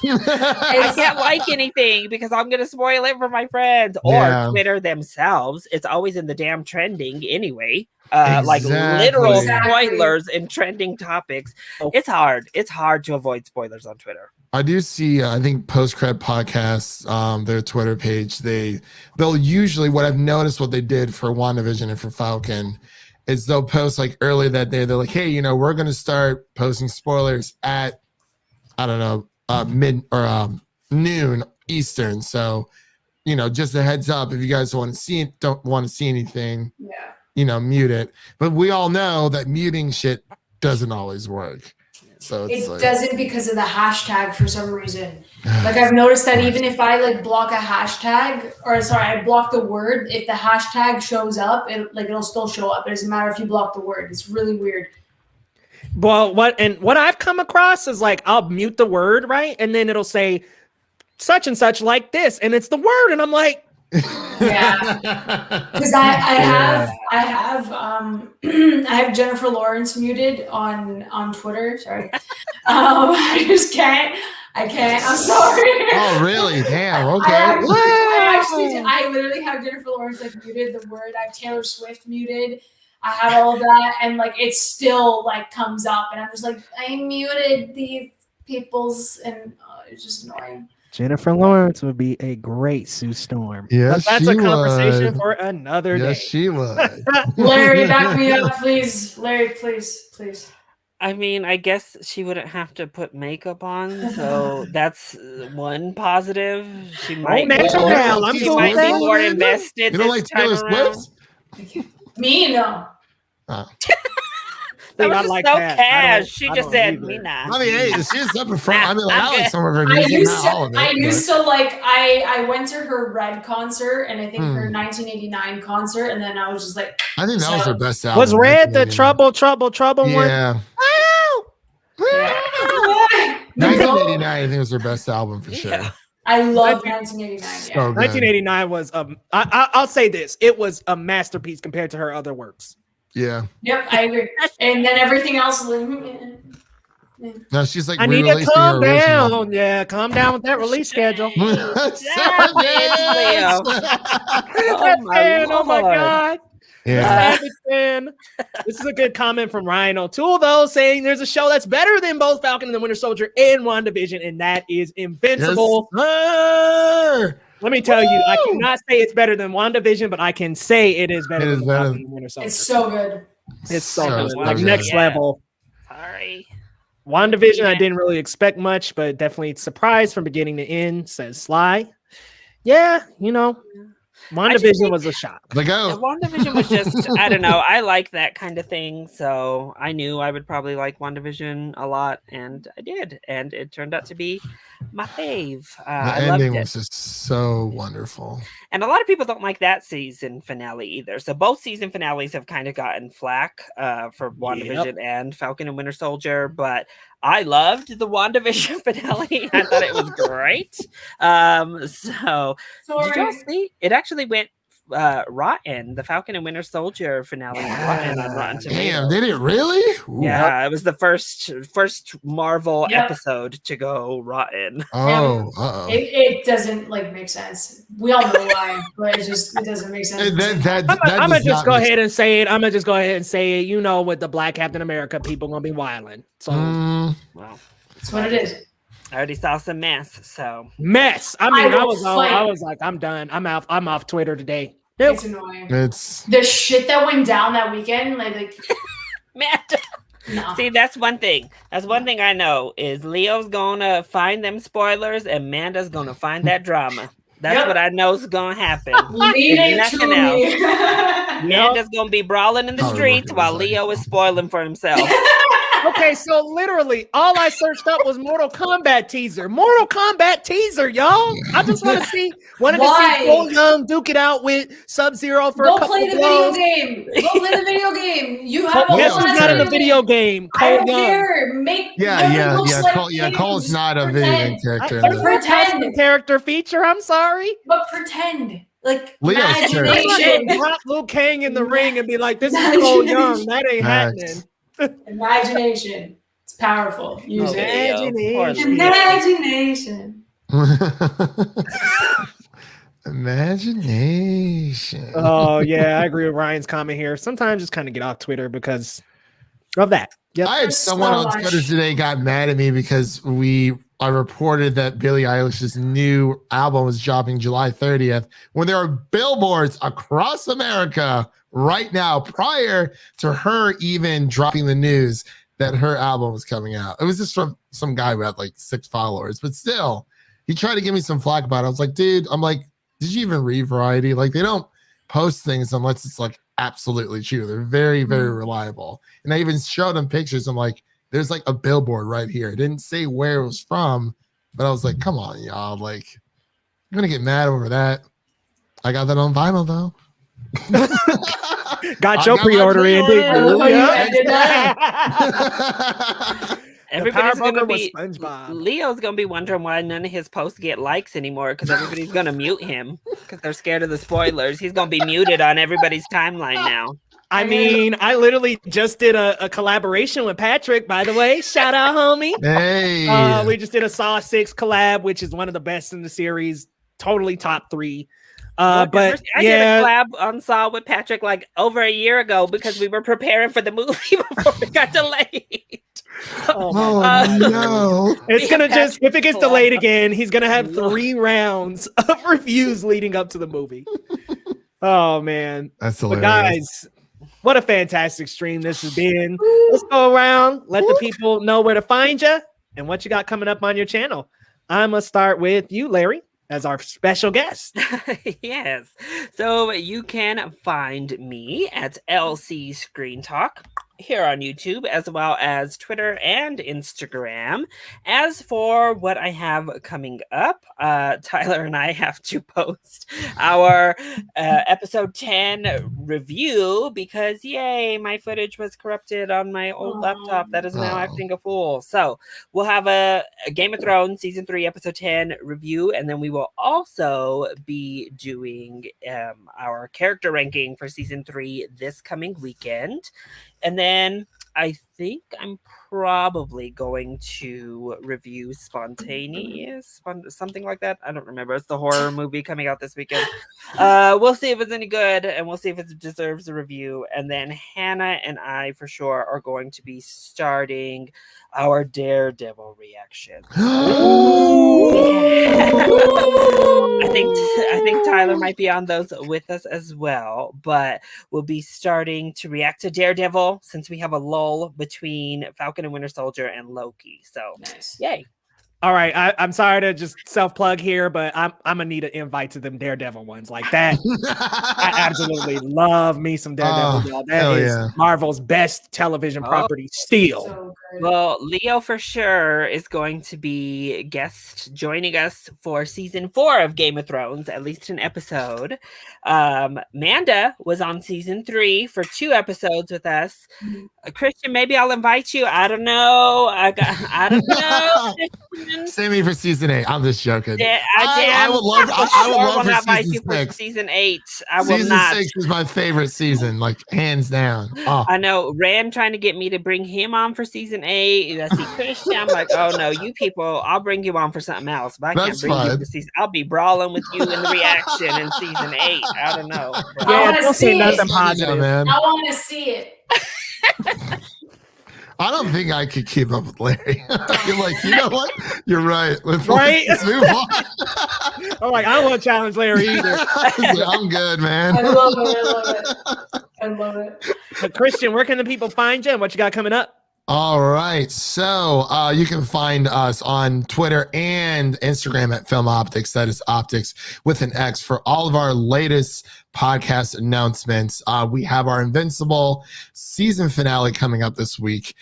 I can't like anything because I'm going to spoil it for my friends or Twitter themselves. It's always in the damn trending anyway. Like literal spoilers in trending topics. It's hard. It's hard to avoid spoilers on Twitter. I do see, I think Post-Cred Podcasts, their Twitter page, they'll usually, what I've noticed what they did for WandaVision and for Falcon is they'll post like early that day. They're like, hey, you know, we're going to start posting spoilers at, I don't know, mid or noon Eastern. So, you know, just a heads up, if you guys don't want to see anything, you know, mute it. But we all know that muting shit doesn't always work. So it doesn't because of the hashtag for some reason. Like I've noticed that even if I like block a hashtag, I block the word, if the hashtag shows up, it'll still show up. It doesn't matter if you block the word. It's really weird. Well, what I've come across is like I'll mute the word, right? And then it'll say such and such like this, and it's the word, and I'm like, because I have Jennifer Lawrence muted on Twitter. Sorry, I just can't. I'm sorry. Oh really? Damn. Okay. I literally have Jennifer Lawrence like muted the word. I have Taylor Swift muted. I have all of that, and like it still like comes up, and I'm just like I muted these people's, and it's just annoying. Jennifer Lawrence would be a great Sue Storm. Yes, but that's a conversation for another day. Yes, she would. Larry, back me up, please. Larry, please. I mean, I guess she wouldn't have to put makeup on, so that's one positive. She might be more invested. You don't like Taylor Swift? Me, no. That was just so cash. She just said, "Me nah." I mean, hey, she's up in front. I mean, like, I like some of her music. I used to like. I went to her Red concert, and I think her 1989 concert, and then I was just like, I think that was her best album. Was Red the trouble one? Yeah. Yeah. 1989, I think was her best album for sure. I love 1989. So 1989 was I'll say this: it was a masterpiece compared to her other works. Yeah. Yep, I agree. And then everything else. No, she's like, I need to calm down. Yeah, calm down with that release schedule. Oh my God. Yeah. This is a good comment from Ryan O'Toole, though, saying there's a show that's better than both Falcon and the Winter Soldier and WandaVision, and that is Invincible. Yes, let me tell you, I cannot say it's better than WandaVision, but I can say it is better than Falcon and the Winter Soldier. It's so good. It's so good. Like next level. Sorry. WandaVision, I didn't really expect much, but definitely surprised from beginning to end, says Sly. Yeah, you know. WandaVision was a shock. WandaVision was just, I don't know. I like that kind of thing. So I knew I would probably like WandaVision a lot. And I did. And it turned out to be my fave. The ending was just so wonderful. And a lot of people don't like that season finale either. So both season finales have kind of gotten flack for WandaVision and Falcon and Winter Soldier. But I loved the WandaVision finale. I thought it was great. So did y'all see? It actually went Rotten. The Falcon and Winter Soldier finale is Rotten on Rotten Tomatoes. Damn, did it really? Ooh. Yeah, it was the first Marvel Yep. episode to go rotten. Oh, uh-oh. It doesn't like make sense. We all know why, but it doesn't make sense. That I'm gonna does just not go make ahead and say it. I'm gonna just go ahead and say it. You know, with the Black Captain America, people gonna be wilding. So Well, That's what it is. I already saw some mess, so mess. I mean, I will was like, I'm done. I'm off Twitter today. Nope. It's annoying. It's The shit that went down that weekend, like man. no. See, that's one thing. That's one thing I know is Leo's gonna find them spoilers and Amanda's gonna find that drama. That's Yep. what I know is gonna happen. Leave If it nothing to me. Amanda's gonna be brawling in the Probably streets working while on it. Leo is spoiling for himself. Okay, so literally all I searched up was Mortal Kombat teaser. Mortal Kombat teaser, y'all. I just wanted to see Why? Cole Young duke it out with Sub-Zero for a Go couple play the blows. video game. Go play the video game. You have Cole, a guess Young's who's lot not in the to video do. game? I Cole don't Young. care. Make yeah. Cole's not a video game character. There's In no the, Pretend. custom character feature. I'm sorry. But pretend. Like Leo's I'm not imagination. gonna drop Liu Kang in the ring and be like, "This is Cole Young." That ain't Facts. happening. Imagination. It's powerful. Use Oh, it. Leo. Poor Leo. Imagination. Imagination. Oh yeah, I agree with Ryan's comment here. Sometimes just kind of get off Twitter because of that. Yep. I had There's someone so on much. Twitter today got mad at me because I reported that Billie Eilish's new album was dropping July 30th when there are billboards across America right now prior to her even dropping the news that her album was coming out. It was just from some guy who had like 6 followers, but still, he tried to give me some flack about it. I was like, dude, did you even read Variety? Like, they don't post things unless it's like absolutely true. They're very, very reliable. And I even showed him pictures. I'm like, there's like a billboard right here. It didn't say where it was from, but I was like, come on, y'all. Like, I'm gonna get mad over that. I got that on vinyl though. Got I your got my pre-order in, did I love how you? you Yeah. ended that. Everybody's power gonna broker was be SpongeBob. Leo's gonna be wondering why none of his posts get likes anymore because everybody's gonna mute him because they're scared of the spoilers. He's gonna be muted on everybody's timeline now. I mean, I literally just did a collaboration with Patrick, by the way. Shout out, homie. Hey, We just did a Saw 6 collab, which is one of the best in the series. Totally top 3. But I did a yeah, collab on Saw with Patrick like over a year ago because we were preparing for the movie before it got delayed. oh my oh God. no. It's gonna just, if it gets Collab. delayed again, he's gonna have 3 rounds of reviews leading up to the movie. Oh man. That's But hilarious. guys, what a fantastic stream this has been. Let's go around, let the people know where to find you and what you got coming up on your channel. I'm gonna start with you, Larry, as our special guest. Yes. So you can find me at LC Screen Talk here on YouTube, as well as Twitter and Instagram. As for what I have coming up, Tyler and I have to post our episode 10 review because, yay, my footage was corrupted on my old laptop that is now Oh. acting a fool. So we'll have a Game of Thrones Season 3, Episode 10 review, and then we will also be doing our character ranking for Season 3 this coming weekend. And then I think I'm probably going to review Spontaneous, something like that. I don't remember. It's the horror movie coming out this weekend. We'll see if it's any good, and we'll see if it deserves a review. And then Hannah and I, for sure, are going to be starting our Daredevil reaction. I think Tyler might be on those with us as well, but we'll be starting to react to Daredevil since we have a lull between Falcon and Winter Soldier and Loki. So, Nice. yay. All right, I'm sorry to just self-plug here, but I'm gonna need an invite to them Daredevil ones like that. I absolutely love me some Daredevil. Y'all. That hell is yeah. Marvel's best television property still. So good. Well, Leo for sure is going to be guest joining us for season 4 of Game of Thrones, at least an episode. Manda was on season 3 for 2 episodes with us. Christian, maybe I'll invite you. I don't know. I don't know. Save me for season 8. I'm just joking. Yeah, I would love. I would love not for invite you season for 6. season 8. I will Season not. 6 is my favorite season, like hands down. Oh. I know Rand trying to get me to bring him on for season 8. I see Christian. I'm like, oh no, you people, I'll bring you on for something else, but I can't bring you for season. I'll be brawling with you in the reaction in season 8. I don't know. Yeah, don't say nothing positive, man. I want to see it. I don't think I could keep up with Larry. You're like, you know what? You're right. Let's move on. I'm like, I don't want to challenge Larry either. I'm good, man. I love it. I love it. But Christian, where can the people find you? What you got coming up? All right. So you can find us on Twitter and Instagram at Film Optix. That is Optics with an X for all of our latest podcast announcements. We have our Invincible season finale coming up this week.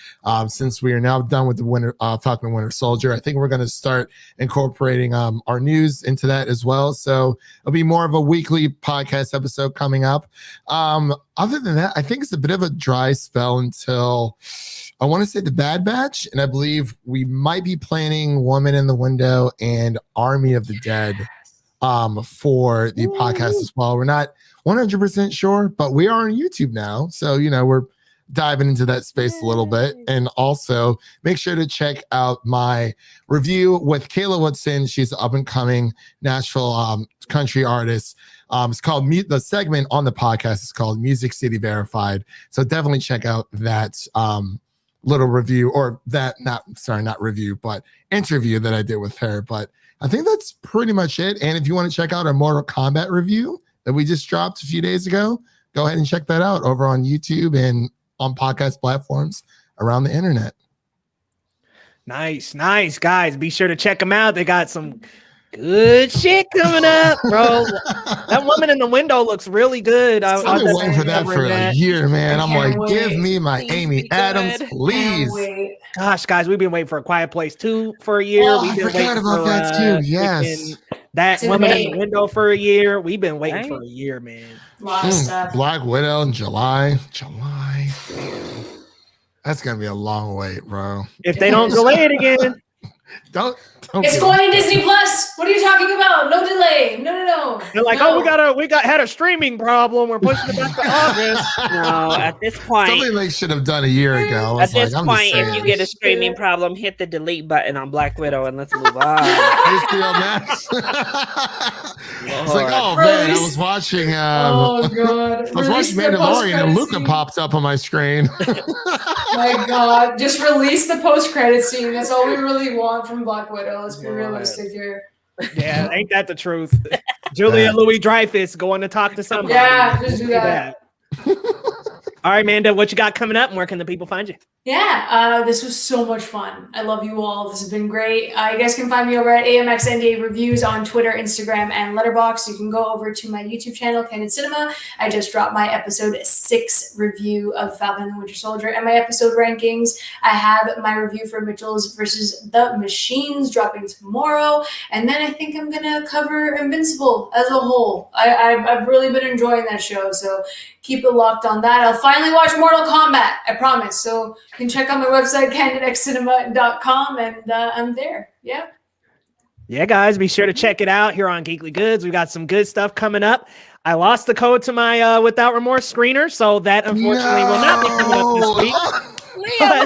Since we are now done with the Falcon and Winter Soldier, I think we're going to start incorporating our news into that as well. So it'll be more of a weekly podcast episode coming up. Other than that, I think it's a bit of a dry spell until I want to say the Bad Batch, and I believe we might be planning Woman in the Window and Army of the Dead for the podcast as well. We're not 100% sure, but we are on YouTube now. So, we're diving into that space a little bit. And also make sure to check out my review with Kayla Woodson. She's an up-and-coming Nashville country artist. It's called the segment on the podcast is called Music City Verified. So definitely check out that little review, or not review, but interview that I did with her. But I think that's pretty much it. And if you want to check out our Mortal Kombat review that we just dropped a few days ago, go ahead and check that out over on YouTube and on podcast platforms around the internet. Nice, guys. Be sure to check them out. They got some good shit coming up, bro. That Woman in the Window looks really good. I've been waiting for that for a year, man. I'm like, give me my Amy Adams, please. Gosh, guys, we've been waiting for A Quiet Place 2 for a year. I forgot about that too. Yes. That Woman in the Window for a year. We've been waiting for a year, man. A lot of stuff. Black Widow in July. That's gonna be a long wait, bro. If they don't delay it again. Don't It's going to Disney Plus. What are you talking about? No delay. No. They're like, we had a streaming problem. We're pushing it back to August. No, at this point, something they should have done a year ago. At this point, if you get a streaming problem, hit the delete button on Black Widow and let's move on. HBO Max. It's like, oh man, I was watching. Oh god, I was watching Mandalorian and Luca popped up on my screen. My god, just release the post-credit scene. That's all we really want from Black Widow. Let's be realistic here. Yeah, ain't that the truth? Julia Louis-Dreyfus going to talk to somebody. Yeah, just do that. All right, Amanda, what you got coming up and where can the people find you? Yeah, this was so much fun. I love you all. This has been great. You guys can find me over at AMXNDA Reviews on Twitter, Instagram, and Letterboxd. You can go over to my YouTube channel, Candid Cinema. I just dropped my episode 6 review of Falcon and the Winter Soldier and my episode rankings. I have my review for Mitchell's versus the Machines dropping tomorrow. And then I think I'm going to cover Invincible as a whole. I've really been enjoying that show, so keep it locked on that. I'll finally watch Mortal Kombat, I promise. So you can check out my website, candidcinema.com, and I'm there. Yeah, guys, be sure to check it out here on Geekly Goods. We've got some good stuff coming up. I lost the code to my Without Remorse screener, so that unfortunately will not be coming up this week.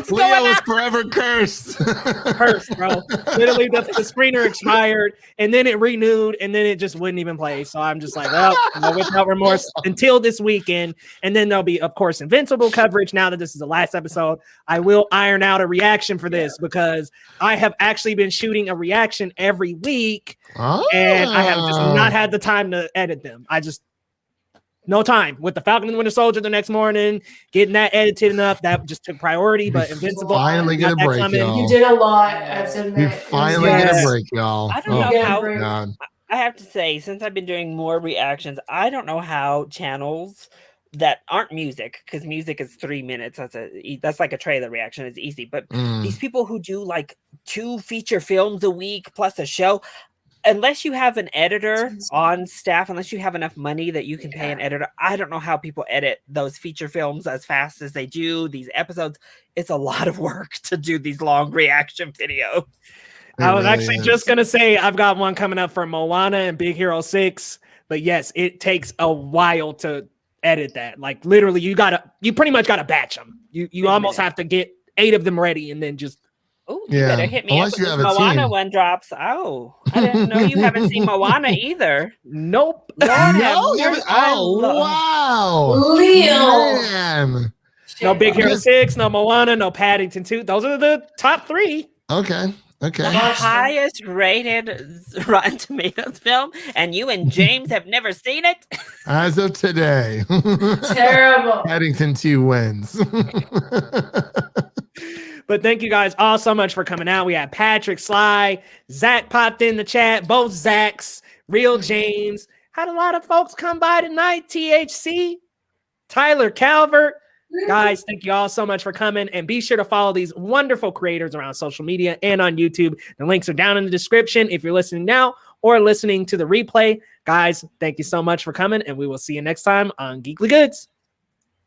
Leo was forever cursed. Cursed, bro. Literally, the screener expired, and then it renewed, and then it just wouldn't even play. So I'm just like, well, Without Remorse until this weekend. And then there'll be, of course, Invincible coverage. Now that this is the last episode, I will iron out a reaction for this because I have actually been shooting a reaction every week, and I have just not had the time to edit them. No time with the Falcon and the Winter Soldier the next morning, getting that edited up. That just took priority. But Invincible, finally get a break, y'all. You did a lot. I have to admit. You finally get a break, y'all. I don't know how. I have to say, since I've been doing more reactions, I don't know how channels that aren't music, because music is 3 minutes. That's like a trailer reaction. It's easy. But these people who do like 2 feature films a week plus a show. Unless you have an editor on staff, unless you have enough money that you can pay an editor, I don't know how people edit those feature films as fast as they do these episodes. It's a lot of work to do these long reaction videos. I was really actually is. just gonna say I've got one coming up for Moana and Big Hero 6, but yes, it takes a while to edit that. Like literally, you pretty much gotta batch them. You almost have to get 8 of them ready and then just. Oh, you Yeah, better hit me unless up you when have this a Moana team. one drops. Oh, I didn't know you haven't seen Moana either. Nope. Lord have No, you mercy. haven't. Oh, wow. Leo. Man. No Big Hero Yes. 6, no Moana, no Paddington 2. Those are the top 3. Okay. Okay. The highest rated Rotten Tomatoes film, and you and James have never seen it? As of today, Terrible. Paddington 2 wins. But thank you guys all so much for coming out. We had Patrick, Sly, Zach popped in the chat, both Zachs, Real James. Had a lot of folks come by tonight. THC, Tyler Calvert. Guys, thank you all so much for coming. And be sure to follow these wonderful creators around social media and on YouTube. The links are down in the description if you're listening now or listening to the replay. Guys, thank you so much for coming. And we will see you next time on Geekly Goods.